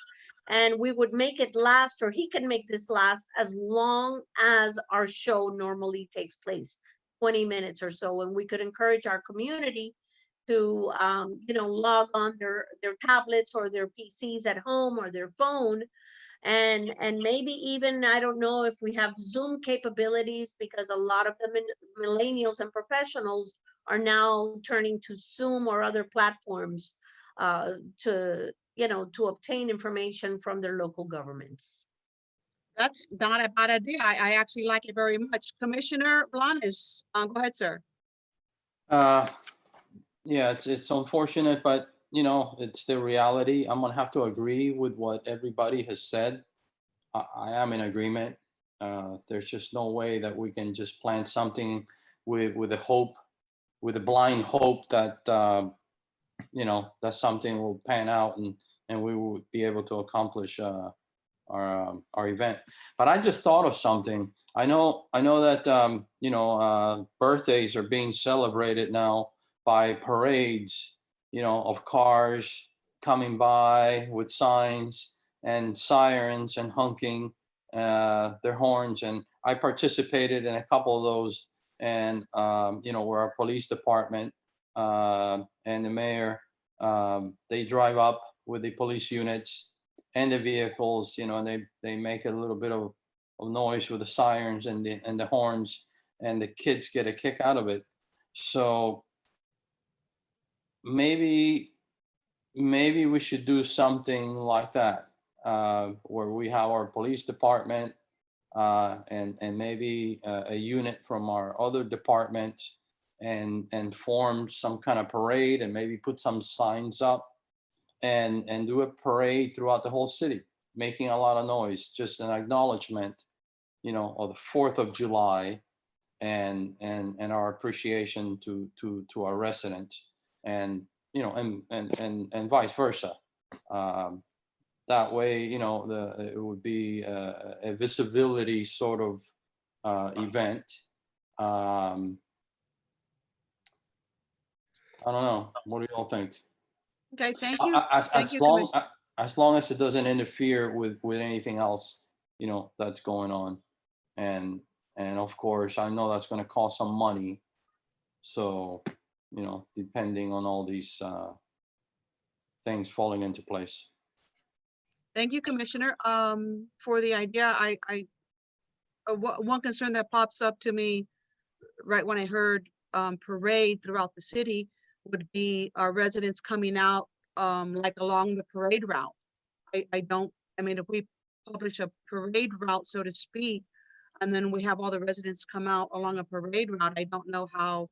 and we would make it last, or he can make this last as long as our show normally takes place, 20 minutes or so. And we could encourage our community to, log on their tablets or their PCs at home or their phone, and maybe even, I don't know if we have Zoom capabilities, because a lot of the millennials and professionals are now turning to Zoom or other platforms to obtain information from their local governments. That's not a bad idea. I actually like it very much. Commissioner Blanes, go ahead, sir. Yeah, it's unfortunate, but it's the reality. I'm gonna have to agree with what everybody has said. I am in agreement. There's just no way that we can just plan something with a hope, with a blind hope that that something will pan out and we will be able to accomplish our event. But I just thought of something. I know that birthdays are being celebrated now by parades, of cars coming by with signs and sirens and honking their horns. And I participated in a couple of those. And, where our police department and the mayor, they drive up with the police units and the vehicles, and they make a little bit of noise with the sirens and the horns, and the kids get a kick out of it. So maybe we should do something like that, where we have our police department and maybe a unit from our other departments and form some kind of parade, and maybe put some signs up and do a parade throughout the whole city, making a lot of noise, just an acknowledgement, of the 4th of July and our appreciation to our residents, and and vice versa. That way, it would be a visibility sort of event. I don't know. What do you all think? Okay, thank you. As Thank you, long Commissioner. as long as it doesn't interfere with anything else, that's going on, and of course I know that's going to cost some money. So, depending on all these things falling into place. Thank you, Commissioner. For the idea, one concern that pops up to me right when I heard parade throughout the city would be our residents coming out like along the parade route. If we publish a parade route, so to speak, and then we have all the residents come out along a parade route, I don't know how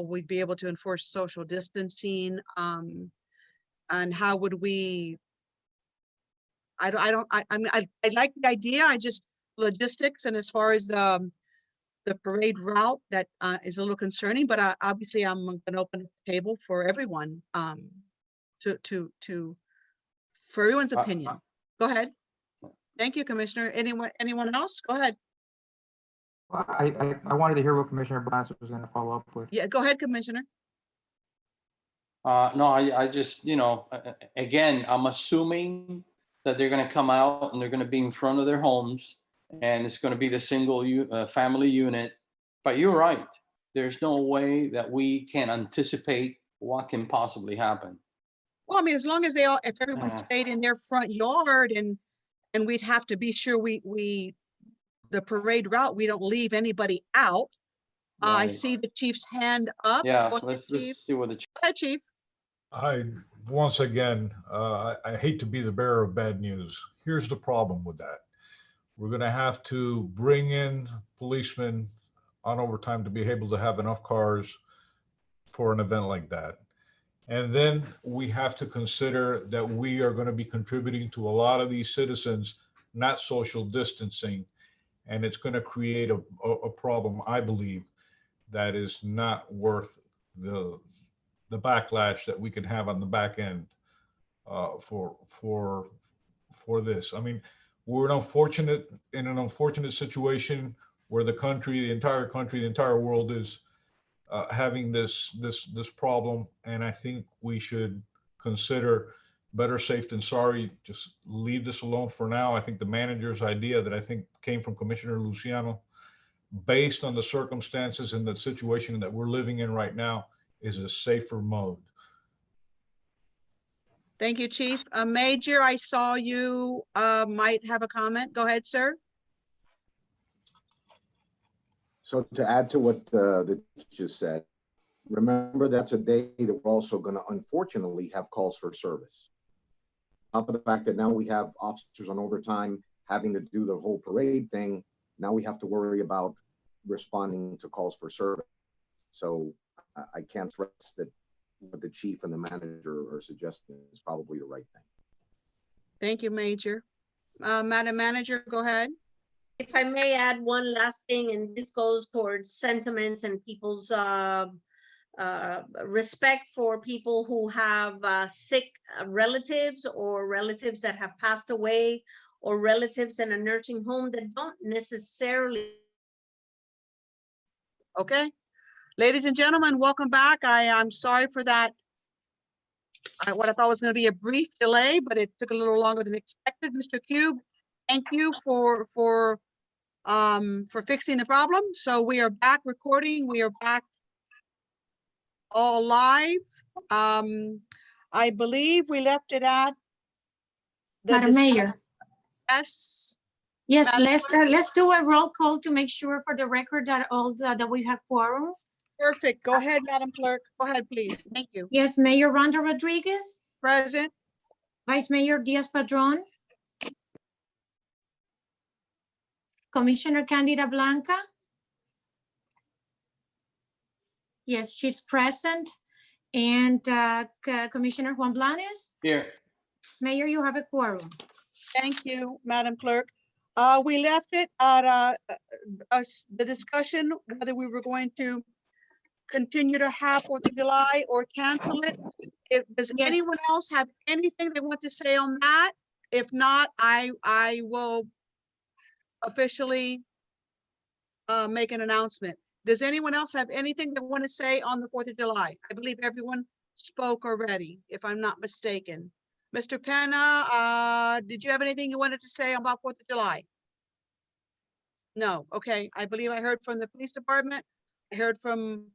we'd be able to enforce social distancing, and how would we, I like the idea. I just, logistics, and as far as the parade route, that is a little concerning, but obviously I'm going to open the table for everyone, for everyone's opinion. Go ahead. Thank you, Commissioner. Anyone else? Go ahead. Well, I wanted to hear what Commissioner Blanes was going to follow up with. Yeah, go ahead, Commissioner. No, I just, again, I'm assuming that they're going to come out and they're going to be in front of their homes, and it's going to be the single family unit. But you're right. There's no way that we can anticipate what can possibly happen. Well, as long as if everyone stayed in their front yard, and we'd have to be sure the parade route, we don't leave anybody out. I Right. see the chief's hand up. Yeah, Go ahead, let's Chief. see what the Go ahead, Chief. Once again, I hate to be the bearer of bad news. Here's the problem with that. We're going to have to bring in policemen on overtime to be able to have enough cars for an event like that. And then we have to consider that we are going to be contributing to a lot of these citizens not social distancing. And it's going to create a problem, I believe, that is not worth the backlash that we can have on the back end for this. we're in an unfortunate situation where the country, the entire world is having this problem. And I think we should consider better safe than sorry. Just leave this alone for now. I think the manager's idea that I think came from Commissioner Luciano, based on the circumstances and the situation that we're living in right now, is a safer mode. Thank you, Chief. Major, I saw you might have a comment. Go ahead, sir. So to add to what the chief just said, remember that's a day that we're also going to unfortunately have calls for service. On top of the fact that now we have officers on overtime having to do the whole parade thing, now we have to worry about responding to calls for service. So I can't stress that what the chief and the manager are suggesting is probably the right thing. Thank you, Major. Madam Manager, go ahead. If I may add one last thing, and this goes towards sentiments and people's respect for people who have sick relatives or relatives that have passed away or relatives in a nursing home that don't necessarily. Okay. Ladies and gentlemen, welcome back. I'm sorry for that. What I thought was going to be a brief delay, but it took a little longer than expected. Mr. Cube, thank you for fixing the problem. So we are back recording. We are back all live. I believe we left it at Madam Mayor. Yes. Yes, Madam let's do a roll call to make sure for the record that that we have quorums. Perfect. Go ahead, Madam Clerk. Go ahead, please. Thank you. Yes, Mayor Rhonda Rodriguez. Present. Vice Mayor Diaz-Padrón. Commissioner Candida Blanca. Yes, she's present. And Commissioner Juan Blanes. Here. Mayor, you have a quorum. Thank you, Madam Clerk. We left it at the discussion whether we were going to continue to have 4th of July or cancel it. Does anyone else have anything they want to say on that? If not, I will officially make an announcement. Does anyone else have anything they want to say on the 4th of July? I believe everyone spoke already, if I'm not mistaken. Mr. Penna, did you have anything you wanted to say about 4th of July? No, okay. I believe I heard from the police department. I heard from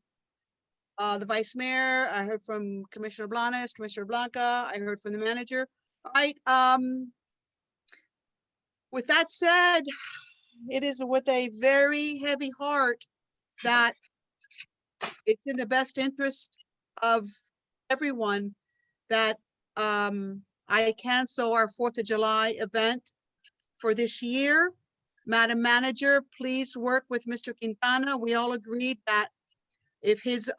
the vice mayor. I heard from Commissioner Blanes, Commissioner Blanca. I heard from the manager. All right. With that said, it is with a very heavy heart that it's in the best interest of everyone that I cancel our 4th of July event for this year. Madam Manager, please work with Mr. Quintana. We all agreed that if his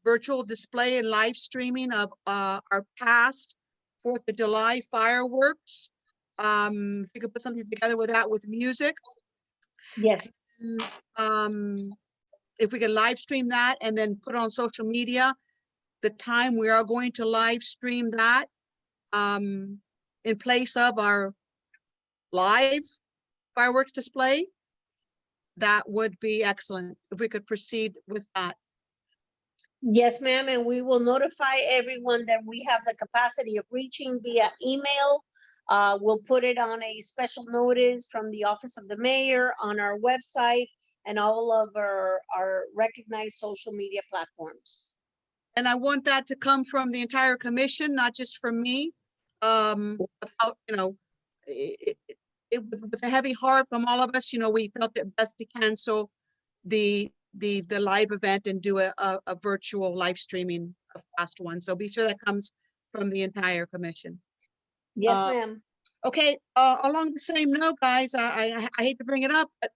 virtual display and live streaming of our past 4th of July fireworks, if you could put something together with that with music. Yes. If we could live stream that and then put it on social media, the time we are going to live stream that in place of our live fireworks display, that would be excellent if we could proceed with that. Yes, ma'am, and we will notify everyone that we have the capacity of reaching via email. We'll put it on a special notice from the Office of the Mayor on our website and all of our recognized social media platforms. And I want that to come from the entire commission, not just from me. About, you know, with a heavy heart from all of us, you know, we felt it best to cancel the live event and do a virtual live streaming of past one. So be sure that comes from the entire commission. Yes, ma'am. Okay, along the same note, guys, I hate to bring it up, but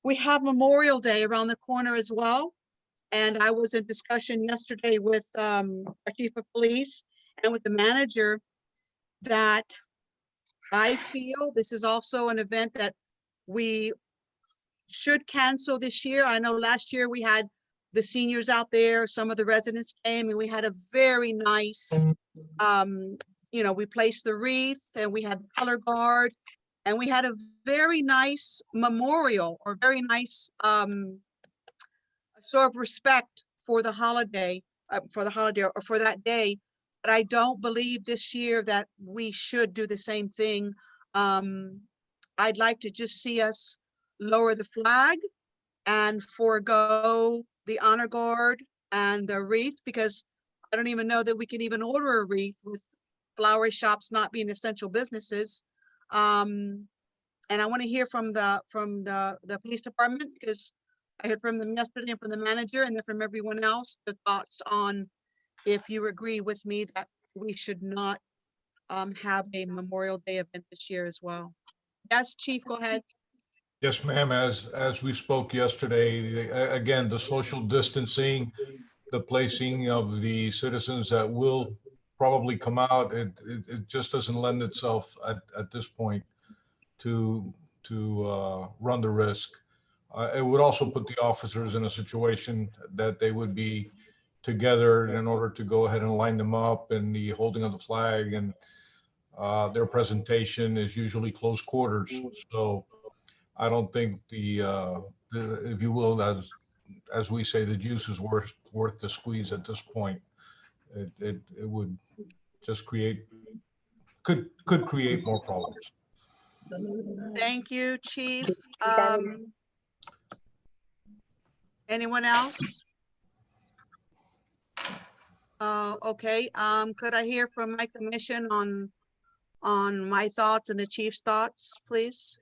we have Memorial Day around the corner as well. And I was in discussion yesterday with our chief of police and with the manager that I feel this is also an event that we should cancel this year. I know last year we had the seniors out there, some of the residents came and we had a very nice we placed the wreath and we had the color guard. And we had a very nice memorial or very nice show of respect for the holiday, or for that day. But I don't believe this year that we should do the same thing. I'd like to just see us lower the flag and forego the honor guard and the wreath, because I don't even know that we can even order a wreath with flower shops not being essential businesses. And I want to hear from the police department, because I heard from them yesterday and from the manager and then from everyone else, the thoughts on if you agree with me that we should not have a Memorial Day event this year as well. Yes, Chief, go ahead. Yes, ma'am. As we spoke yesterday, again, the social distancing, the placing of the citizens that will probably come out, it just doesn't lend itself at this point to run the risk. It would also put the officers in a situation that they would be together in order to go ahead and line them up, and the holding of the flag, and their presentation is usually close quarters. So I don't think the if you will, as we say, the juice is worth the squeeze at this point. It would just could create more problems. Thank you, Chief. Anyone else? Okay, could I hear from my commission on my thoughts and the chief's thoughts, please?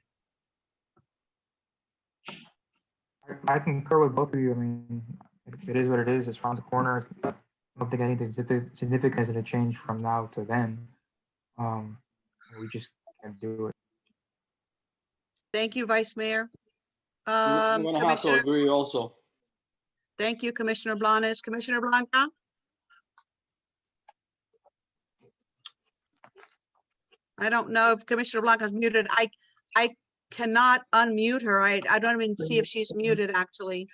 I concur with both of you. I mean, it is what it is. It's around the corner. I don't think anything significant is going to change from now to then. We just can't do it. Thank you, Vice Mayor. I'm gonna have to agree also. Thank you, Commissioner Blanes. Commissioner Blanca? I don't know if Commissioner Blanca is muted. I cannot unmute her. I don't even see if she's muted, actually.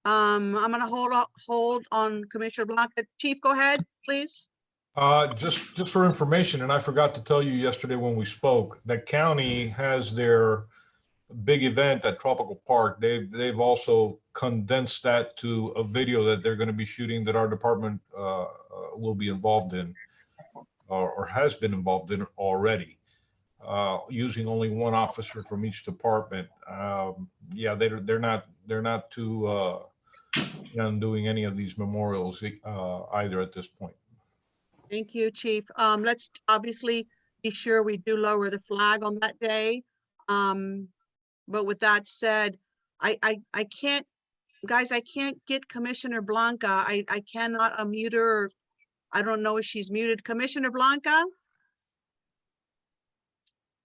I'm gonna hold on Commissioner Blanca. Chief, go ahead, please. Just for information, and I forgot to tell you yesterday when we spoke, that county has their big event at Tropical Park. They've also condensed that to a video that they're going to be shooting that our department will be involved in, or has been involved in already, using only one officer from each department. Yeah, they're not too doing any of these memorials either at this point. Thank you, Chief. Let's obviously be sure we do lower the flag on that day. But with that said, I can't, guys, I can't get Commissioner Blanca. I cannot unmute her. I don't know if she's muted. Commissioner Blanca?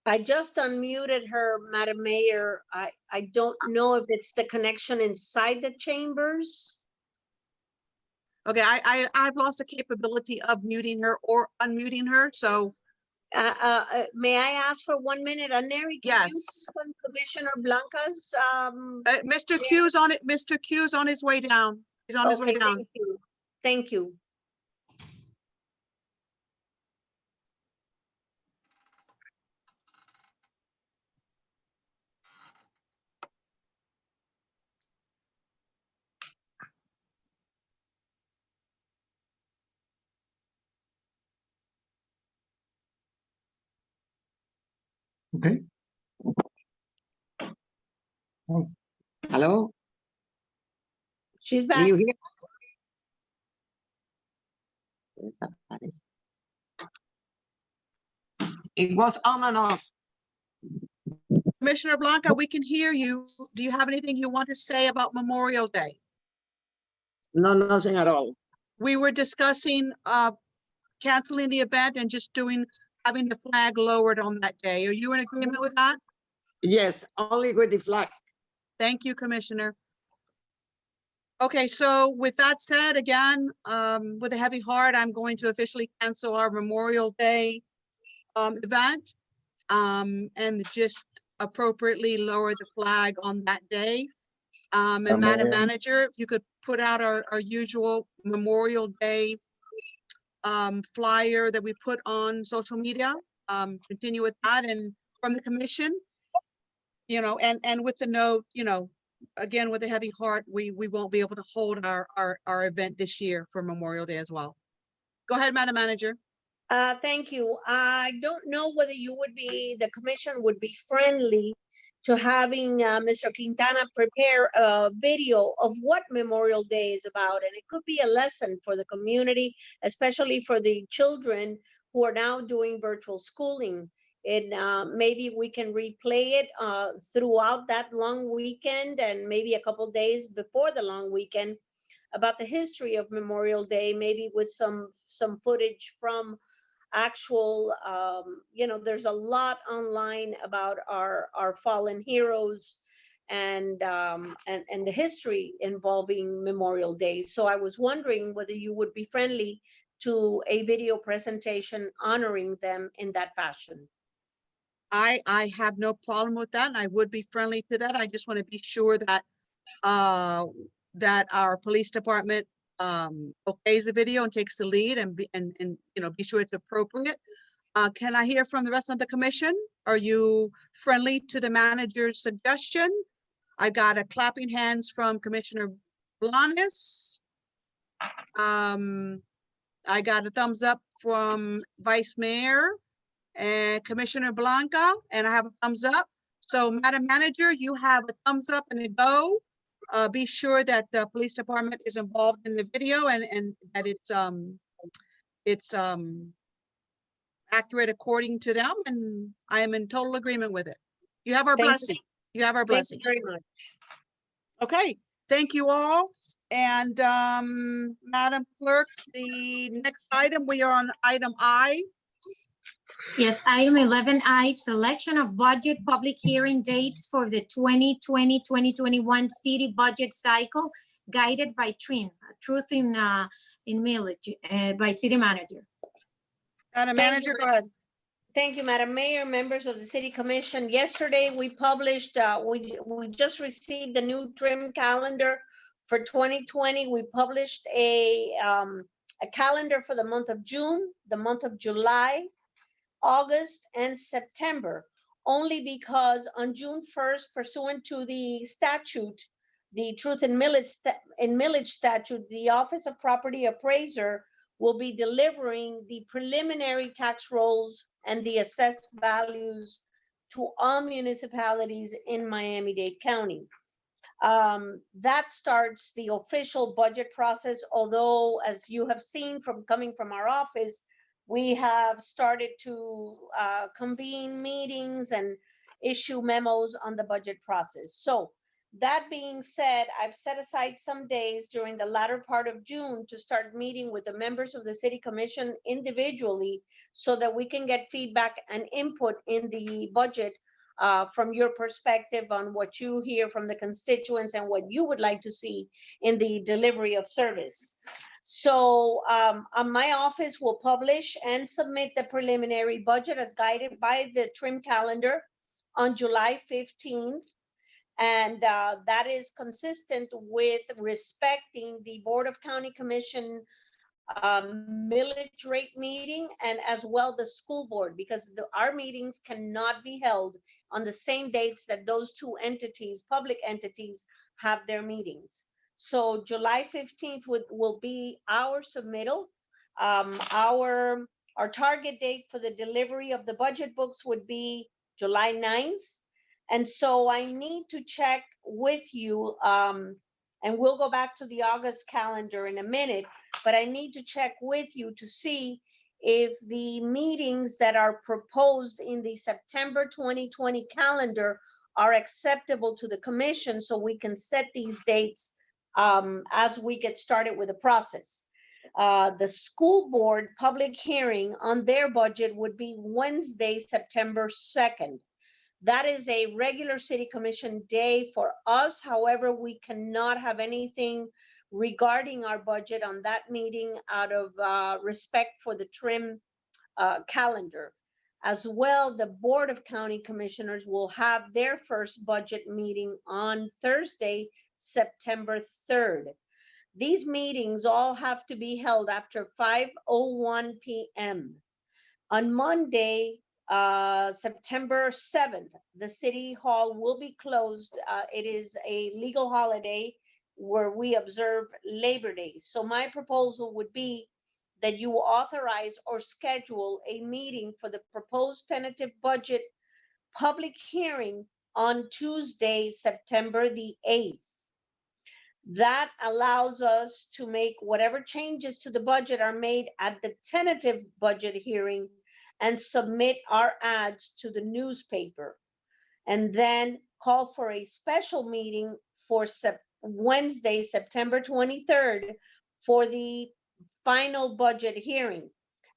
I just unmuted her, Madam Mayor. I don't know if it's the connection inside the chambers. Okay, I've lost the capability of muting her or unmuting her, so. May I ask for 1 minute? Neri, can you Yes. click on Commissioner Blanca's? Mr. Q's on it. Mr. Q's on his way down. He's on his way Okay, down. thank you. Thank you. Okay. Oh, hello? She's Do back. you hear? It was on and off. Commissioner Blanca, we can hear you. Do you have anything you want to say about Memorial Day? No, nothing at all. We were discussing canceling the event and just having the flag lowered on that day. Are you in agreement with that? Yes, only with the flag. Thank you, Commissioner. Okay, so with that said, again, with a heavy heart, I'm going to officially cancel our Memorial Day event and just appropriately lower the flag on that day. And Madam Manager, if you could put out our usual Memorial Day flyer that we put on social media. Continue with that and from the commission, you know, and with the note, you know, again, with a heavy heart, we won't be able to hold our event this year for Memorial Day as well. Go ahead, Madam Manager. Thank you. I don't know whether the commission would be friendly to having Mr. Quintana prepare a video of what Memorial Day is about. And it could be a lesson for the community, especially for the children who are now doing virtual schooling. And maybe we can replay it throughout that long weekend and maybe a couple days before the long weekend about the history of Memorial Day, maybe with some footage from actual, you know, there's a lot online about our fallen heroes and the history involving Memorial Day. So I was wondering whether you would be friendly to a video presentation honoring them in that fashion. I have no problem with that, and I would be friendly to that. I just want to be sure that that our police department okays the video and takes the lead and you know, be sure it's appropriate. Can I hear from the rest of the commission? Are you friendly to the manager's suggestion? I got a clapping hands from Commissioner Blanes. I got a thumbs up from Vice Mayor and Commissioner Blanca, and I have a thumbs up. So Madam Manager, you have a thumbs up and a go. Be sure that the police department is involved in the video and that it's accurate according to them, and I am in total agreement with it. You have our blessing. You have our blessing. Thank you very much. Okay, thank you all. And Madam Clerk, the next item, we are on item I. Yes, item 11I, selection of budget public hearing dates for the 2020-2021 city budget cycle guided by TRIM, Truth in Millage, by City Manager. Madam Manager, go ahead. Thank you, Madam Mayor, members of the City Commission. Yesterday, we published, we just received the new TRIM calendar for 2020. We published a calendar for the month of June, the month of July, August, and September, only because on June 1st, pursuant to the statute, the Truth in Millage statute, the Office of Property Appraiser will be delivering the preliminary tax rolls and the assessed values to all municipalities in Miami-Dade County. That starts the official budget process, although as you have seen coming from our office, we have started to convene meetings and issue memos on the budget process. So that being said, I've set aside some days during the latter part of June to start meeting with the members of the City Commission individually so that we can get feedback and input in the budget from your perspective on what you hear from the constituents and what you would like to see in the delivery of service. So my office will publish and submit the preliminary budget as guided by the TRIM calendar on July 15th. And that is consistent with respecting the Board of County Commission millage rate meeting and as well the school board, because our meetings cannot be held on the same dates that those two entities, public entities, have their meetings. So July 15th will be our submittal. Our target date for the delivery of the budget books would be July 9th. And so I need to check with you, and we'll go back to the August calendar in a minute, but I need to check with you to see if the meetings that are proposed in the September 2020 calendar are acceptable to the commission so we can set these dates as we get started with the process. The school board public hearing on their budget would be Wednesday, September 2nd. That is a regular City Commission day for us. However, we cannot have anything regarding our budget on that meeting out of respect for the TRIM calendar. As well, the Board of County Commissioners will have their first budget meeting on Thursday, September 3rd. These meetings all have to be held after 5:01 p.m. On Monday, September 7th, the City Hall will be closed. It is a legal holiday where we observe Labor Day. So my proposal would be that you authorize or schedule a meeting for the proposed tentative budget public hearing on Tuesday, September the 8th. That allows us to make whatever changes to the budget are made at the tentative budget hearing and submit our ads to the newspaper. And then call for a special meeting for Wednesday, September 23rd for the final budget hearing.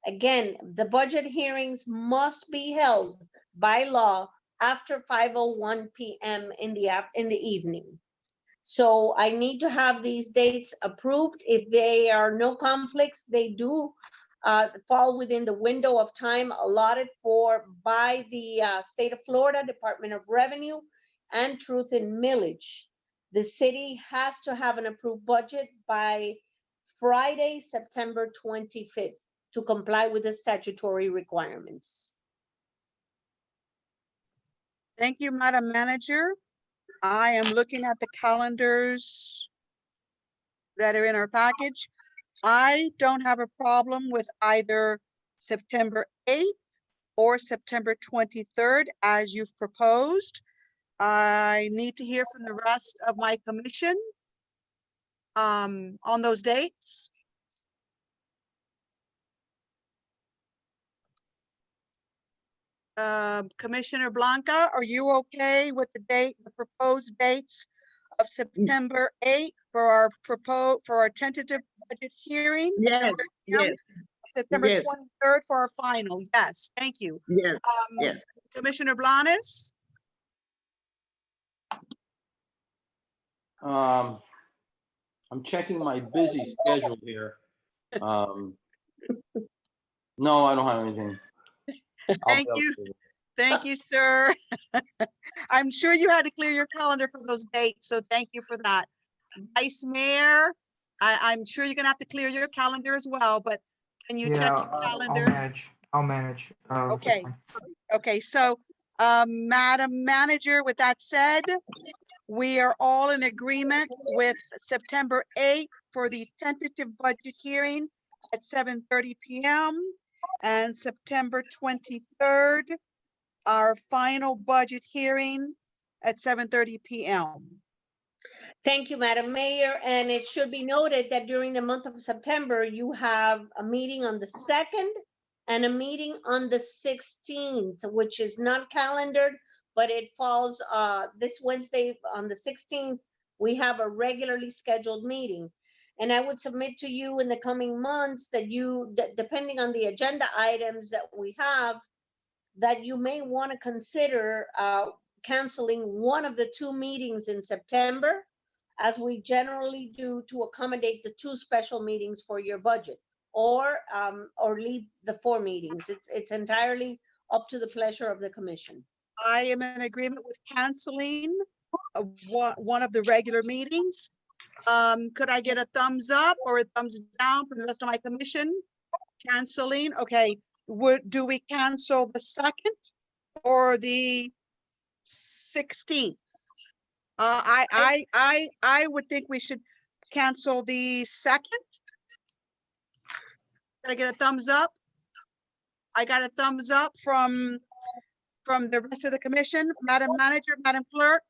Again, the budget hearings must be held by law after 5:01 p.m. in the evening. So I need to have these dates approved. If there are no conflicts, they do fall within the window of time allotted by the state of Florida Department of Revenue and Truth in Millage. The city has to have an approved budget by Friday, September 25th to comply with the statutory requirements. Thank you, Madam Manager. I am looking at the calendars that are in our package. I don't have a problem with either September 8th or September 23rd as you've proposed. I need to hear from the rest of my commission on those dates. Commissioner Blanca, are you okay with the proposed dates of September 8th for our tentative budget hearing? Yes, yes. September Yes. 23rd for our final. Yes, thank you. Yes, yes. Commissioner Blanes? I'm checking my busy schedule here. No, I don't have anything. Thank you. Thank you, sir. I'm sure you had to clear your calendar for those dates, so thank you for that. Vice Mayor, I'm sure you're gonna have to clear your calendar as well, but can you check Yeah, your I'll calendar? manage. I'll manage. That's Okay. fine. Okay, so, Madam Manager, with that said, we are all in agreement with September 8th for the tentative budget hearing at 7:30 p.m. and September 23rd, our final budget hearing at 7:30 p.m. Thank you, Madam Mayor. And it should be noted that during the month of September, you have a meeting on the 2nd and a meeting on the 16th, which is not calendared, but it falls this Wednesday on the 16th. We have a regularly scheduled meeting. And I would submit to you in the coming months that depending on the agenda items that we have, that you may want to consider canceling one of the 2 meetings in September, as we generally do, to accommodate the 2 special meetings for your budget, or leave the 4 meetings. It's entirely up to the pleasure of the commission. I am in agreement with canceling one of the regular meetings. Could I get a thumbs up or a thumbs down from the rest of my commission? Canceling, okay. Do we cancel the 2nd or the 16th? I would think we should cancel the 2nd. Can I get a thumbs up? I got a thumbs up from the rest of the commission. Madam Manager, Madam Clerk,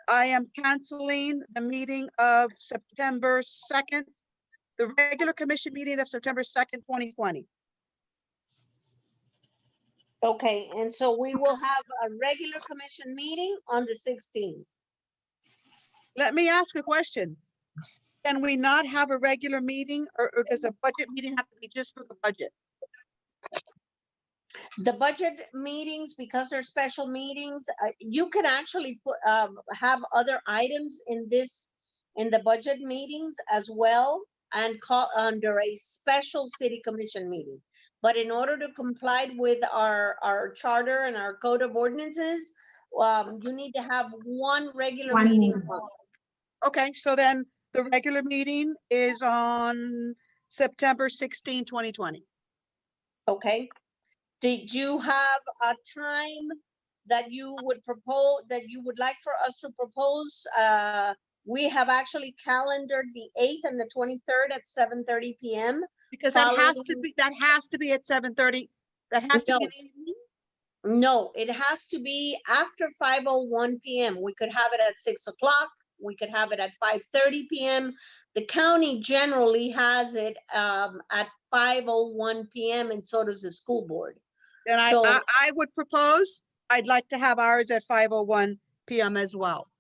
I am canceling the meeting of September 2nd, the regular commission meeting of September 2nd, 2020. Okay, and so we will have a regular commission meeting on the 16th. Let me ask a question. Can we not have a regular meeting, or does a budget meeting have to be just for the budget? The budget meetings, because they're special meetings, you can actually put have other items in the budget meetings as well, and call under a special city commission meeting. But in order to comply with our charter and our code of ordinances, you need to have one regular meeting a month. Okay, so then The regular meeting is on September 16, 2020. Okay. Did you have a time that you would propose, that you would like for us to propose? We have actually calendared the 8th and the 23rd at 7:30 PM. Because that has to following- be at 7:30. That has to be No. in the evening. No, it has to be after 5:01 PM. We could have it at 6 o'clock. We could have it at 5:30 PM. The county generally has it at 5:01 PM, and so does the school board. Then So- I would propose, I'd like to have ours at 5:01 PM as well.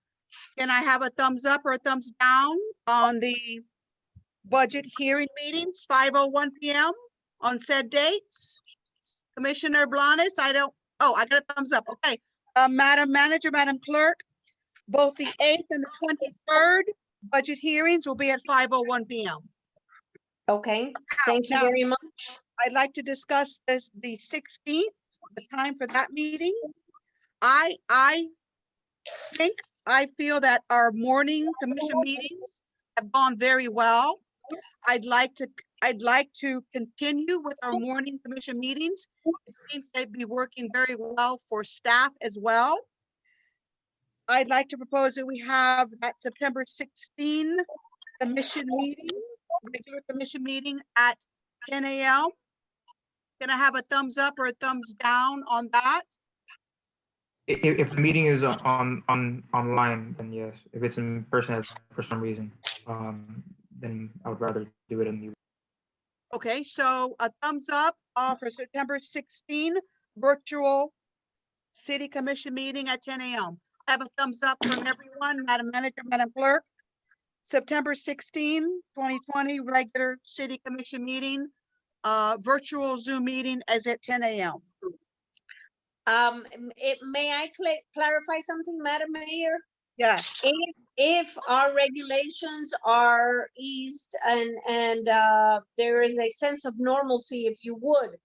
Can I have a thumbs up or a thumbs down on the budget hearing meetings, 5:01 PM on said dates? Commissioner Blanes, I got a thumbs up. Okay. Madam Manager, Madam Clerk, both the 8th and the 23rd budget hearings will be at 5:01 PM. Okay, thank you Now- very much. I'd like to discuss this, the 16th, the time for that meeting. I feel that our morning commission meetings have gone very well. I'd like to continue with our morning commission meetings. It seems they'd be working very well for staff as well. I'd like to propose that we have that September 16 commission meeting, regular commission meeting at 10 AM. Can I have a thumbs up or a thumbs down on that? If the meeting is online, then yes. If it's in person for some reason, then I would rather do it in the. Okay, so a thumbs up for September 16 virtual city commission meeting at 10 AM. I have a thumbs up from everyone, Madam Manager, Madam Clerk. September 16, 2020, regular city commission meeting, virtual Zoom meeting as at 10 AM. May I clarify something, Madam Mayor? Yes. If our regulations are eased and there is a sense of normalcy, if you would,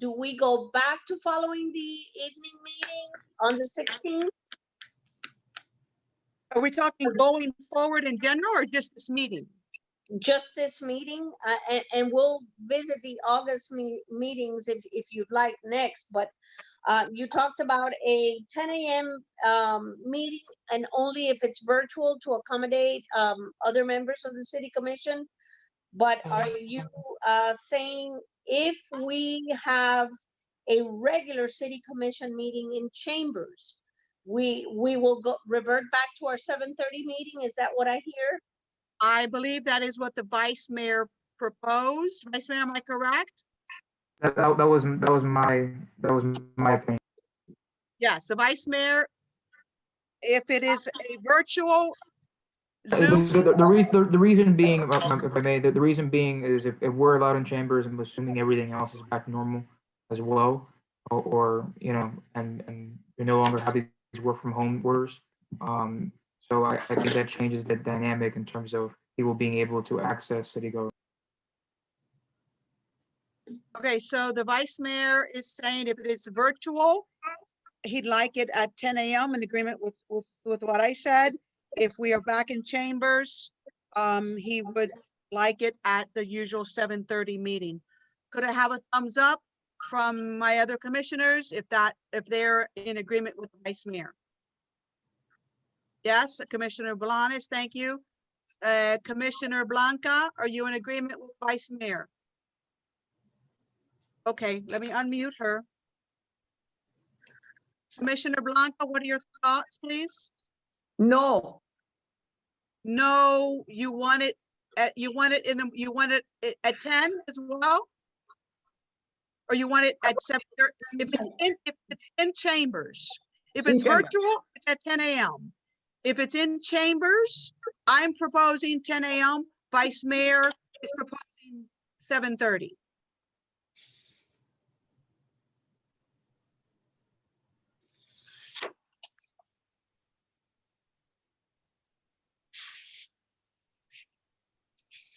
do we go back to following the evening meetings on the 16th? Are we talking going forward in general or just this meeting? Just this meeting, and we'll visit the August meetings if you'd like next, but you talked about a 10 AM meeting and only if it's virtual to accommodate other members of the city commission. But are you saying if we have a regular city commission meeting in chambers, we will revert back to our 7:30 meeting? Is that what I hear? I believe that is what the vice mayor proposed. Vice Mayor, am I correct? That was my opinion. Yes, the vice mayor, if it is a virtual Zoom, The reason being, if I may, the reason being is if we're allowed in chambers, I'm assuming everything else is back to normal as well, or you know, and we no longer have these work from home orders. So I think that changes the dynamic in terms of people being able to access city government. okay, so the vice mayor is saying if it is virtual, he'd like it at 10 AM in agreement with what I said. If we are back in chambers, he would like it at the usual 7:30 meeting. Could I have a thumbs up from my other commissioners if they're in agreement with the vice mayor? Yes, Commissioner Blanes, thank you. Commissioner Blanca, are you in agreement with vice mayor? Okay, let me unmute her. Commissioner Blanca, what are your thoughts, please? No, No, you want it at 10 as well? Or you want it at 7? If it's in chambers, if In it's chambers. virtual, it's at 10 AM. If it's in chambers, I'm proposing 10 AM. Vice Mayor is proposing 7:30.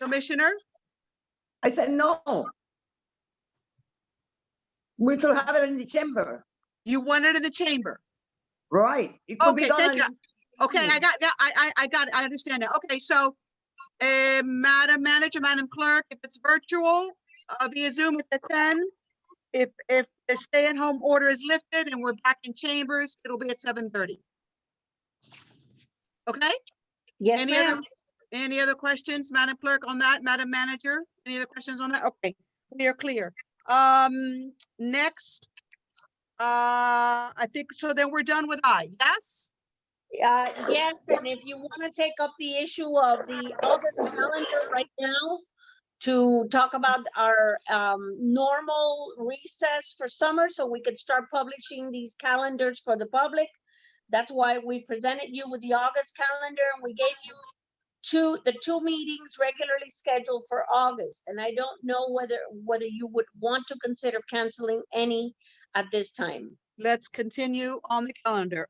Commissioner? I said no. We should have it in December, You want it in the chamber? right? It could be Okay, done thank you. in- Okay, I got that. I got it. I understand that. Okay, so Madam Manager, Madam Clerk, if it's virtual, via Zoom, it's at 10. If the stay-at-home order is lifted and we're back in chambers, it'll be at 7:30. Okay? Yes, Any other, ma'am. any other questions, Madam Clerk, on that? Madam Manager, any other questions on that? Okay, we are clear. Next, I think, so then we're done with I, yes? Yes, and if you want to take up the issue of the August calendar right now to talk about our normal recess for summer, so we could start publishing these calendars for the public. That's why we presented you with the August calendar, and we gave you the two meetings regularly scheduled for August. And I don't know whether you would want to consider canceling any at this time. Let's continue on the calendar.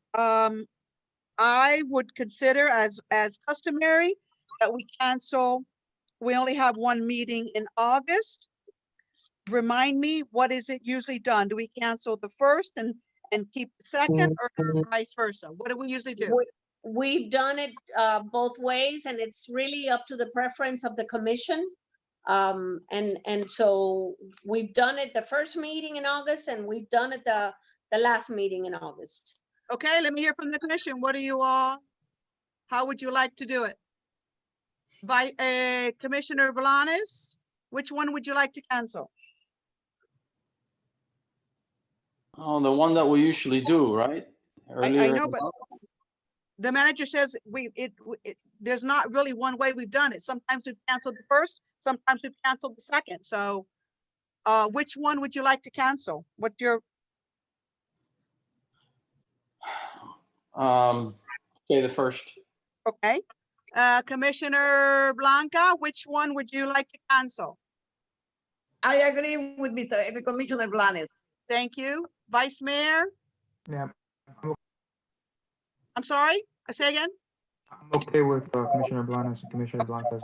I would consider as customary that we cancel. We only have one meeting in August. Remind me, what is it usually done? Do we cancel the first and keep the second, or vice versa? What do we usually do? We've done it both ways, and it's really up to the preference of the commission. And so we've done it the first meeting in August, and we've done it the last meeting in August. Okay, let me hear from the commission. What do you all, how would you like to do it? By Commissioner Blanes, which one would you like to cancel? Oh, the one that we usually do, right? I Earlier in know, the but month. the manager says there's not really one way we've done it. Sometimes we've canceled the first, sometimes we've canceled the second. So which one would you like to cancel? What's your, Okay, the first. okay. Commissioner Blanca, which one would you like to cancel? I agree with Mr. Commissioner Blanes. Thank you. Vice Mayor, Yeah, I'm sorry, I say again? I'm okay with Commissioner Blanes and Commissioner Blancas.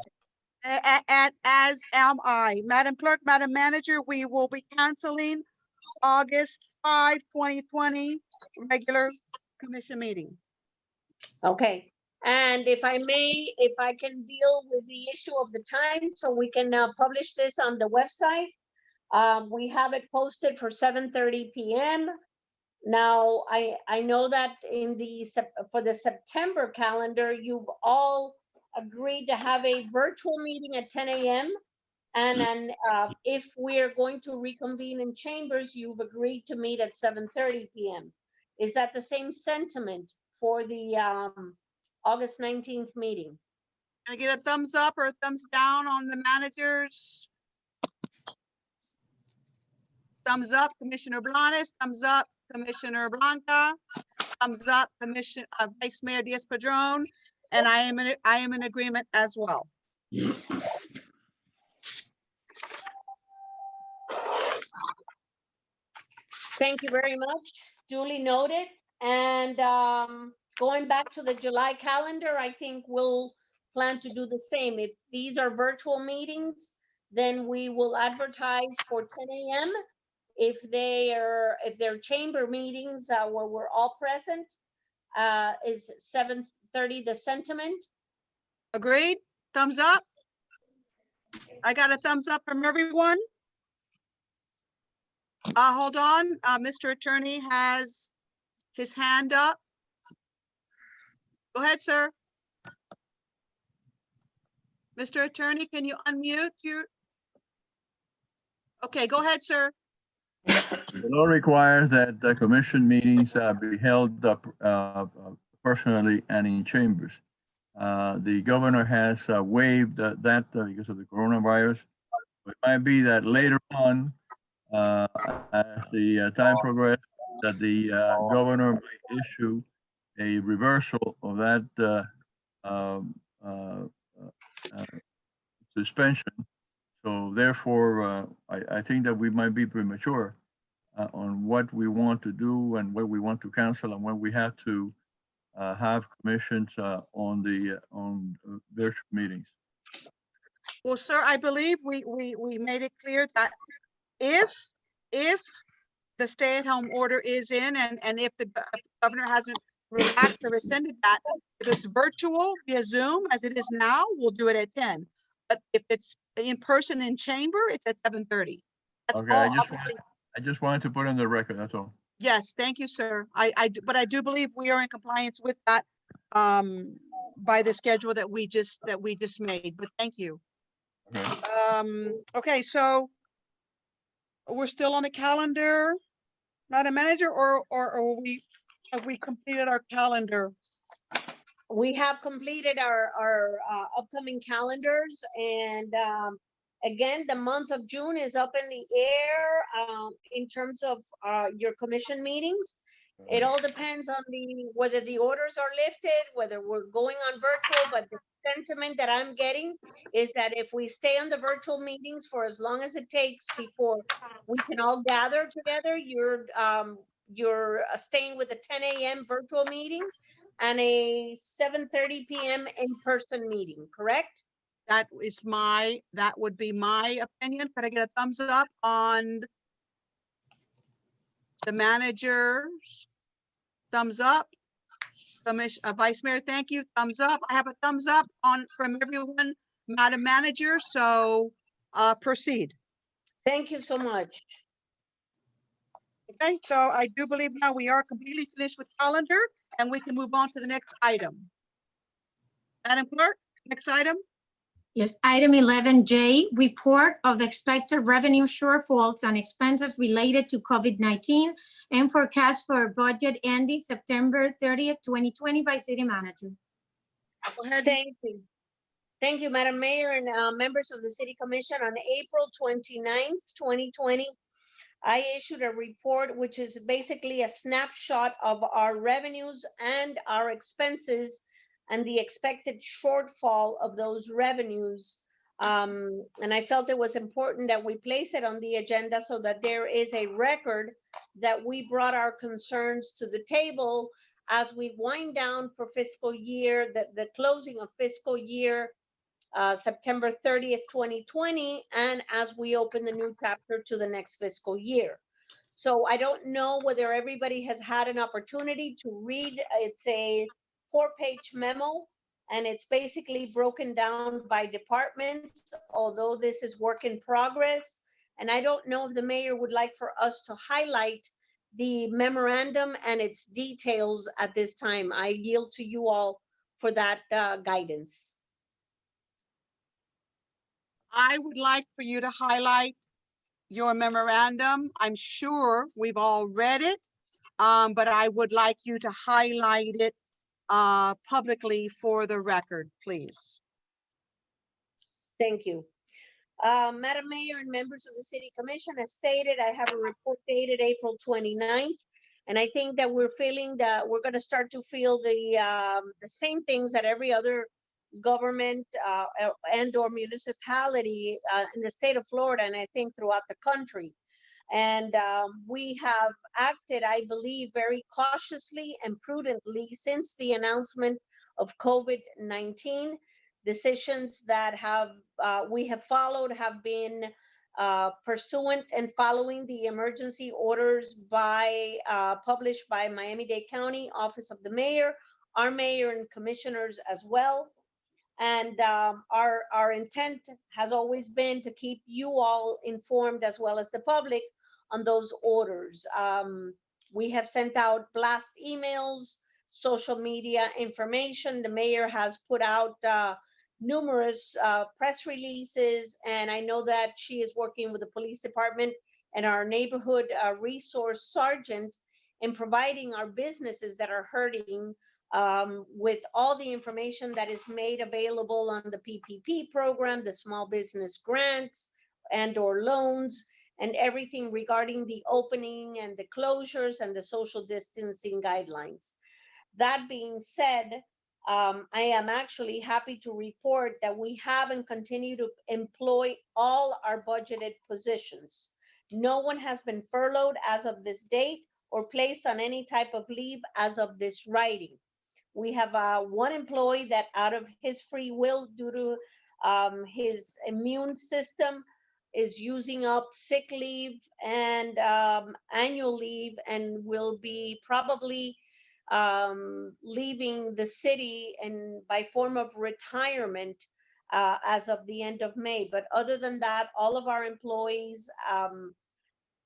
As am I. Madam Clerk, Madam Manager, we will be canceling August 5, 2020 regular commission meeting. Okay, and if I may, if I can deal with the issue of the time, so we can publish this on the website. We have it posted for 7:30 p.m. Now, I know that for the September calendar, you've all agreed to have a virtual meeting at 10 a.m. And then if we're going to reconvene in chambers, you've agreed to meet at 7:30 p.m. Is that the same sentiment for the August 19th meeting? Can I get a thumbs up or a thumbs down on the managers? Thumbs up, Commissioner Blanes. Thumbs up, Commissioner Blanca. Thumbs up, Vice Mayor Diaz-Padrón. And I am in agreement as well. Thank you very much. Duly noted. And going back to the July calendar, I think we'll plan to do the same. If these are virtual meetings, then we will advertise for 10 a.m. If they're chamber meetings where we're all present, is 7:30 the sentiment? Agreed? Thumbs up? I got a thumbs up from everyone. Hold on, Mr. Attorney has his hand up. Go ahead, sir. Mr. Attorney, can you unmute your? Okay, go ahead, sir. The law requires that the commission meetings be held personally and in chambers. The governor has waived that because of the coronavirus. It might be that later on, as the time progresses, that the governor might issue a reversal of that suspension. So therefore, I think that we might be premature on what we want to do and what we want to cancel and when we have to have commissions on virtual meetings. Well, sir, I believe we made it clear that if the stay-at-home order is in and if the governor hasn't relaxed and rescinded that. If it's virtual via Zoom, as it is now, we'll do it at 10. But if it's in person in chamber, it's at 7:30. That's Okay, all, obviously. I just wanted to put on the record, that's all. Yes, thank you, sir. But I do believe we are in compliance with that by the schedule that we just made, but thank you. Okay. Okay, so we're still on the calendar, Madam Manager, or have we completed our calendar? We have completed our upcoming calendars, and again, the month of June is up in the air in terms of your commission meetings. It all depends on whether the orders are lifted, whether we're going on virtual, but the sentiment that I'm getting is that if we stay on the virtual meetings for as long as it takes before we can all gather together, you're staying with a 10 a.m. virtual meeting and a 7:30 p.m. in-person meeting, correct? That would be my opinion. Could I get a thumbs up on the managers? Thumbs up. Vice Mayor, thank you. Thumbs up. I have a thumbs up from everyone, Madam Manager, so proceed. Thank you so much. Okay, so I do believe now we are completely finished with calendar and we can move on to the next item. Madam Clerk, next item. Yes, item 11J, report of expected revenue shortfalls and expenses related to COVID-19 and forecast for budget ending September 30th, 2020 by City Manager. Go ahead. Thank you. Thank you, Madam Mayor and members of the City Commission. On April 29th, 2020, I issued a report, which is basically a snapshot of our revenues and our expenses and the expected shortfall of those revenues. And I felt it was important that we place it on the agenda so that there is a record that we brought our concerns to the table as we wind down for fiscal year, the closing of fiscal year, September 30th, 2020, and as we open the new chapter to the next fiscal year. So I don't know whether everybody has had an opportunity to read. It's a 4-page memo, and it's basically broken down by departments, although this is work in progress. And I don't know if the mayor would like for us to highlight the memorandum and its details at this time. I yield to you all for that guidance. I would like for you to highlight your memorandum. I'm sure we've all read it, but I would like you to highlight it publicly for the record, please. Thank you. Madam Mayor and members of the City Commission, as stated, I have a report dated April 29th. And I think that we're feeling that we're going to start to feel the same things that every other government and or municipality in the state of Florida, and I think throughout the country. And we have acted, I believe, very cautiously and prudently since the announcement of COVID-19. Decisions that we have followed have been pursuant and following the emergency orders published by Miami-Dade County Office of the Mayor, our mayor and commissioners as well. And our intent has always been to keep you all informed as well as the public on those orders. We have sent out blast emails, social media information. The mayor has put out numerous press releases, and I know that she is working with the police department and our neighborhood resource sergeant in providing our businesses that are hurting with all the information that is made available on the PPP program, the small business grants and or loans, and everything regarding the opening and the closures and the social distancing guidelines. That being said, I am actually happy to report that we have and continue to employ all our budgeted positions. No one has been furloughed as of this date or placed on any type of leave as of this writing. We have one employee that out of his free will due to his immune system is using up sick leave and annual leave and will be probably leaving the city and by form of retirement as of the end of May. But other than that, all of our employees,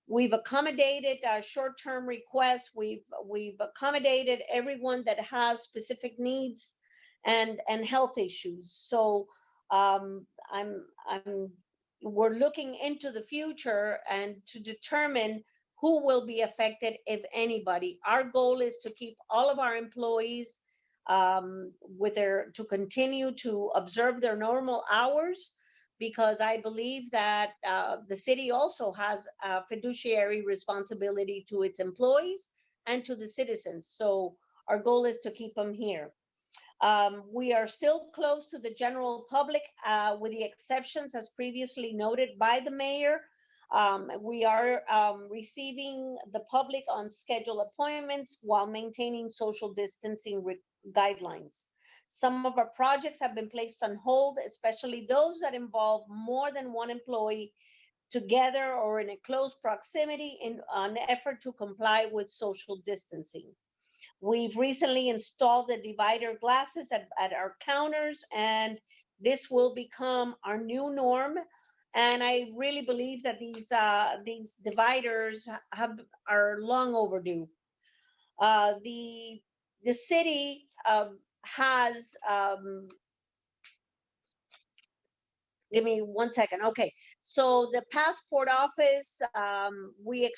we've accommodated short-term requests. We've accommodated everyone that has specific needs and health issues. So we're looking into the future and to determine who will be affected, if anybody. Our goal is to keep all of our employees to continue to observe their normal hours, because I believe that the city also has a fiduciary responsibility to its employees and to the citizens. So our goal is to keep them here. We are still closed to the general public, with the exceptions as previously noted by the mayor. We are receiving the public on scheduled appointments while maintaining social distancing guidelines. Some of our projects have been placed on hold, especially those that involve more than one employee together or in a close proximity in an effort to comply with social distancing. We've recently installed the divider glasses at our counters, and this will become our new norm. And I really believe that these dividers are long overdue. The city has, give me 1 second. Okay, so the passport office, we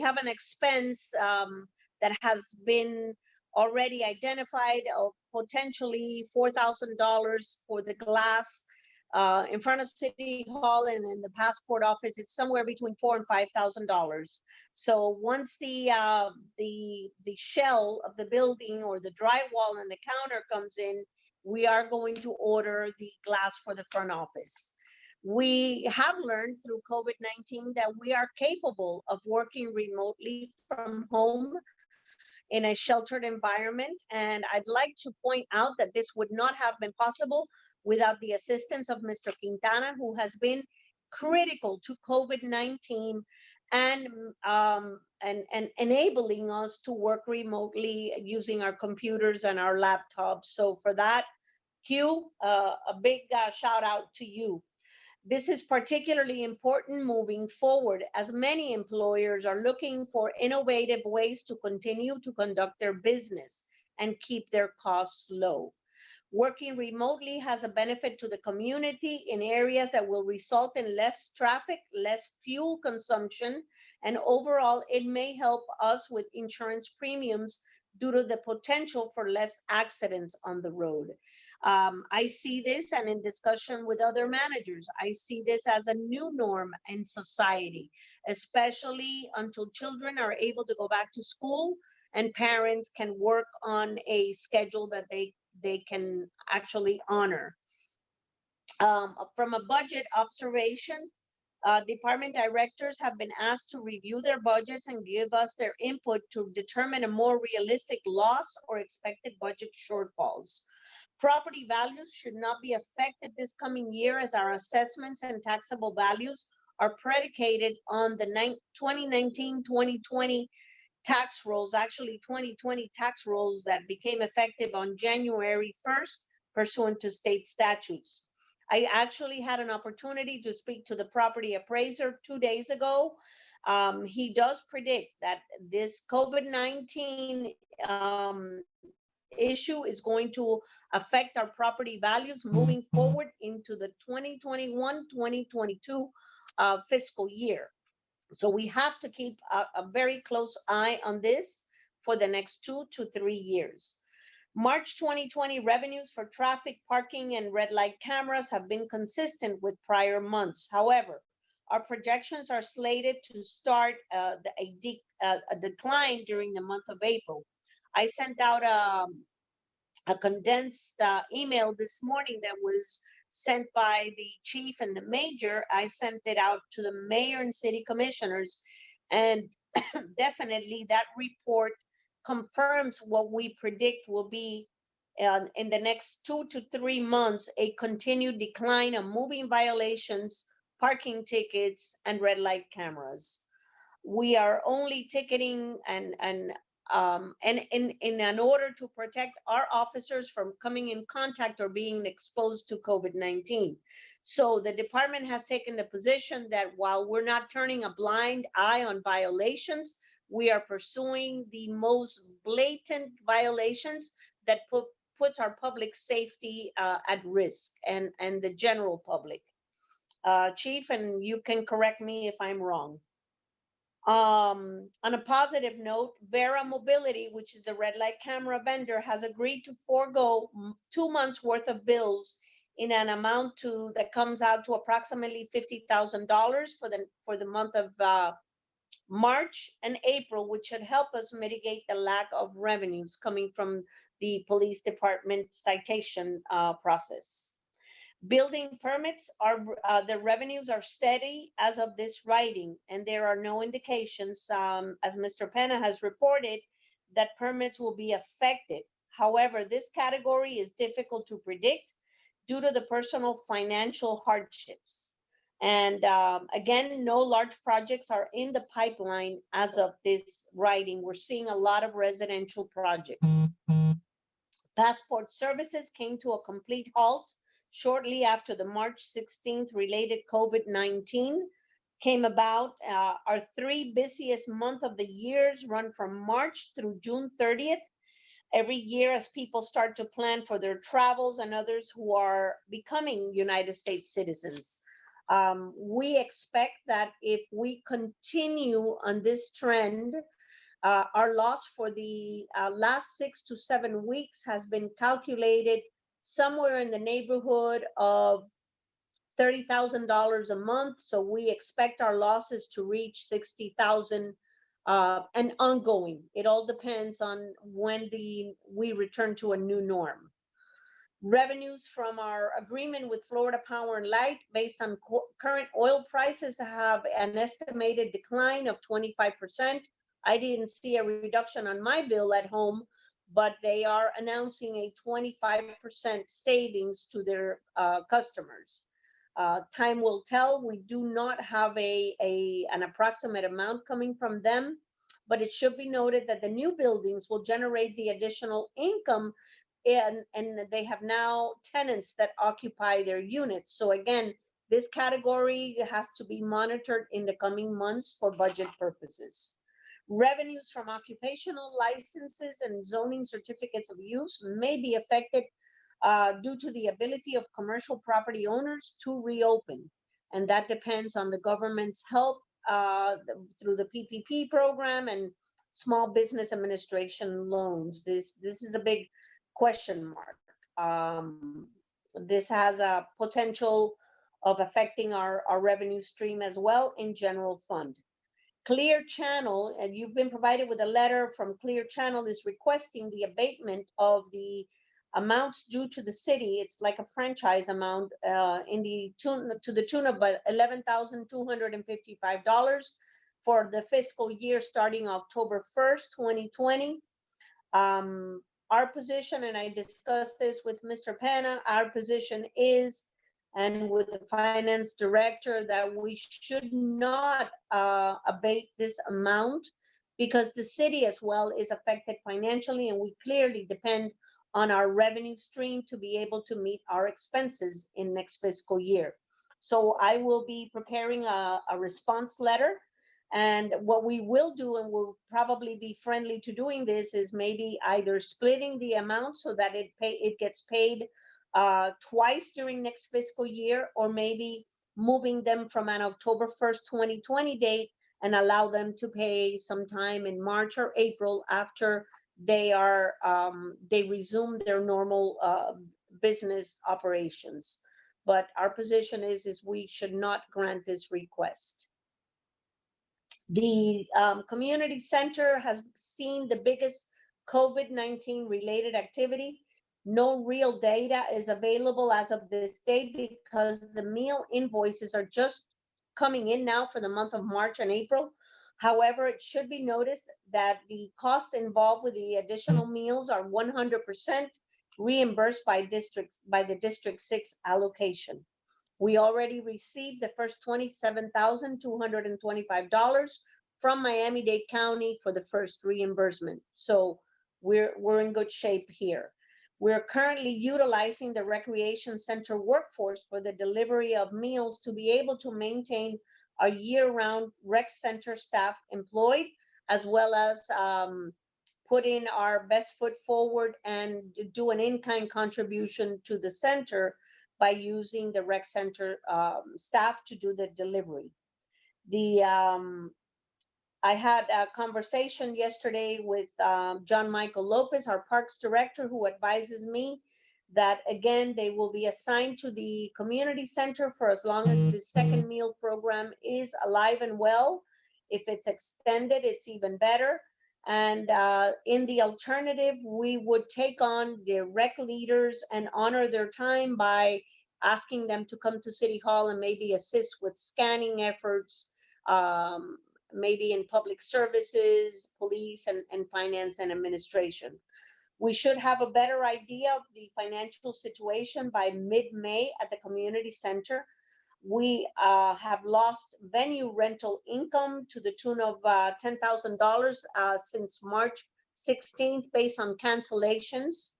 have an expense that has been already identified of potentially $4,000 for the glass in front of City Hall, and in the passport office, it's somewhere between $4,000 and $5,000. So once the shell of the building or the drywall and the counter comes in, we are going to order the glass for the front office. We have learned through COVID-19 that we are capable of working remotely from home in a sheltered environment. And I'd like to point out that this would not have been possible without the assistance of Mr. Quintana, who has been critical to COVID-19 and enabling us to work remotely using our computers and our laptops. So for that, Hugh, a big shout out to you. This is particularly important moving forward, as many employers are looking for innovative ways to continue to conduct their business and keep their costs low. Working remotely has a benefit to the community in areas that will result in less traffic, less fuel consumption, and overall, it may help us with insurance premiums due to the potential for less accidents on the road. I see this, and in discussion with other managers, I see this as a new norm in society, especially until children are able to go back to school and parents can work on a schedule that they can actually honor. From a budget observation, department directors have been asked to review their budgets and give us their input to determine a more realistic loss or expected budget shortfalls. Property values should not be affected this coming year, as our assessments and taxable values are predicated on the 2019-2020 tax rolls, actually 2020 tax rolls that became effective on January 1st, pursuant to state statutes. I actually had an opportunity to speak to the property appraiser 2 days ago. He does predict that this COVID-19 issue is going to affect our property values moving forward into the 2021-2022 fiscal year. So we have to keep a very close eye on this for the next 2 to 3 years. March 2020 revenues for traffic, parking, and red light cameras have been consistent with prior months. However, our projections are slated to start a decline during the month of April. I sent out a condensed email this morning that was sent by the chief and the major. I sent it out to the mayor and city commissioners, and definitely that report confirms what we predict will be in the next 2 to 3 months, a continued decline of moving violations, parking tickets, and red light cameras. We are only ticketing and and in an order to protect our officers from coming in contact or being exposed to COVID-19. So the department has taken the position that while we're not turning a blind eye on violations, we are pursuing the most blatant violations that puts our public safety at risk and the general public. Chief, and you can correct me if I'm wrong. On a positive note, Vera Mobility, which is the red light camera vendor, has agreed to forego 2 months worth of bills in an amount that comes out to approximately $50,000 for the month of March and April, which should help us mitigate the lack of revenues coming from the police department citation process. Building permits are, the revenues are steady as of this writing, and there are no indications, as Mr. Penna has reported, that permits will be affected. However, this category is difficult to predict due to the personal financial hardships. And again, no large projects are in the pipeline as of this writing. We're seeing a lot of residential projects. Passport services came to a complete halt shortly after the March 16th related COVID-19 came about. Our 3 busiest months of the years run from March through June 30th. Every year as people start to plan for their travels and others who are becoming United States citizens. We expect that if we continue on this trend, our loss for the last 6 to 7 weeks has been calculated somewhere in the neighborhood of $30,000 a month. So we expect our losses to reach 60,000 and ongoing. It all depends on when we return to a new norm. Revenues from our agreement with Florida Power and Light based on current oil prices have an estimated decline of 25%. I didn't see a reduction on my bill at home, but they are announcing a 25% savings to their customers. Time will tell. We do not have an approximate amount coming from them, but it should be noted that the new buildings will generate the additional income, and they have now tenants that occupy their units. So again, this category has to be monitored in the coming months for budget purposes. Revenues from occupational licenses and zoning certificates of use may be affected due to the ability of commercial property owners to reopen. And that depends on the government's help through the PPP program and small business administration loans. This is a big question mark. This has a potential of affecting our revenue stream as well in general fund. Clear Channel, and you've been provided with a letter from Clear Channel, is requesting the abatement of the amounts due to the city. It's like a franchise amount to the tune of $11,255 for the fiscal year starting October 1st, 2020. Our position, and I discussed this with Mr. Penna, our position is, and with the finance director, that we should not abate this amount because the city as well is affected financially, and we clearly depend on our revenue stream to be able to meet our expenses in next fiscal year. So I will be preparing a response letter. And what we will do, and we'll probably be friendly to doing this, is maybe either splitting the amount so that it gets paid twice during next fiscal year, or maybe moving them from an October 1st, 2020 date and allow them to pay sometime in March or April after they resume their normal business operations. But our position is we should not grant this request. The community center has seen the biggest COVID-19 related activity. No real data is available as of this date because the meal invoices are just coming in now for the month of March and April. However, it should be noticed that the costs involved with the additional meals are 100% reimbursed by the District 6 allocation. We already received the first $27,225 from Miami-Dade County for the first reimbursement. So we're in good shape here. We're currently utilizing the recreation center workforce for the delivery of meals to be able to maintain our year-round rec center staff employed, as well as put in our best foot forward and do an in-kind contribution to the center by using the rec center staff to do the delivery. I had a conversation yesterday with John Michael Lopez, our Parks Director, who advises me that, again, they will be assigned to the community center for as long as the second meal program is alive and well. If it's extended, it's even better. And in the alternative, we would take on the rec leaders and honor their time by asking them to come to City Hall and maybe assist with scanning efforts, maybe in public services, police, and finance and administration. We should have a better idea of the financial situation by mid-May at the community center. We have lost venue rental income to the tune of $10,000 since March 16th based on cancellations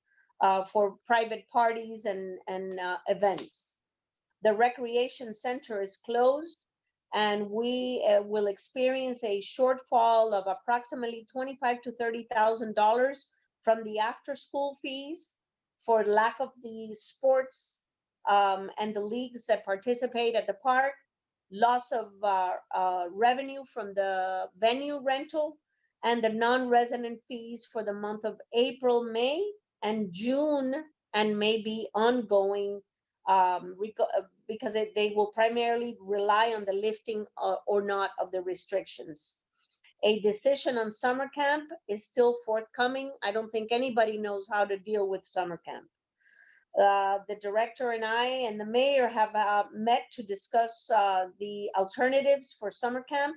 for private parties and events. The recreation center is closed, and we will experience a shortfall of approximately $25,000 to $30,000 from the after-school fees for lack of the sports and the leagues that participate at the park, loss of revenue from the venue rental, and the non-resident fees for the month of April, May, and June, and maybe ongoing, because they will primarily rely on the lifting or not of the restrictions. A decision on summer camp is still forthcoming. I don't think anybody knows how to deal with summer camp. The director and I and the mayor have met to discuss the alternatives for summer camp,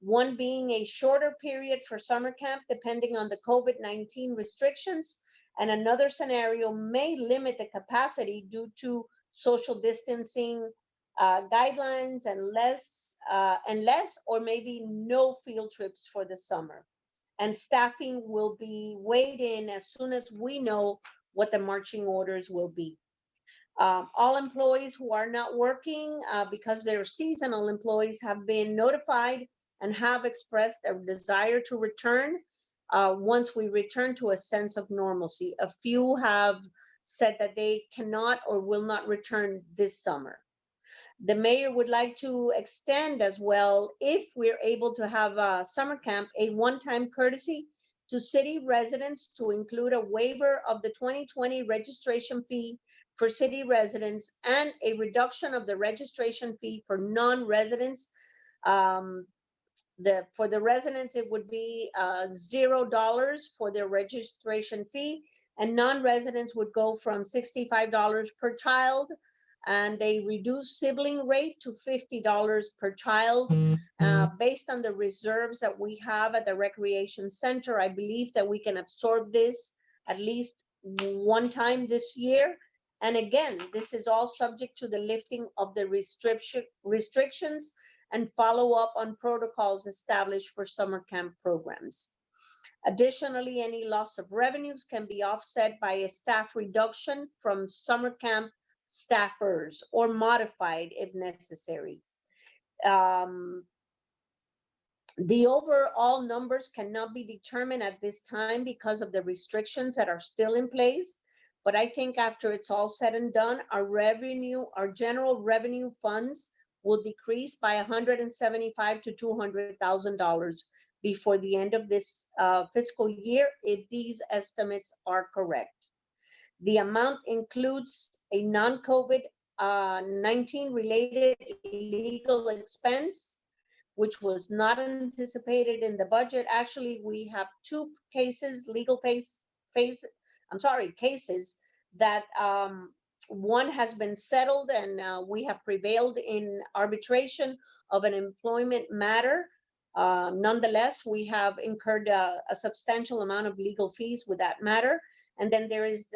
one being a shorter period for summer camp depending on the COVID-19 restrictions, and another scenario may limit the capacity due to social distancing guidelines and less or maybe no field trips for the summer. And staffing will be weighed in as soon as we know what the marching orders will be. All employees who are not working because they're seasonal employees have been notified and have expressed a desire to return once we return to a sense of normalcy. A few have said that they cannot or will not return this summer. The mayor would like to extend as well, if we're able to have a summer camp, a one-time courtesy to city residents to include a waiver of the 2020 registration fee for city residents and a reduction of the registration fee for non-residents. For the residents, it would be $0 for their registration fee, and non-residents would go from $65 per child, and a reduced sibling rate to $50 per child. Based on the reserves that we have at the recreation center, I believe that we can absorb this at least one time this year. And again, this is all subject to the lifting of the restrictions and follow up on protocols established for summer camp programs. Additionally, any loss of revenues can be offset by a staff reduction from summer camp staffers or modified if necessary. The overall numbers cannot be determined at this time because of the restrictions that are still in place. But I think after it's all said and done, our general revenue funds will decrease by $175,000 to $200,000 before the end of this fiscal year, if these estimates are correct. The amount includes a non-COVID-19 related illegal expense, which was not anticipated in the budget. Actually, we have two cases, cases that one has been settled, and we have prevailed in arbitration of an employment matter. Nonetheless, we have incurred a substantial amount of legal fees with that matter. And then there is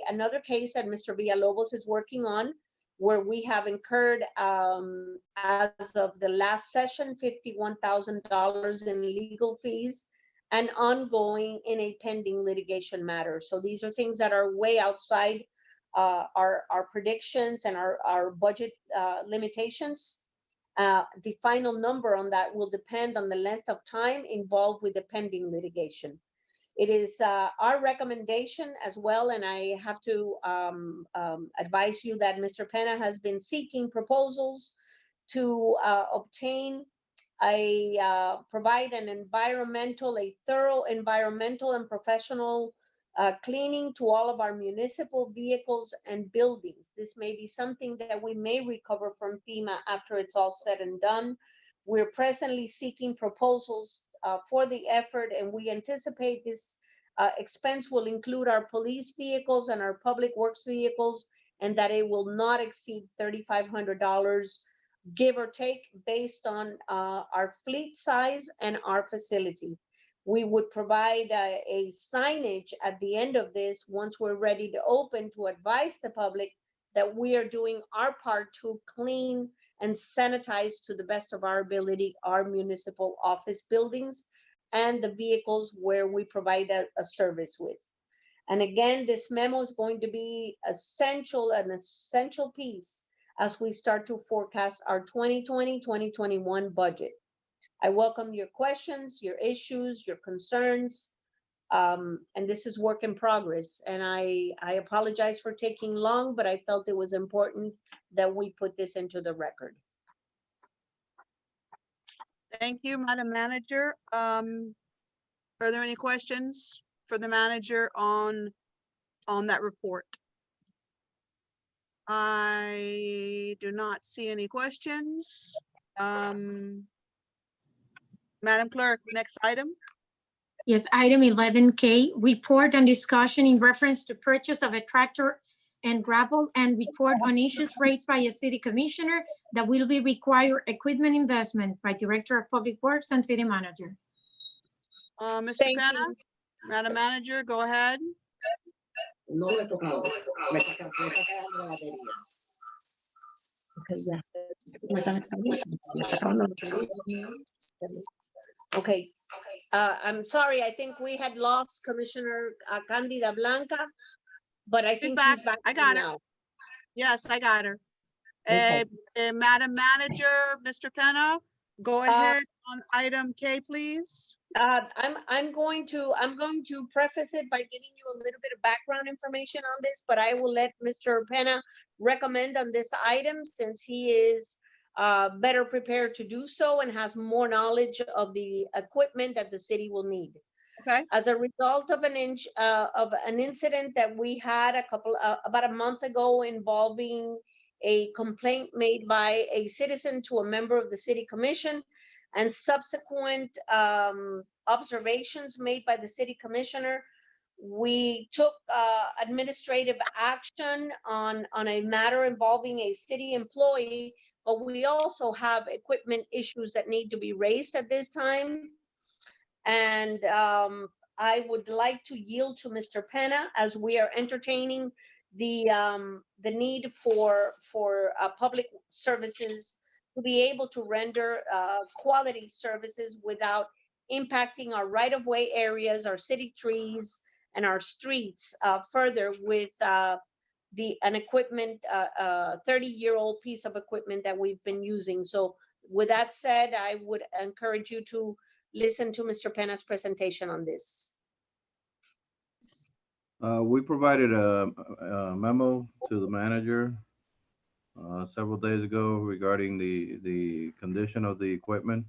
another case that Mr. Villalobos is working on where we have incurred, as of the last session, $51,000 in legal fees and ongoing in a pending litigation matter. So these are things that are way outside our predictions and our budget limitations. The final number on that will depend on the length of time involved with the pending litigation. It is our recommendation as well, and I have to advise you that Mr. Penna has been seeking proposals to obtain provide a thorough environmental and professional cleaning to all of our municipal vehicles and buildings. This may be something that we may recover from FEMA after it's all said and done. We're presently seeking proposals for the effort, and we anticipate this expense will include our police vehicles and our public works vehicles, and that it will not exceed $3,500, give or take, based on our fleet size and our facility. We would provide a signage at the end of this, once we're ready to open, to advise the public that we are doing our part to clean and sanitize to the best of our ability our municipal office buildings and the vehicles where we provide a service with. And again, this memo is going to be an essential piece as we start to forecast our 2020-2021 budget. I welcome your questions, your issues, your concerns, and this is work in progress. And I apologize for taking long, but I felt it was important that we put this into the record. Thank you, Madam Manager. Are there any questions for the manager on that report? I do not see any questions. Madam Clerk, next item. Yes, item 11K, report and discussion in reference to purchase of a tractor and gravel, and report on issues raised by a city commissioner that will be required equipment investment by Director of Public Works and City Manager. Mr. Thank Penna, you. Madam Manager, go ahead. No le he tocado. Me está quedando la batería. Okay, I'm sorry, I think we had lost Commissioner Candida Blanca, but I think she's back I got her. now. Yes, I got her. Okay. Madam Manager, Mr. Penna, go ahead on item K, please. I'm going to preface it by giving you a little bit of background information on this, but I will let Mr. Penna recommend on this item, since he is better prepared to do so and has more knowledge of the equipment that the city will need. Okay. As a result of an incident that we had about a month ago involving a complaint made by a citizen to a member of the city commission, and subsequent observations made by the city commissioner, we took administrative action on a matter involving a city employee, but we also have equipment issues that need to be raised at this time. And I would like to yield to Mr. Penna as we are entertaining the need for public services to be able to render quality services without impacting our right-of-way areas, our city trees, and our streets further with an equipment, 30-year-old piece of equipment that we've been using. So with that said, I would encourage you to listen to Mr. Penna's presentation on this. We provided a memo to the manager several days ago regarding the condition of the equipment.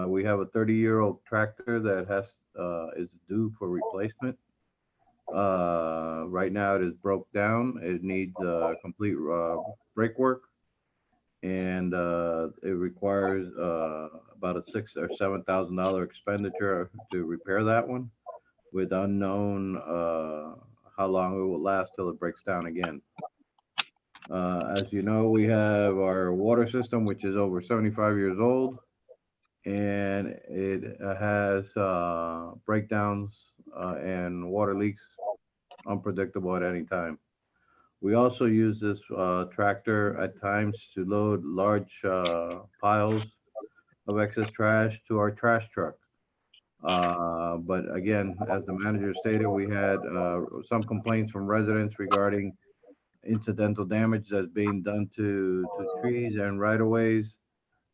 We have a 30-year-old tractor that is due for replacement. Right now it is broke down. It needs complete brake work, and it requires about a $6,000 or $7,000 expenditure to repair that one, with unknown how long it will last till it breaks down again. As you know, we have our water system, which is over 75 years old, and it has breakdowns and water leaks unpredictable at any time. We also use this tractor at times to load large piles of excess trash to our trash truck. But again, as the manager stated, we had some complaints from residents regarding incidental damage that's being done to trees and right-of-ways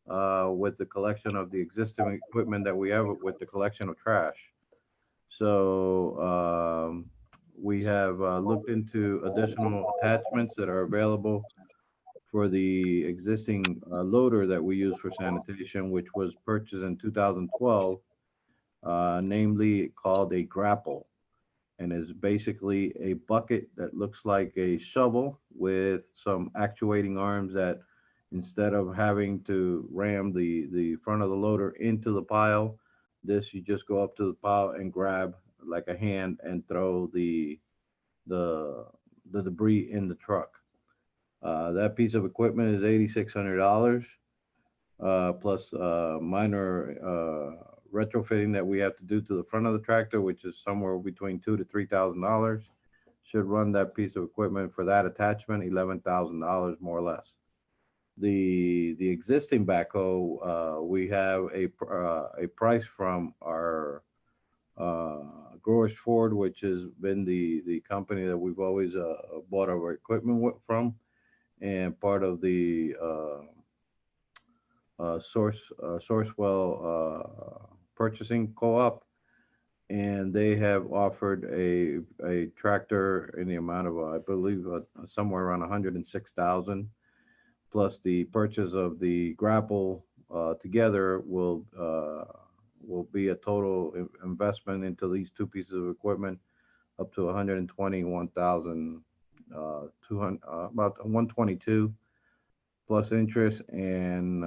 with the collection of the existing equipment that we have with the collection of trash. So we have looked into additional attachments that are available for the existing loader that we use for sanitation, which was purchased in 2012, namely called a grapple, and is basically a bucket that looks like a shovel with some actuating arms that instead of having to ram the front of the loader into the pile, this you just go up to the pile and grab like a hand and throw the debris in the truck. That piece of equipment is $8,600 plus minor retrofitting that we have to do to the front of the tractor, which is somewhere between $2,000 to $3,000. Should run that piece of equipment for that attachment $11,000 more or less. The existing backhoe, we have a price from our Growers Ford, which has been the company that we've always bought our equipment from, and part of the Sourcewell purchasing co-op, and they have offered a tractor in the amount of I believe somewhere around 106,000, plus the purchase of the grapple together will be a total investment into these two pieces of equipment up to 121,200, about 122 plus interest, and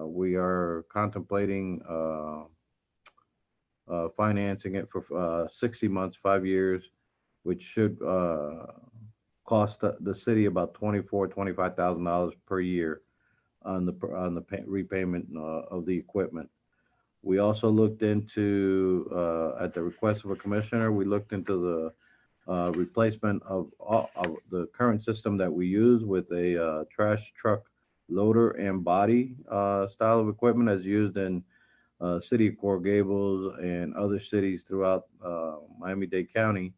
we are contemplating financing it for 60 months, 5 years, which should cost the city about $25,000 per year on the repayment of the equipment. We also looked into, at the request of a commissioner, we looked into the replacement of the current system that we use with a trash truck loader and body style of equipment as used in city of Coral Gables and other cities throughout Miami-Dade County,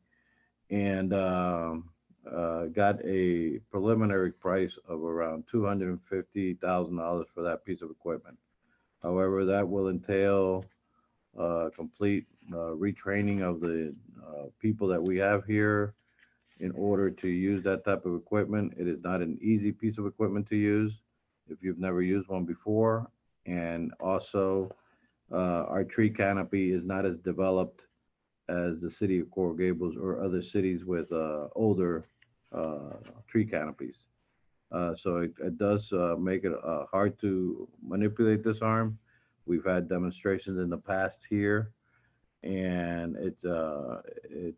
and got a preliminary price of around $250,000 for that piece of equipment. However, that will entail complete retraining of the people that we have here in order to use that type of equipment. It is not an easy piece of equipment to use if you've never used one before. And also, our tree canopy is not as developed as the city of Coral Gables or other cities with older tree canopies. So it does make it hard to manipulate this arm. We've had demonstrations in the past here, and it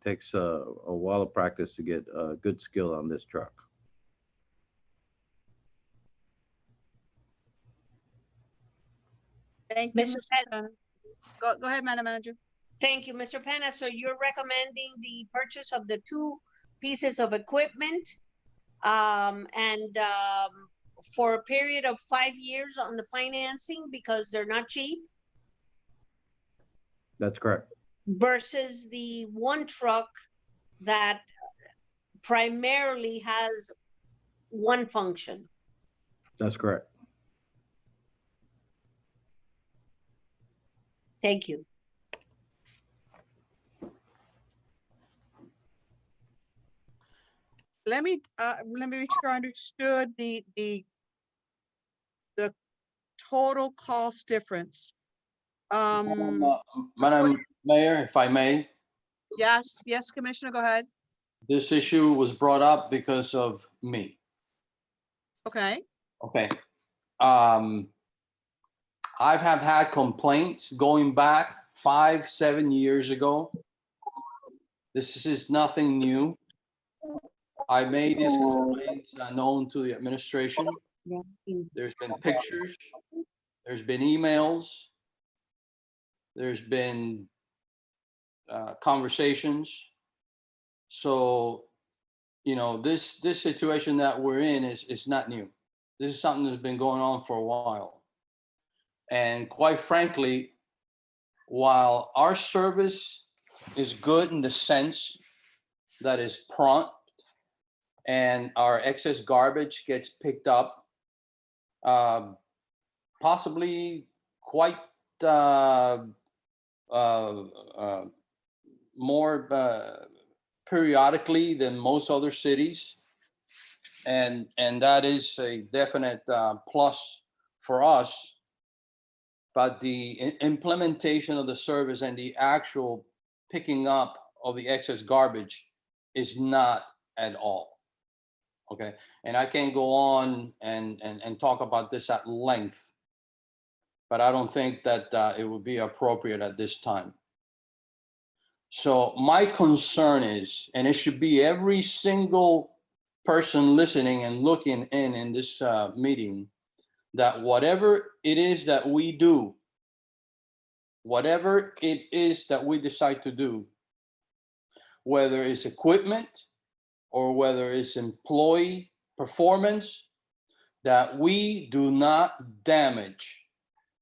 takes a while of practice to get good skill on this truck. Thank you, Mr. Mr. Penna. Go ahead, Madam Manager. Thank you, Mr. Penna. So you're recommending the purchase of the two pieces of equipment for a period of 5 years on the financing because they're not cheap, That's correct. versus the one truck that primarily has one function. That's correct. Thank you. Let me make sure I understood the total cost difference. Madam Mayor, if I may, Yes, Commissioner, go ahead. this issue was brought up because of me. Okay, Okay. I have had complaints going back 5-7 years ago. This is nothing new. I made these complaints known to the administration. There's been pictures, there's been emails, there's been conversations. So you know, this situation that we're in is not new. This is something that's been going on for a while. And quite frankly, while our service is good in the sense that is prompt and our excess garbage gets picked up, possibly quite more periodically than most other cities. And that is a definite plus for us. But the implementation of the service and the actual picking up of the excess garbage is not at all. Okay, and I can go on and talk about this at length, but I don't think that it would be appropriate at this time. So my concern is, and it should be every single person listening and looking in this meeting, that whatever it is that we do, whatever it is that we decide to do, whether it's equipment or whether it's employee performance, that we do not damage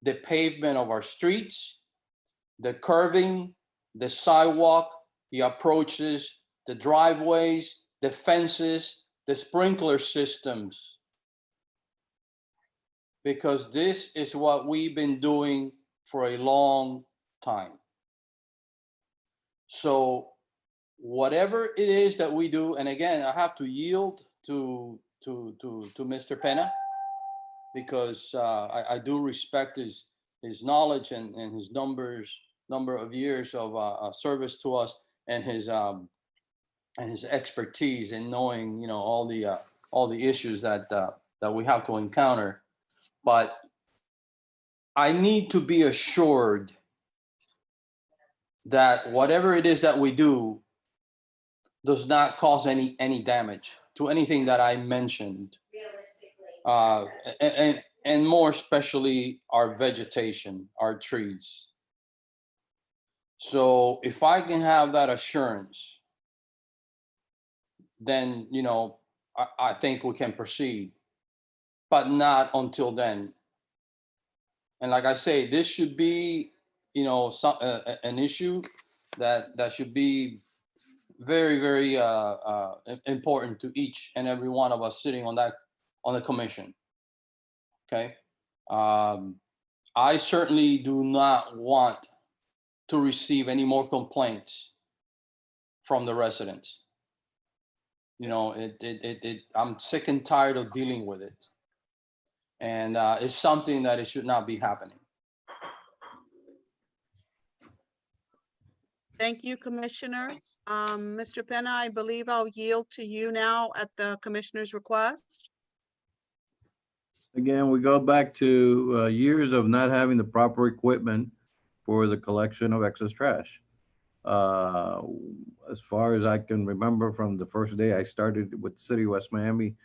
the pavement of our streets, the curving, the sidewalk, the approaches, the driveways, the fences, the sprinkler systems. Because this is what we've been doing for a long time. So whatever it is that we do, and again, I have to yield to Mr. Penna, because I do respect his knowledge and his number of years of service to us, and his expertise in knowing, you know, all the issues that we have to encounter. But I need to be assured that whatever it is that we do does not cause any damage to anything that I mentioned, and more especially our vegetation, our trees. So if I can have that assurance, then, you know, I think we can proceed, but not until then. And like I say, this should be, you know, an issue that should be very, very important to each and every one of us sitting on the commission. Okay. I certainly do not want to receive any more complaints from the residents. You know, I'm sick and tired of dealing with it. And it's something that it should not be happening. Thank you, Commissioner. Mr. Penna, I believe I'll yield to you now at the commissioner's request. Again, we go back to years of not having the proper equipment for the collection of excess trash. As far as I can remember, from the first day I started with the city of West Miami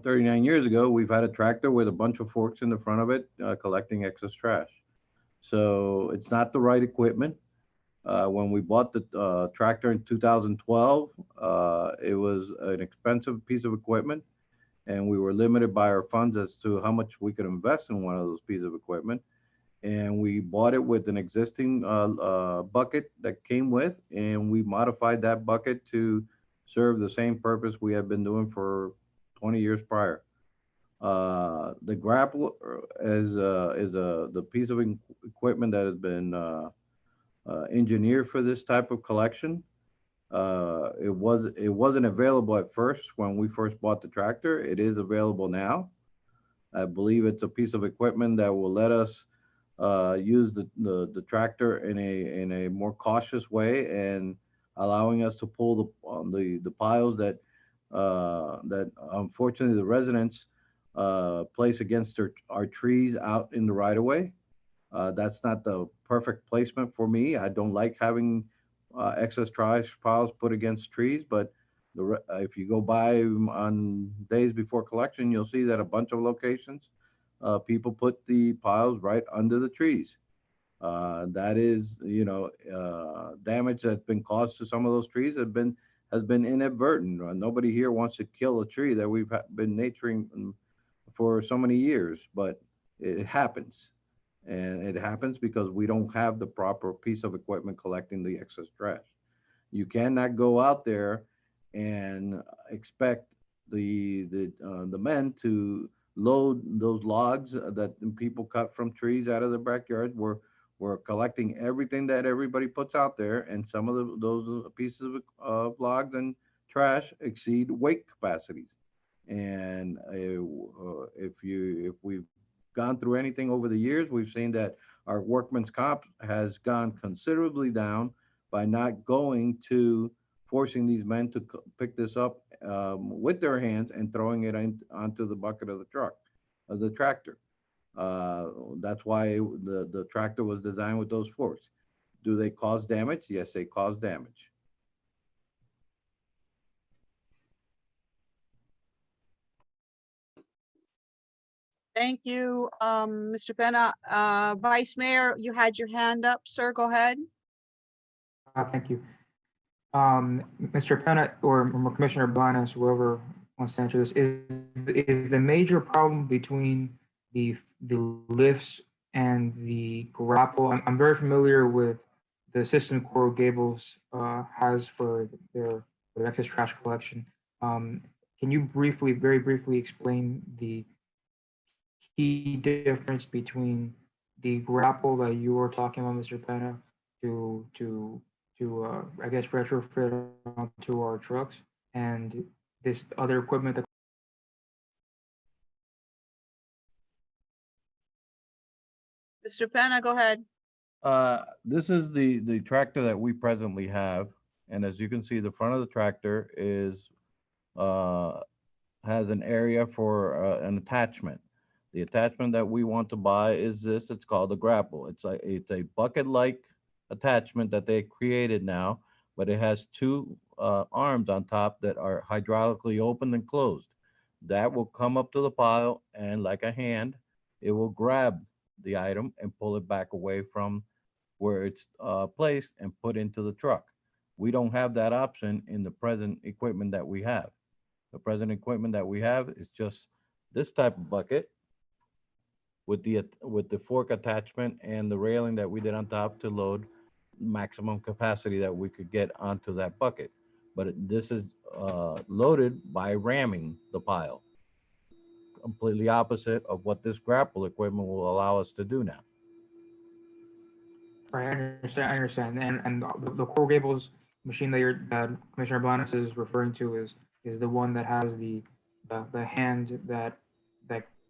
39 years ago, we've had a tractor with a bunch of forks in the front of it collecting excess trash. So it's not the right equipment. When we bought the tractor in 2012, it was an expensive piece of equipment, and we were limited by our funds as to how much we could invest in one of those pieces of equipment. And we bought it with an existing bucket that came with, and we modified that bucket to serve the same purpose we had been doing for 20 years prior. The grapple is the piece of equipment that has been engineered for this type of collection. It wasn't available at first when we first bought the tractor. It is available now. I believe it's a piece of equipment that will let us use the tractor in a more cautious way, and allowing us to pull the piles that unfortunately the residents place against our trees out in the right of way. That's not the perfect placement for me. I don't like having excess trash piles put against trees, but if you go by on days before collection, you'll see that a bunch of locations, people put the piles right under the trees. That is, you know, damage that's been caused to some of those trees has been inadvertent. Nobody here wants to kill a tree that we've been naturing for so many years, but it happens. And it happens because we don't have the proper piece of equipment collecting the excess trash. You cannot go out there and expect the men to load those logs that people cut from trees out of their backyard. We're collecting everything that everybody puts out there, and some of those pieces of logs and trash exceed weight capacities. And if we've gone through anything over the years, we've seen that our workman's comp has gone considerably down by not going to forcing these men to pick this up with their hands and throwing it onto the bucket of the truck, of the tractor. That's why the tractor was designed with those forks. Do they cause damage? Yes, they cause damage. Thank you, Mr. Penna. Vice Mayor, you had your hand up, sir. Go ahead. Thank you. Mr. Penna or Commissioner Blanes, whoever wants to answer this, is the major problem between the lifts and the grapple? I'm very familiar with the system Coral Gables has for their excess trash collection. Can you very briefly explain the key difference between the grapple that you were talking about, Mr. Penna, to I guess retrofit onto our trucks and this other equipment that Mr. Penna, go ahead. This is the tractor that we presently have, and as you can see, the front of the tractor is has an area for an attachment. The attachment that we want to buy is this. It's called a grapple. It's a bucket-like attachment that they created now, but it has two arms on top that are hydraulically opened and closed. That will come up to the pile, and like a hand, it will grab the item and pull it back away from where it's placed and put into the truck. We don't have that option in the present equipment that we have. The present equipment that we have is just this type of bucket with the fork attachment and the railing that we did on top to load maximum capacity that we could get onto that bucket. But this is loaded by ramming the pile. Completely opposite of what this grapple equipment will allow us to do now. Right, I understand. And the Coral Gables machine that Commissioner Blanes is referring to is the one that has the hand that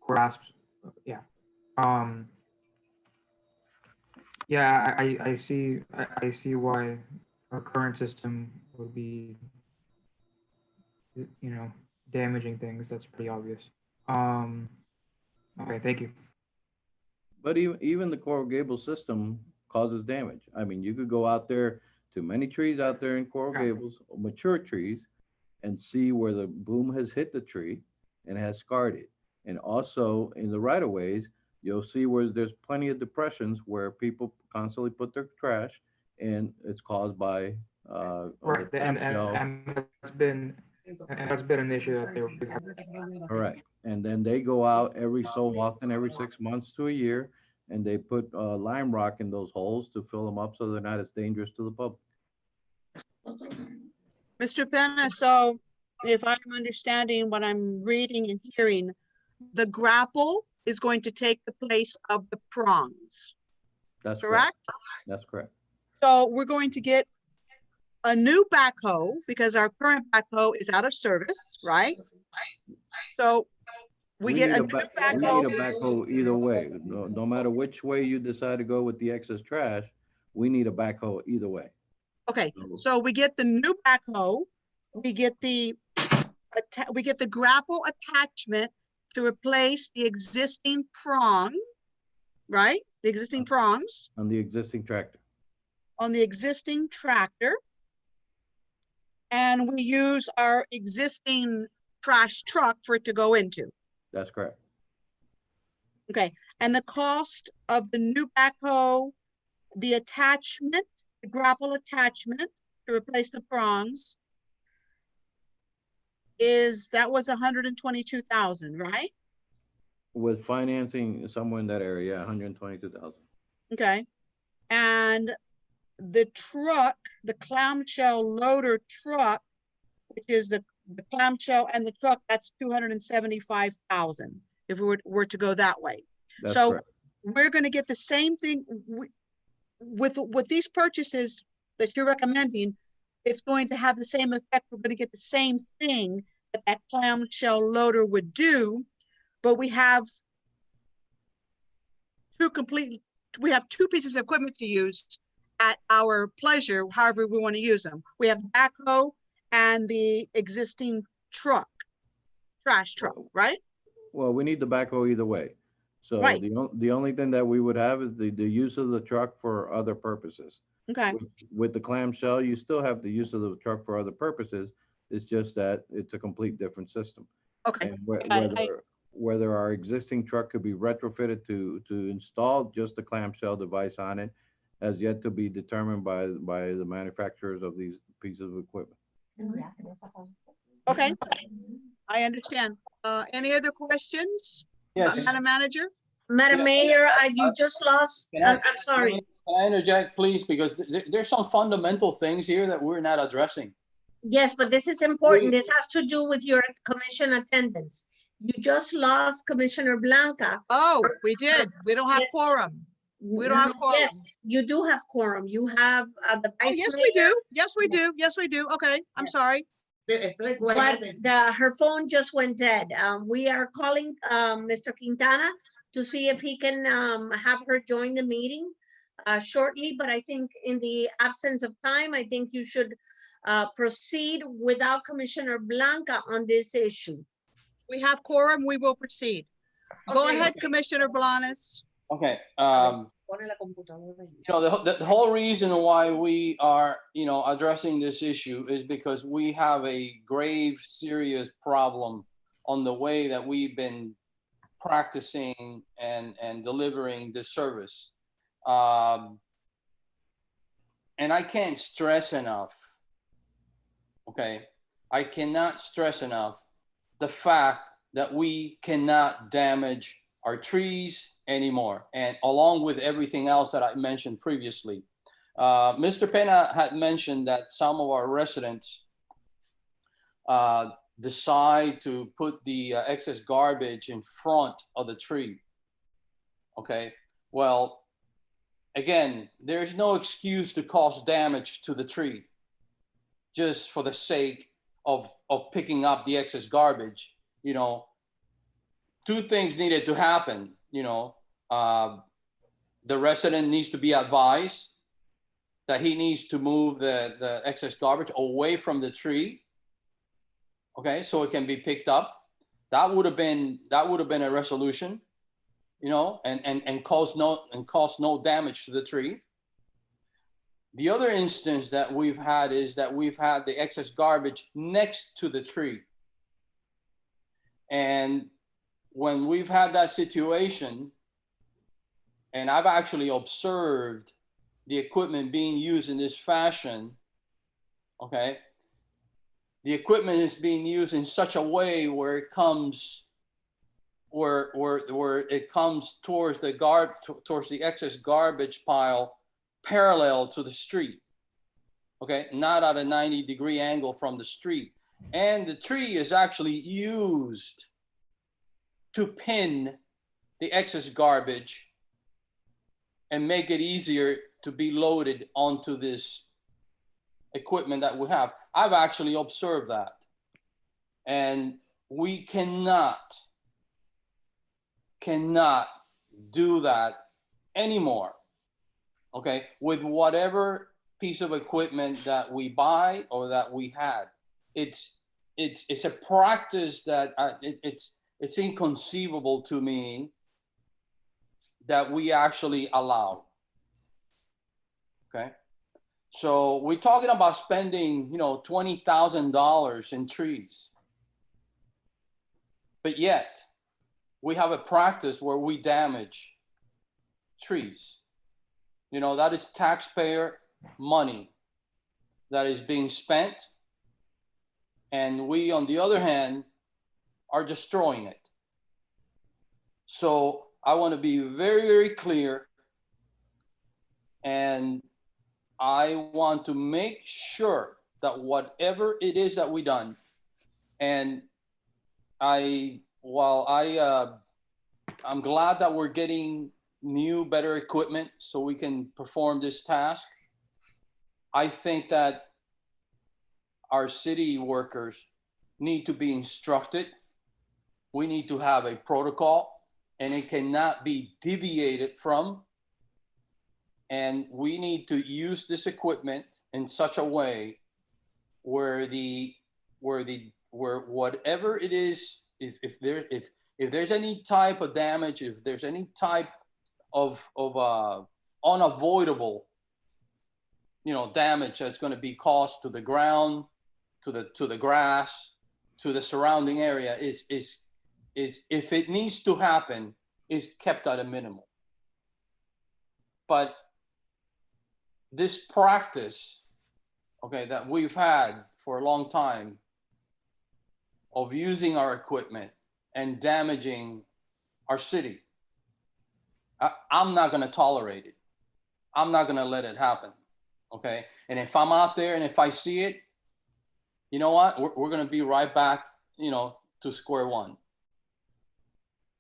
grasps. Yeah. Yeah, I see why our current system would be, damaging things. That's pretty obvious. Okay, thank you. But even the Coral Gables system causes damage. I mean, you could go out there to many trees out there in Coral Gables, mature trees, and see where the boom has hit the tree and has scarred it. And also in the right of ways, you'll see where there's plenty of depressions where people constantly put their trash, and it's caused by right. And that's been an issue that they're correct. And then they go out every so often, every 6 months to a year, and they put lime rock in those holes to fill them up so they're not as dangerous to the public. Mr. Penna, so if I'm understanding what I'm reading and hearing, the grapple is going to take the place of the prongs. That's correct? That's correct. So we're going to get a new backhoe because our current backhoe is out of service, right? So we get a new backhoe. We need a backhoe either way. No matter which way you decide to go with the excess trash, we need a backhoe either way. Okay, so we get the new backhoe, we get the grapple attachment to replace the existing prong, right? The existing prongs. On the existing tractor. On the existing tractor. And we use our existing trash truck for it to go into. That's correct. Okay, and the cost of the new backhoe, the attachment, the grapple attachment to replace the prongs, that was 122,000, right? With financing somewhere in that area, yeah, 122,000. Okay. And the truck, the clamshell loader truck, which is the clamshell and the truck, that's 275,000 if we were to go that way. That's So correct. we're going to get the same thing with these purchases that you're recommending. It's going to have the same effect. We're going to get the same thing that clamshell loader would do, but we have two pieces of equipment to use at our pleasure, however we want to use them. We have the backhoe and the existing truck, trash truck, right? Well, we need the backhoe either way. So Right. the only thing that we would have is the use of the truck for other purposes. Okay. With the clamshell, you still have the use of the truck for other purposes. It's just that it's a complete different system. Okay. And Got it. whether our existing truck could be retrofitted to install just the clamshell device on it has yet to be determined by the manufacturers of these pieces of equipment. Okay, I understand. Any other questions? Yes. Madam Manager? Madam Yeah. Mayor, you just lost, I'm sorry. Can I interject, please? Because there's some fundamental things here that we're not addressing. Yes, but this is important. This has to do with your commission attendance. You just lost Commissioner Blanca. Oh, we did. We don't have Yes. quorum. We don't have quorum. Yes, you do have quorum. You have the Oh, vice yes, mayor. we do. Yes, we do. Yes. Yes, we do. Okay, I'm Yes. sorry. But her phone just went dead. We are calling Mr. Quintana to see if he can have her join the meeting shortly. But I think in the absence of time, I think you should proceed without Commissioner Blanca on this issue. We have quorum. We will proceed. Go Okay. ahead, Commissioner Blanes. Okay. You know, the whole reason why we are, you know, addressing this issue is because we have a grave, serious problem on the way that we've been practicing and delivering this service. And I can't stress enough, okay? I cannot stress enough the fact that we cannot damage our trees anymore, and along with everything else that I mentioned previously. Mr. Pena had mentioned that some of our residents decide to put the excess garbage in front of the tree. Okay, well, again, there's no excuse to cause damage to the tree just for the sake of picking up the excess garbage. You know, two things needed to happen. You know, the resident needs to be advised that he needs to move the excess garbage away from the tree. Okay, so it can be picked up. That would have been a resolution, you know, and cause no damage to the tree. The other instance that we've had is that we've had the excess garbage next to the tree. And when we've had that situation, and I've actually observed the equipment being used in this fashion, okay, the equipment is being used in such a way where it comes, where it comes towards the excess garbage pile parallel to the street, okay, not at a 90-degree angle from the street. And the tree is actually used to pin the excess garbage and make it easier to be loaded onto this equipment that we have. I've actually observed that. And we cannot do that anymore, okay, with whatever piece of equipment that we buy or that we had. It's a practice that it's inconceivable to me that we actually allow. Okay, so we're talking about spending, you know, $20,000 in trees, but yet we have a practice where we damage trees. You know, that is taxpayer money that is being spent And we, on the other hand, are destroying it. So I want to be very, very clear. And I want to make sure that whatever it is that we done, and I'm glad that we're getting new, better equipment so we can perform this task. I think that our city workers need to be instructed. We need to have a protocol, and it cannot be deviated from. And we need to use this equipment in such a way where whatever it is, if there's any type of damage, if there's any type of unavoidable, damage that's going to be caused to the ground, to the grass, to the surrounding area, is if it needs to happen, is kept at a minimum. But this practice, okay, that we've had for a long time of using our equipment and damaging our city, I'm not going to tolerate it. I'm not going to let it happen. Okay. And if I'm out there and if I see it, you know what? We're going to be right back, to square one.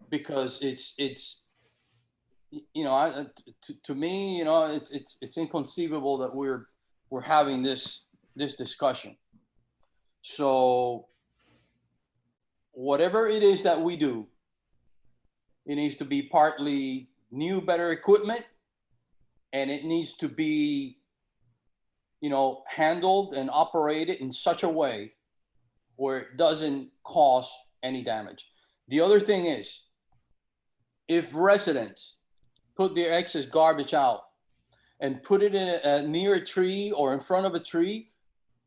Because it's to me, it's inconceivable that we're having this discussion. So whatever it is that we do, it needs to be partly new, better equipment, and it needs to be, handled and operated in such a way where it doesn't cause any damage. The other thing is, if residents put their excess garbage out and put it in near a tree or in front of a tree,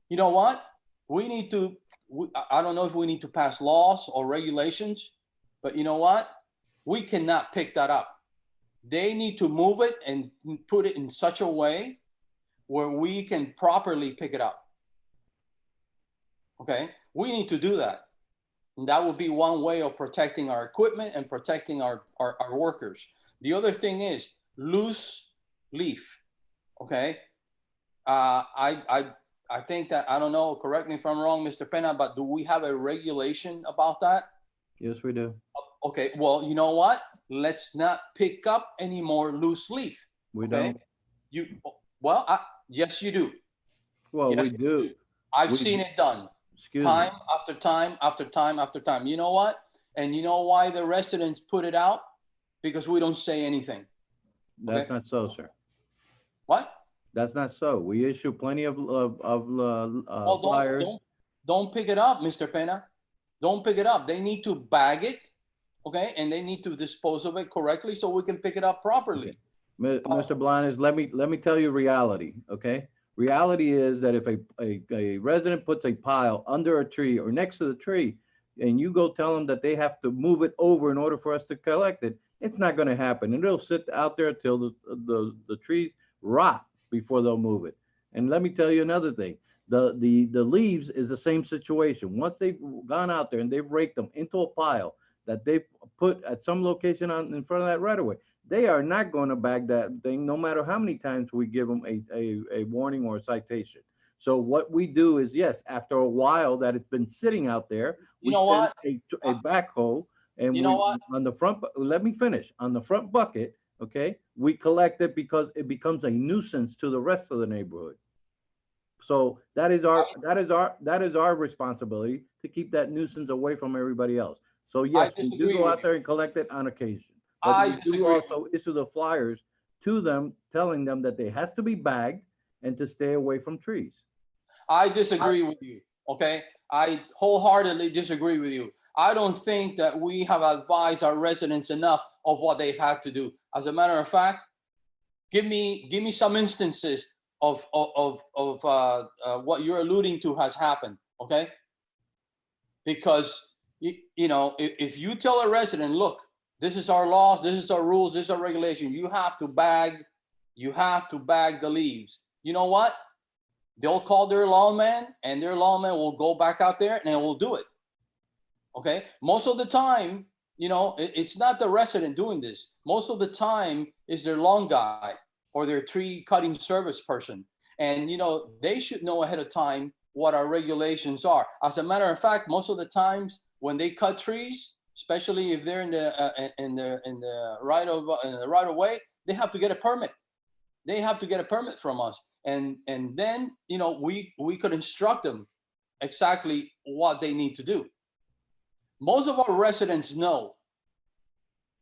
you know what? I don't know if we need to pass laws or regulations, but you know what? We cannot pick that up. They need to move it and put it in such a way where we can properly pick it up. Okay, we need to do that. And that would be one way of protecting our equipment and protecting our workers. The other thing is loose leaf. Okay, I think that, I don't know, correct me if I'm wrong, Mr. Pena, but do we have a regulation about that? Yes, we do. Okay, well, you know what? Let's not pick up any more loose leaf. We Okay? don't. Yes, you do. Well, Yes, we do. I've We seen do. it done Excuse time me. after time after time after time. You know what? And you know why the residents put it out? Because we don't say anything. That's Okay. not so, sir. What? That's not so. We issue plenty of Well, flyers. don't pick it up, Mr. Pena. Don't pick it up. They need to bag it, okay? And they need to dispose of it correctly so we can pick it up properly. Mr. Blanes, let me tell you reality, okay? Reality is that if a resident puts a pile under a tree or next to the tree, and you go tell them that they have to move it over in order for us to collect it, it's not going to happen. And it'll sit out there till the trees rot before they'll move it. And let me tell you another thing. The leaves is the same situation. Once they've gone out there and they've raked them into a pile that they put at some location in front of that right of way, they are not going to bag that thing, no matter how many times we give them a warning or a citation. So what we do is, yes, after a while that it's been sitting out there, we send a backhoe, and on the front, let me finish, on the front bucket, okay, we collect it because it becomes a nuisance to the rest of the neighborhood. So that is our responsibility to keep that nuisance away from everybody else. So yes, we do go out there and collect it on occasion. But we do also issue the flyers to them, telling them that they has to be bagged and to stay away from trees. I disagree with you, okay? I wholeheartedly disagree with you. I don't think that we have advised our residents enough of what they've had to do. As a matter of fact, give me some instances of what you're alluding to has happened, okay? Because, if you tell a resident, look, this is our laws, this is our rules, this is our regulation, you have to bag the leaves. You know what? they'll call their lawman and their lawman will go back out there and they will do it. Okay, most of the time, you know, it's not the resident doing this. Most of the time is their lawn guy or their tree cutting service person. And, you know, they should know ahead of time what our regulations are. As a matter of fact, most of the times when they cut trees, especially if they're in the right of way, they have to get a permit. They have to get a permit from us. And then, you know, we could instruct them exactly what they need to do. Most of our residents know,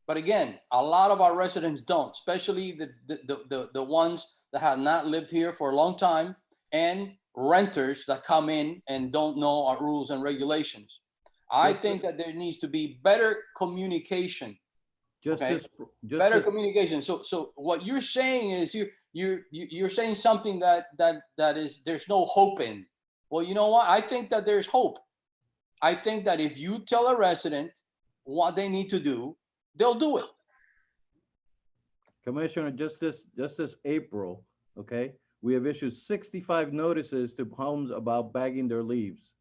but again, a lot of our residents don't, especially the ones that have not lived here for a long time and renters that come in and don't know our rules and regulations. I think that there needs to be better communication. Better communication. So what you're saying is you're saying something that is there's no hope in. Well, you know what? I think that there's hope. I think that if you tell a resident what they need to do, they'll do it. Commissioner, just this April, okay, we have issued 65 notices to homes about bagging their leaves,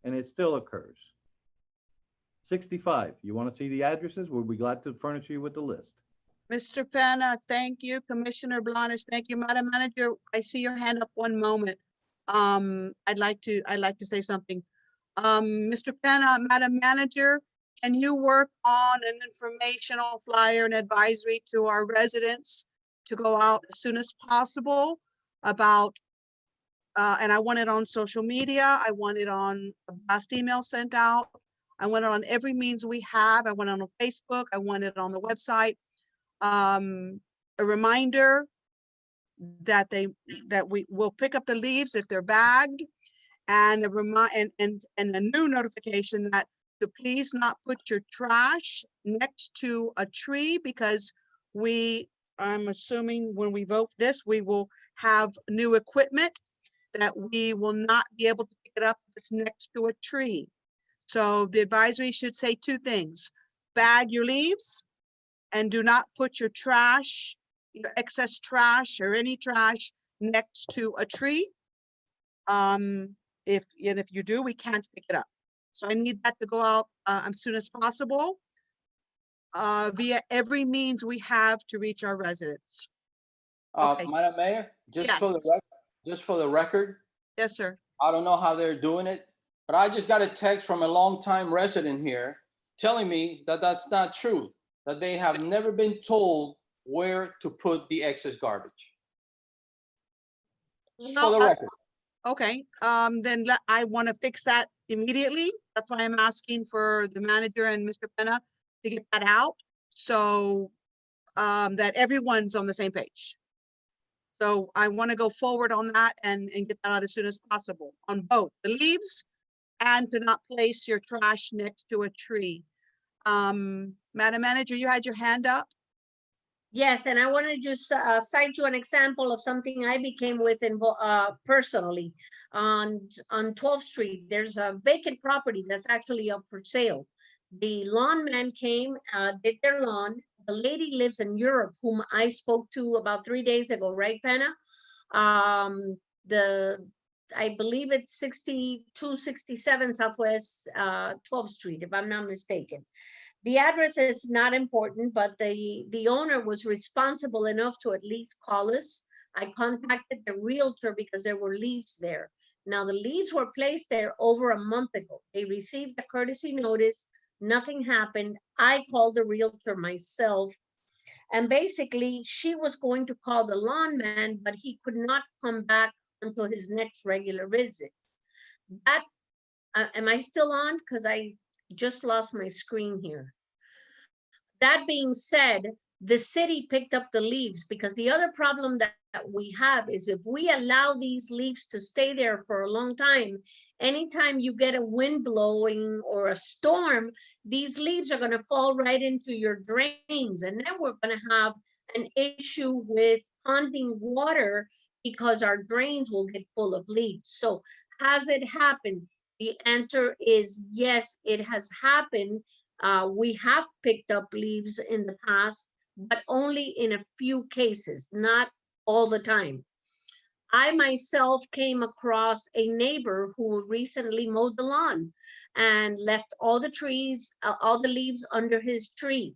and it still occurs. 65. You want to see the addresses? We'll be glad to furnish you with the list. Mr. Penna, thank you. Commissioner Blanes, thank you. Madam Manager, I see your hand up. One moment. I'd like to say something. Mr. Penna, Madam Manager, can you work on an informational flyer and advisory to our residents to go out as soon as possible about, and I want it on social media. I want it on a blast email sent out. I want it on every means we have. I want it on Facebook. I want it on the website. A reminder that we will pick up the leaves if they're bagged, and a new notification that to please not put your trash next to a tree, because I'm assuming when we vote this, we will have new equipment that we will not be able to pick it up if it's next to a tree. So the advisory should say two things: bag your leaves and do not put your trash, your excess trash or any trash next to a tree. If you do, we can't pick it up. So I need that to go out as soon as possible via every means we have to reach our residents. Okay. Madam Mayor, just Yes. for the record. Yes, sir. I don't know how they're doing it, but I just got a text from a longtime resident here telling me that that's not true, that they have never been told where to put the excess garbage. Just for the record. Okay, then I want to fix that immediately. That's why I'm asking for the manager and Mr. Penna to get that out, so that everyone's on the same page. So I want to go forward on that and get that out as soon as possible on both the leaves and to not place your trash next to a tree. Madam Manager, you had your hand up. Yes, and I want to just cite you an example of something I became with personally. On 12th Street, there's a vacant property that's actually up for sale. The lawn man came, did their lawn. The lady lives in Europe, whom I spoke to about 3 days ago, right, Penna? I believe it's 6267 Southwest 12th Street, if I'm not mistaken. The address is not important, but the owner was responsible enough to at least call us. I contacted the realtor because there were leaves there. Now, the leaves were placed there over a month ago. They received a courtesy notice. Nothing happened. I called the realtor myself. And basically, she was going to call the lawn man, but he could not come back until his next regular visit. Am I still on? Because I just lost my screen here. That being said, the city picked up the leaves, because the other problem that we have is if we allow these leaves to stay there for a long time, anytime you get a wind blowing or a storm, these leaves are going to fall right into your drains, and then we're going to have an issue with ponding water because our drains will get full of leaves. So has it happened? The answer is yes, it has happened. We have picked up leaves in the past, but only in a few cases, not all the time. I myself came across a neighbor who recently mowed the lawn and left all the trees, all the leaves under his tree.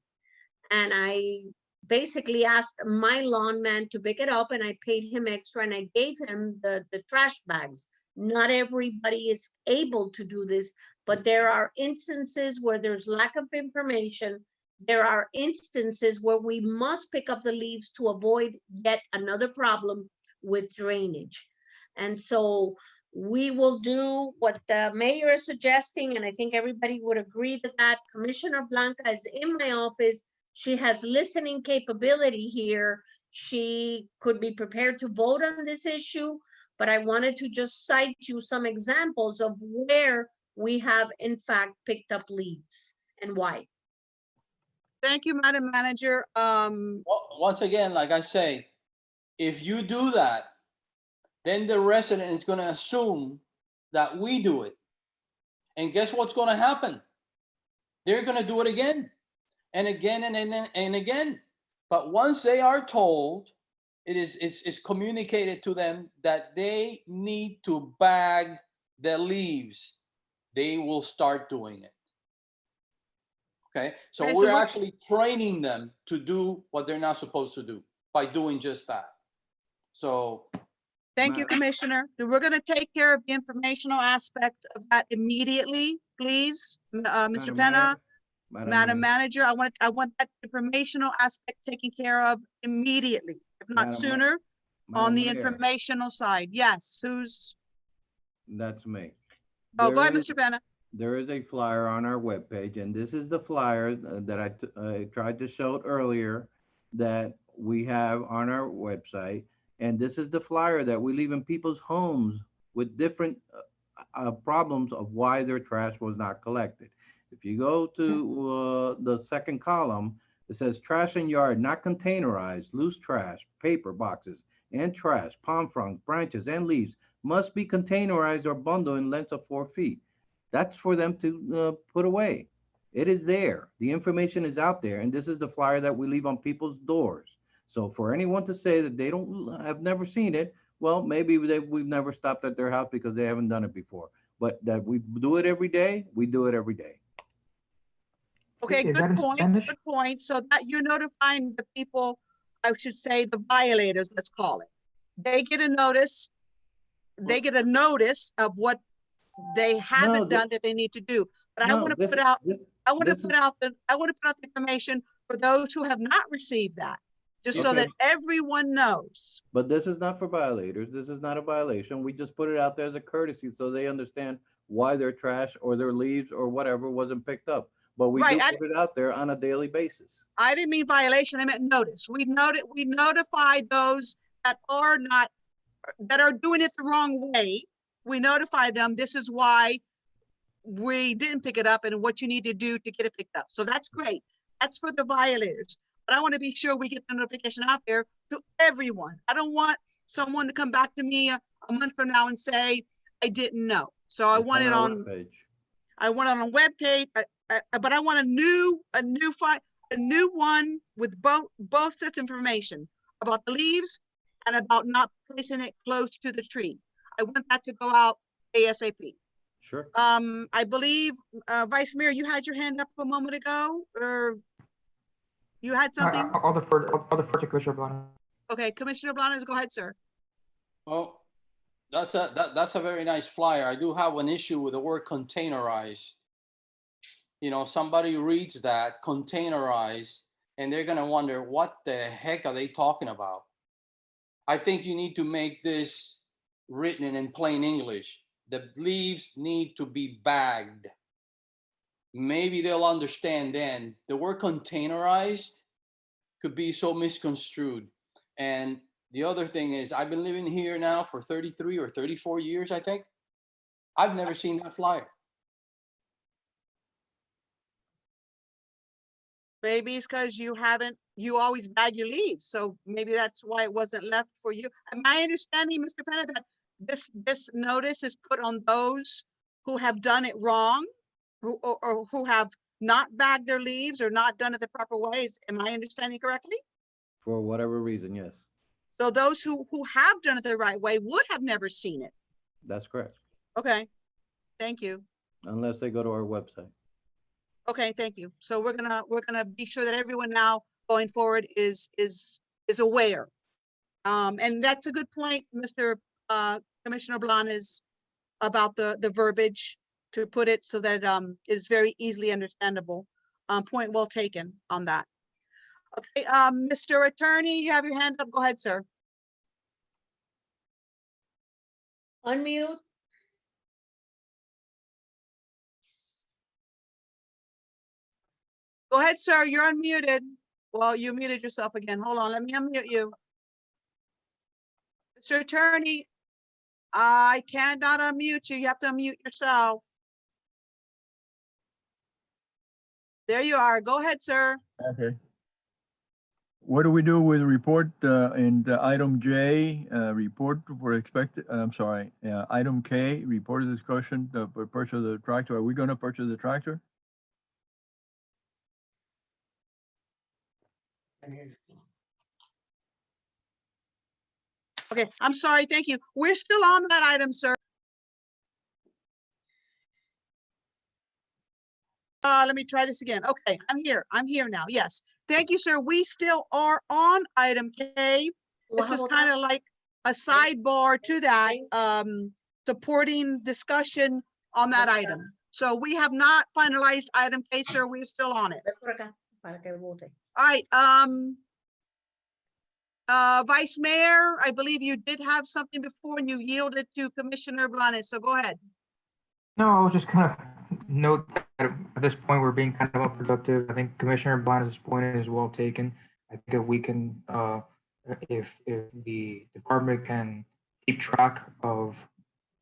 And I basically asked my lawn man to pick it up, and I paid him extra, and I gave him the trash bags. Not everybody is able to do this, but there are instances where there's lack of information. There are instances where we must pick up the leaves to avoid yet another problem with drainage. And so we will do what the mayor is suggesting, and I think everybody would agree to that. Commissioner Blanca is in my office. She has listening capability here. She could be prepared to vote on this issue, but I wanted to just cite you some examples of where we have in fact picked up leads and why. Thank you, Madam Manager. Once again, like I say, if you do that, then the resident is going to assume that we do it. And guess what's going to happen? They're going to do it again and again and again. But once they are told, it's communicated to them that they need to bag the leaves, they will start doing it. Okay, so Okay, so we're what- actually training them to do what they're not supposed to do by doing just that. So Thank you, Madam- Commissioner. We're going to take care of the informational aspect of that immediately, please. Mr. Madam Penna, Mayor, Madam Mayor, Manager, I want that informational aspect taken care of immediately, if not Madam Ma- sooner, on Madam the Mayor, informational side. Yes, who's, that's me. oh, go There ahead, is- Mr. Penna. There is a flyer on our webpage, and this is the flyer that I tried to show it earlier that we have on our website. And this is the flyer that we leave in people's homes with different problems of why their trash was not collected. If you go to the second column, it says trash in yard not containerized, loose trash, paper boxes, and trash, palm fronds, branches, and leaves must be containerized or bundled in length of 4 feet. That's for them to put away. It is there. The information is out there, and this is the flyer that we leave on people's doors. So for anyone to say that they don't have never seen it, well, maybe we've never stopped at their house because they haven't done it before. But that we do it every day, we do it every day. Okay, Is that good in point, Spanish? good point. So that you're notifying the people, I should say, the violators, let's call it. They get a notice, they get a notice of what they haven't done that they need to do. But I want to put out, I want to put out the information for those who have not received that, just so Okay. that everyone knows. But this is not for violators. This is not a violation. We just put it out there as a courtesy so they understand why their trash or their leaves or whatever wasn't picked up. But we Right, do I- put it out there on a daily basis. I didn't mean violation, I meant notice. We notify those that are not, that are doing it the wrong way. We notify them, this is why we didn't pick it up and what you need to do to get it picked up. So that's great. That's for the violators. But I want to be sure we get the notification out there to everyone. I don't want someone to come back to me a month from now and say, I didn't know. So I It's want it our on, webpage. I want it on a webpage, but I want a new one with both sets of information about the leaves and about not placing it close to the tree. I want that to go out ASAP. Sure. I believe, Vice Mayor, you had your hand up a moment ago, or you had something? I'll defer to Commissioner Blanes. Okay, Commissioner Blanes, go ahead, sir. well, that's a very nice flyer. I do have an issue with the word containerized. You know, somebody reads that containerized and they're gonna wonder what the heck are they talking about? I think you need to make this written in plain English. The leaves need to be bagged. Maybe they'll understand then. The word containerized could be so misconstrued. And the other thing is, I've been living here now for 33 or 34 years, I think. I've never seen that flyer. Maybe it's because you always bag your leaves, so maybe that's why it wasn't left for you. Am I understanding, Mr. Penna, that this notice is put on those who have done it wrong, or who have not bagged their leaves or not done it the proper ways? Am I understanding correctly? For whatever reason, yes. So those who have done it the right way would have never seen it. That's correct, Okay, thank you. unless they go to our website. Okay, thank you. So we're gonna be sure that everyone now going forward is aware. And that's a good point, Mr. Commissioner Blanes, about the verbiage to put it so that is very easily understandable. Point well taken on that. Okay, Mr. Attorney, you have your hand up. Go ahead, sir. Unmute. Go ahead, sir. You're unmuted. Well, you muted yourself again. Hold on, let me unmute you. Mr. Attorney, I cannot unmute you. You have to unmute yourself. There you are. Go ahead, sir. Okay. What do we do with report in the item J, report for expected, I'm sorry, item K, report of discussion, the purchase of the tractor. Are we going to purchase the tractor? Okay, I'm sorry. Thank you. We're still on that item, sir. Let me try this again. Okay, I'm here now. Yes. Thank you, sir. We still are on item K. This is kind of like a sidebar to that, supporting discussion on that item. So we have not finalized item K, sir. We're still on it. All right, Vice Mayor, I believe you did have something before and you yielded to Commissioner Blanes, so go ahead. No, I was just kind of note that at this point, we're being kind of unproductive. I think Commissioner Blanes' point is well taken. I think if we can, if the department can keep track of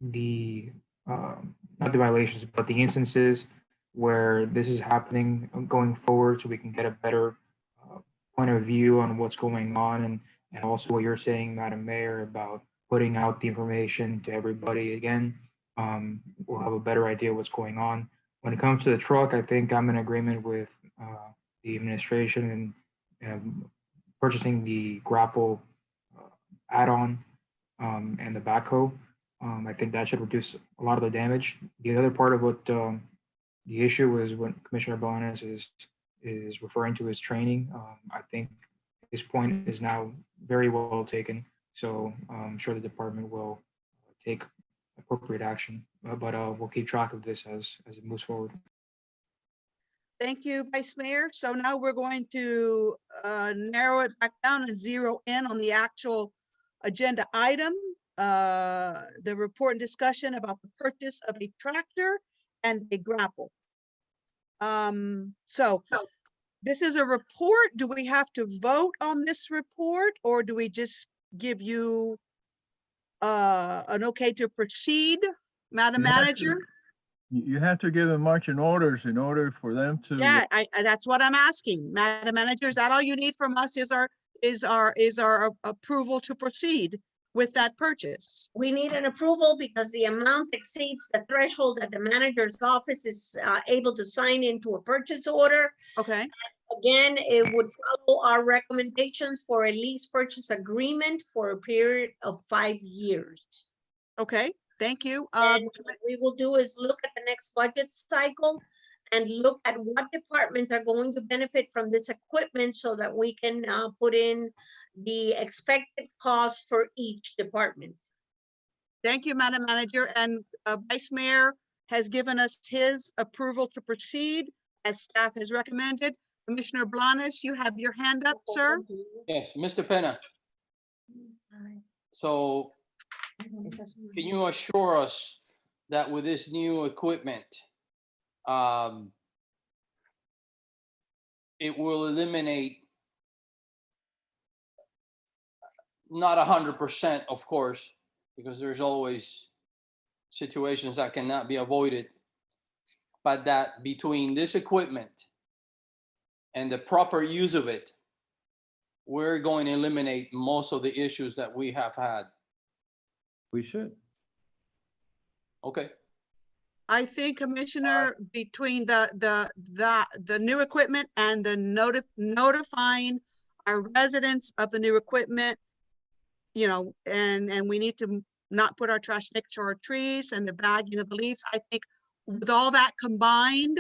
the, not the violations, but the instances where this is happening going forward, so we can get a better point of view on what's going on, and also what you're saying, Madam Mayor, about putting out the information to everybody again. We'll have a better idea what's going on. When it comes to the truck, I think I'm in agreement with the administration and purchasing the grapple add-on and the backhoe. I think that should reduce a lot of the damage. The other part of what the issue is what Commissioner Blanes is referring to as training. I think this point is now very well taken. So I'm sure the department will take appropriate action, but we'll keep track of this as it moves forward. Thank you, Vice Mayor. So now we're going to narrow it back down and zero in on the actual agenda item, the report and discussion about the purchase of a tractor and a grapple. So this is a report. Do we have to vote on this report, or do we just give you an okay to proceed, Madam Manager? You have to give them marching orders in order for them to. Yeah, that's what I'm asking. Madam Manager, is that all you need from us is our approval to proceed with that purchase? We need an approval because the amount exceeds the threshold that the manager's office is able to sign into a purchase order. Okay. Again, it would follow our recommendations for a lease purchase agreement for a period of 5 years. Okay, thank you. And what we will do is look at the next budget cycle and look at what departments are going to benefit from this equipment so that we can put in the expected cost for each department. Thank you, Madam Manager. And Vice Mayor has given us his approval to proceed as staff has recommended. Commissioner Blanes, you have your hand up, sir. Yes, Mr. Penna. So can you assure us that with this new equipment, it will eliminate, not 100%, of course, because there's always situations that cannot be avoided, but that between this equipment and the proper use of it, we're going to eliminate most of the issues that we have had? We should. Okay. I think, Commissioner, between the new equipment and the notifying our residents of the new equipment, you know, and we need to not put our trash next to our trees and the bagging of the leaves. I think with all that combined,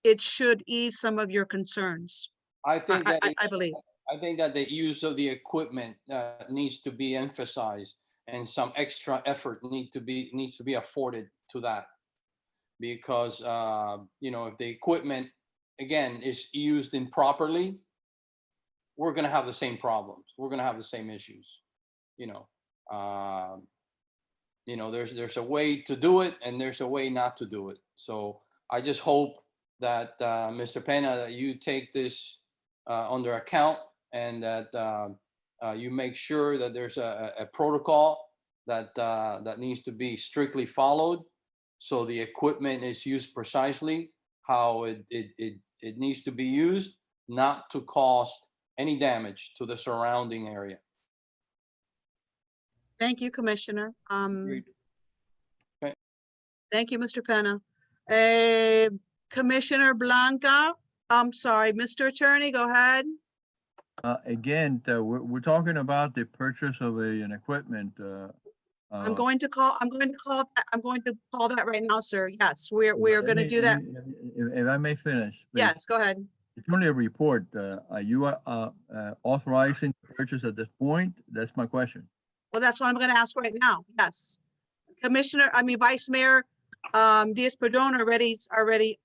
it should ease some of your concerns. I think that I believe. I think that the use of the equipment needs to be emphasized, and some extra effort needs to be afforded to that, because you know, if the equipment again is used improperly, we're going to have the same problems. We're going to have the same issues. You know, there's a way to do it, and there's a way not to do it. So I just hope that Mr. Pena, that you take this under account, and that you make sure that there's a protocol that needs to be strictly followed, so the equipment is used precisely how it needs to be used, not to cause any damage to the surrounding area. Thank you, Commissioner. Okay. Thank you, Mr. Pena. Commissioner Blanca, I'm sorry, Mr. Attorney, go ahead. Again, we're talking about the purchase of an equipment. I'm going to call that right now, sir. Yes, we're going to do that. If I may finish. Please. Yes, go ahead. It's only a report. Are you authorizing the purchase at this point? That's my question. Well, that's what I'm going to ask right now. Yes. Vice Mayor Diaz-Padrón already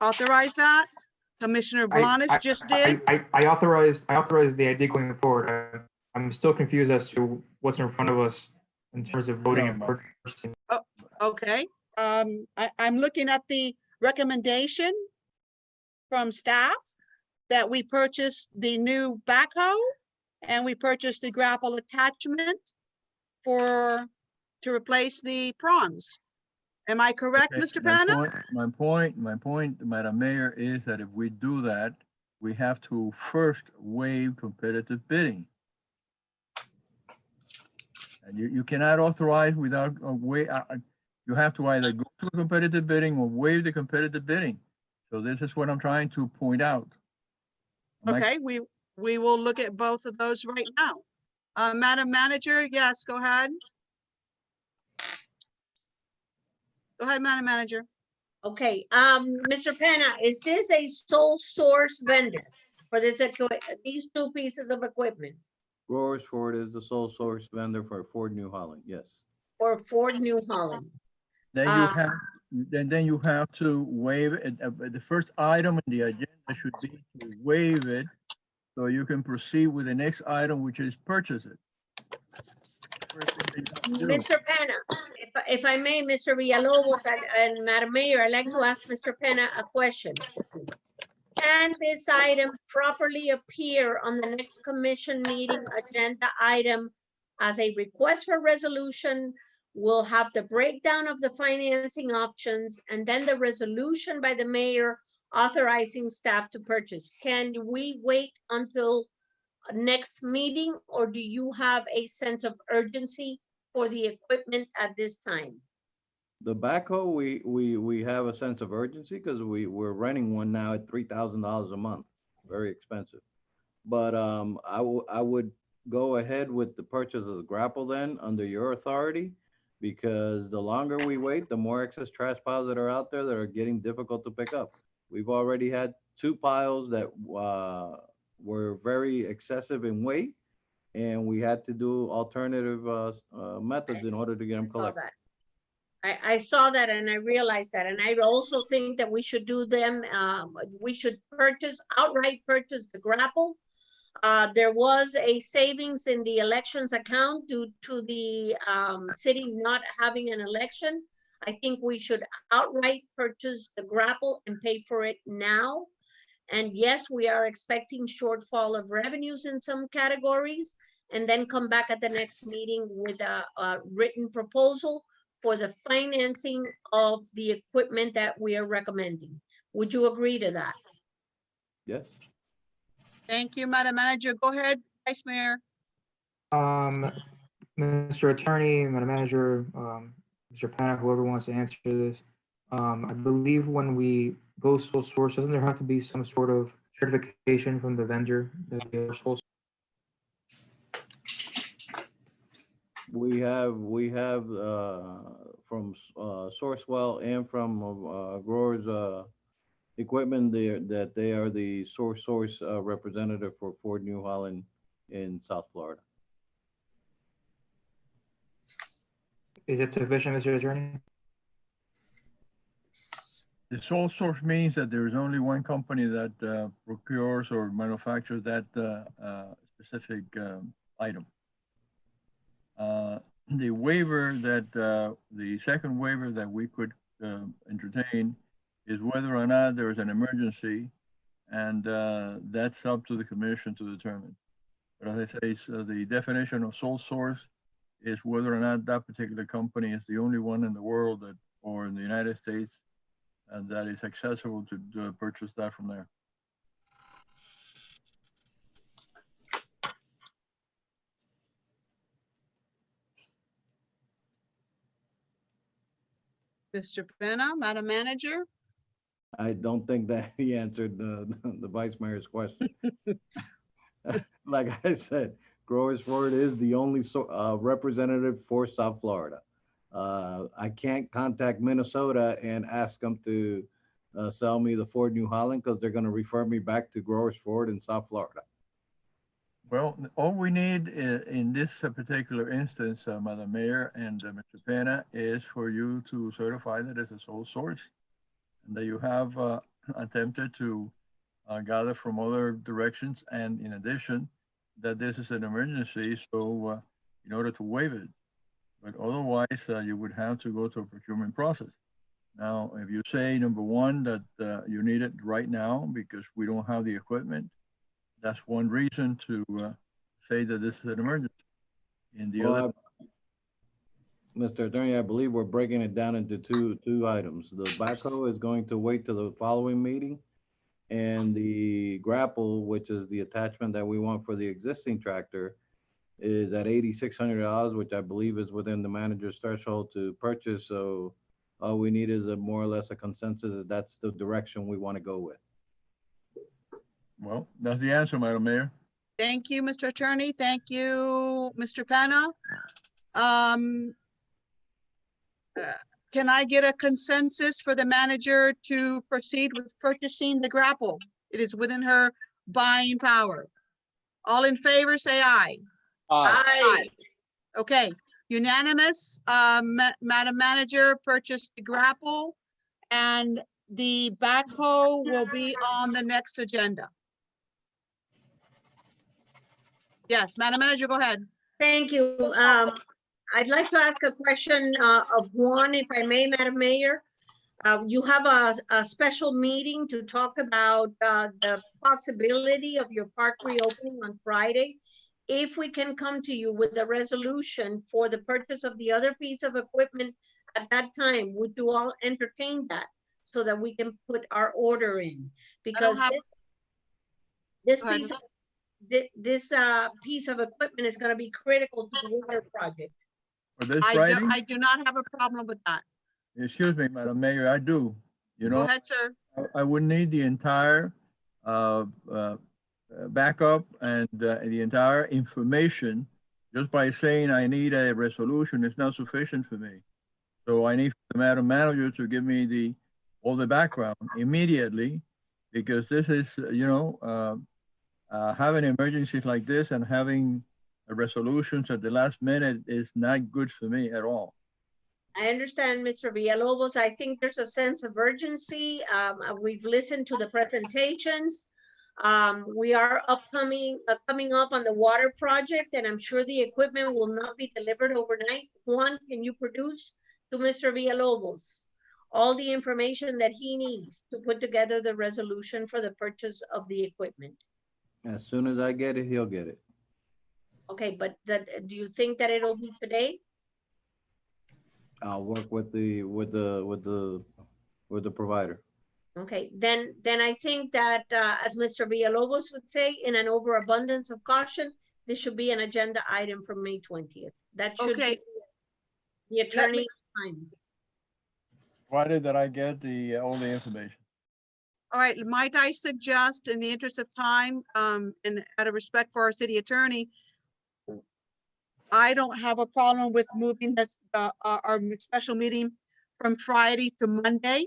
authorized that. Commissioner Blanes just did. I authorized the idea going forward. I'm still confused as to what's in front of us in terms of voting and purchasing. Oh, okay. I'm looking at the recommendation from staff that we purchased the new backhoe and we purchased the grapple attachment to replace the prongs. Am I correct, Okay, Mr. Pena? My point, Madam Mayor, is that if we do that, we have to first waive competitive bidding. And you cannot authorize without a way. You have to either go to competitive bidding or waive the competitive bidding. So this is what I'm trying to point out. Okay, we will look at both of those right now. Madam Manager, yes, go ahead. Go ahead, Madam Manager. Okay, Mr. Pena, is this a sole source vendor for these two pieces of equipment? Growers Ford is the sole source vendor for Ford New Holland, yes. For Ford New Holland? Then you have to waive it. The first item in the agenda should be to waive it, so you can proceed with the next item, which is purchase it. Mr. Pena, if I may, Mr. Villalobos and Madam Mayor, I'd like to ask Mr. Pena a question. Can this item properly appear on the next commission meeting agenda item as a request for resolution? We'll have the breakdown of the financing options and then the resolution by the mayor authorizing staff to purchase. Can we wait until next meeting, or do you have a sense of urgency for the equipment at this time? The backhoe, we have a sense of urgency because we're renting one now at $3,000 a month, very expensive. But I would go ahead with the purchase of the grapple then under your authority, because the longer we wait, the more excess trash piles that are out there that are getting difficult to pick up. We've already had 2 piles that were very excessive in weight, and we had to do alternative methods in order to get them collected. I saw that and I realized that, and I also think that we should do them. We should outright purchase the grapple. There was a savings in the elections account due to the city not having an election. I think we should outright purchase the grapple and pay for it now. And yes, we are expecting shortfall of revenues in some categories, and then come back at the next meeting with a written proposal for the financing of the equipment that we are recommending. Would you agree to that? Yes. Thank you, Madam Manager. Go ahead, Vice Mayor. Mr. Attorney, Madam Manager, Mr. Pena, whoever wants to answer this. I believe when we go sole source, doesn't there have to be some sort of certification from the vendor that they are sole source? We have from Sourcewell and from Growers Equipment there that they are the source representative for Ford New Holland in South Florida. Is it sufficient, Mr. Attorney? The sole source means that there is only one company that procures or manufactures that specific item. The waiver that, the second waiver that we could entertain is whether or not there is an emergency, and that's up to the commission to determine. But as I say, so the definition of sole source is whether or not that particular company is the only one in the world that, or in the United States, that is accessible to purchase that from there. Mr. Penna, Madam Manager? I don't think that he answered the Vice Mayor's question. Like I said, Growers Ford is the only representative for South Florida. I can't contact Minnesota and ask them to sell me the Ford New Holland because they're going to refer me back to Growers Ford in South Florida. Well, all we need in this particular instance, Madam Mayor and Mr. Penna, is for you to certify that it's a sole source and that you have attempted to gather from other directions, and in addition, that this is an emergency, so in order to waive it. But otherwise, you would have to go to a procurement process. Now, if you say, number one, that you need it right now because we don't have the equipment, that's one reason to say that this is an emergency. In the other, Mr. Attorney, I believe we're breaking it down into two items. The backhoe is going to wait till the following meeting, and the grapple, which is the attachment that we want for the existing tractor, is at $8,600, which I believe is within the manager's threshold to purchase. So all we need is a more or less a consensus that that's the direction we want to go with. well, that's the answer, Madam Mayor. Thank you, Mr. Attorney. Thank you, Mr. Penna. Can I get a consensus for the manager to proceed with purchasing the grapple? It is within her buying power. All in favor, say aye. Aye. Okay, unanimous. Madam Manager, purchase the grapple, and the backhoe will be on the next agenda. Yes, Madam Manager, go ahead. Thank you. I'd like to ask a question of Juan, if I may, Madam Mayor. You have a special meeting to talk about the possibility of your park reopening on Friday. If we can come to you with a resolution for the purchase of the other piece of equipment at that time, would you all entertain that so that we can put our order in? Because this piece of equipment is going to be critical to the water project. For this Friday? I do not have a problem with that. Excuse me, Madam Mayor, I do. You Go know, ahead, sir. I would need the entire backup and the entire information. Just by saying I need a resolution is not sufficient for me. So I need the Madam Manager to give me all the background immediately, because this is, you know, having emergencies like this and having resolutions at the last minute is not good for me at all. I understand, Mr. Villalobos. I think there's a sense of urgency. We've listened to the presentations. We are coming up on the water project, and I'm sure the equipment will not be delivered overnight. Juan, can you produce to Mr. Villalobos all the information that he needs to put together the resolution for the purchase of the equipment? As soon as I get it, he'll get it. Okay, but do you think that it'll be today? I'll work with the provider. Okay, then I think that as Mr. Villalobos would say, in an overabundance of caution, this should be an agenda item for May 20th. That should be the attorney time. Provided that I get all the information. All right, might I suggest, in the interest of time, and out of respect for our city attorney, I don't have a problem with moving this, our special meeting from Friday to Monday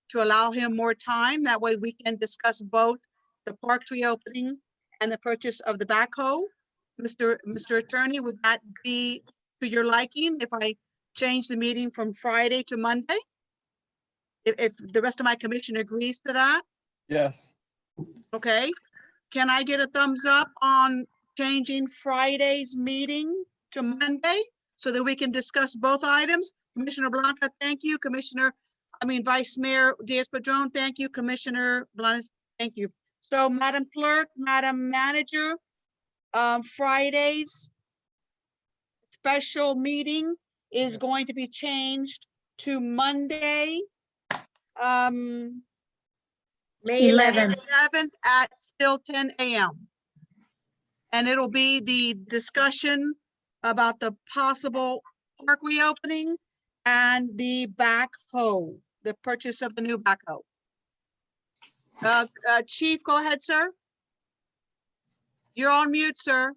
to allow him more time. That way we can discuss both the parks reopening and the purchase of the backhoe. Mr. Attorney, would that be to your liking if I change the meeting from Friday to Monday? If the rest of my commission agrees to that, Yes. okay? Can I get a thumbs up on changing Friday's meeting to Monday so that we can discuss both items? Commissioner Blanca, thank you. Vice Mayor Diaz-Padrón, thank you. Commissioner Blanes, thank you. So Madam Clerk, Madam Manager, Friday's special meeting is going to be changed to Monday, May 11th. 11th at still 10 a.m. And it'll be the discussion about the possible park reopening and the backhoe, the purchase of the new backhoe. Chief, go ahead, sir. You're on mute, sir.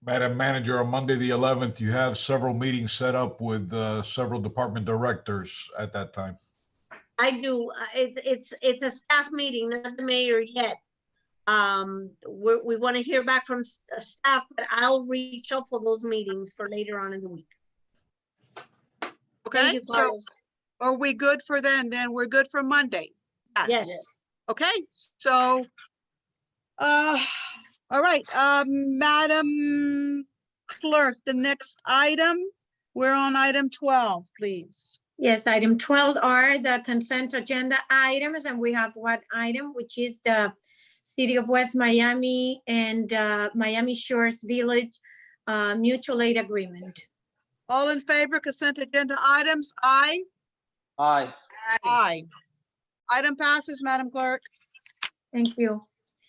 Madam Manager, on Monday, the 11th, you have several meetings set up with several department directors at that time. I do. It's a staff meeting, not the mayor yet. We want to hear back from staff, but I'll reshuffle those meetings for later on in the week. Okay, Thank you, so Carlos. are we good for then? Then we're good for Monday? Yes. Okay, so, all right, Madam Clerk, the next item, we're on item 12, please. Yes, item 12 are the consent agenda items, and we have one item, which is the City of West Miami and Miami Shores Village mutual aid agreement. All in favor, consent agenda items, aye? Aye. Aye. Item passes, Madam Clerk. Thank you.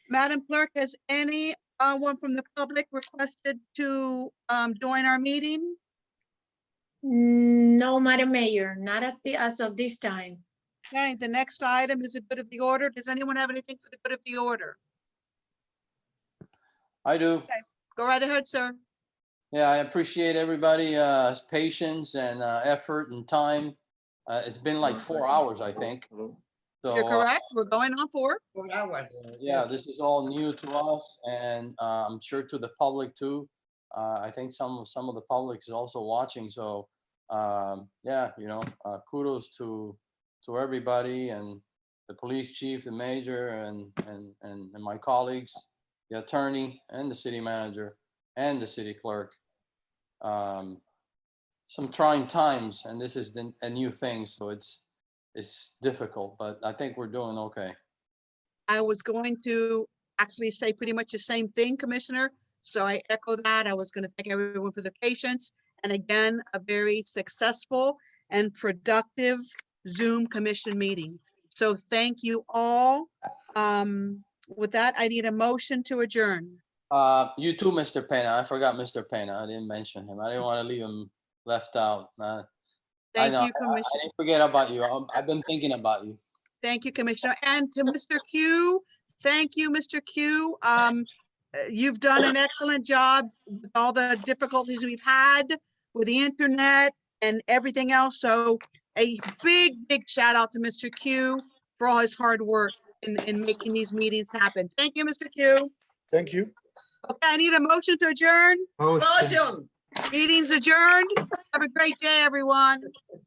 Madam Clerk, has anyone from the public requested to join our meeting? No, Madam Mayor, not as of this time. Okay, the next item is the good of the order. Does anyone have anything for the good of the order? I do. Go right ahead, sir. Yeah, I appreciate everybody's patience and effort and time. It's been like 4 hours, I think. So, You're correct. We're going on 4. yeah, this is all new to us, and I'm sure to the public too. I think some of the public is also watching. So, yeah, kudos to everybody, and the police chief, the major, and my colleagues, the attorney, and the city manager, and the city clerk. Some trying times, and this is a new thing, so it's difficult, but I think we're doing okay. I was going to actually say pretty much the same thing, Commissioner. So I echo that. I was going to thank everyone for the patience. And again, a very successful and productive Zoom commission meeting. So thank you all. With that, I need a motion to adjourn. You too, Mr. Pena. I forgot Mr. Pena. I didn't mention him. I didn't want to leave him left out. Thank I you, Commissioner. I didn't forget about you. I've been thinking about you. Thank you, Commissioner. And to Mr. Q, thank you, Mr. Q. You've done an excellent job with all the difficulties we've had with the internet and everything else. So a big shout out to Mr. Q for all his hard work in making these meetings happen. Thank you, Mr. Q. Thank you. Okay, I need a motion to adjourn. Motion. Meeting's adjourned. Have a great day, everyone.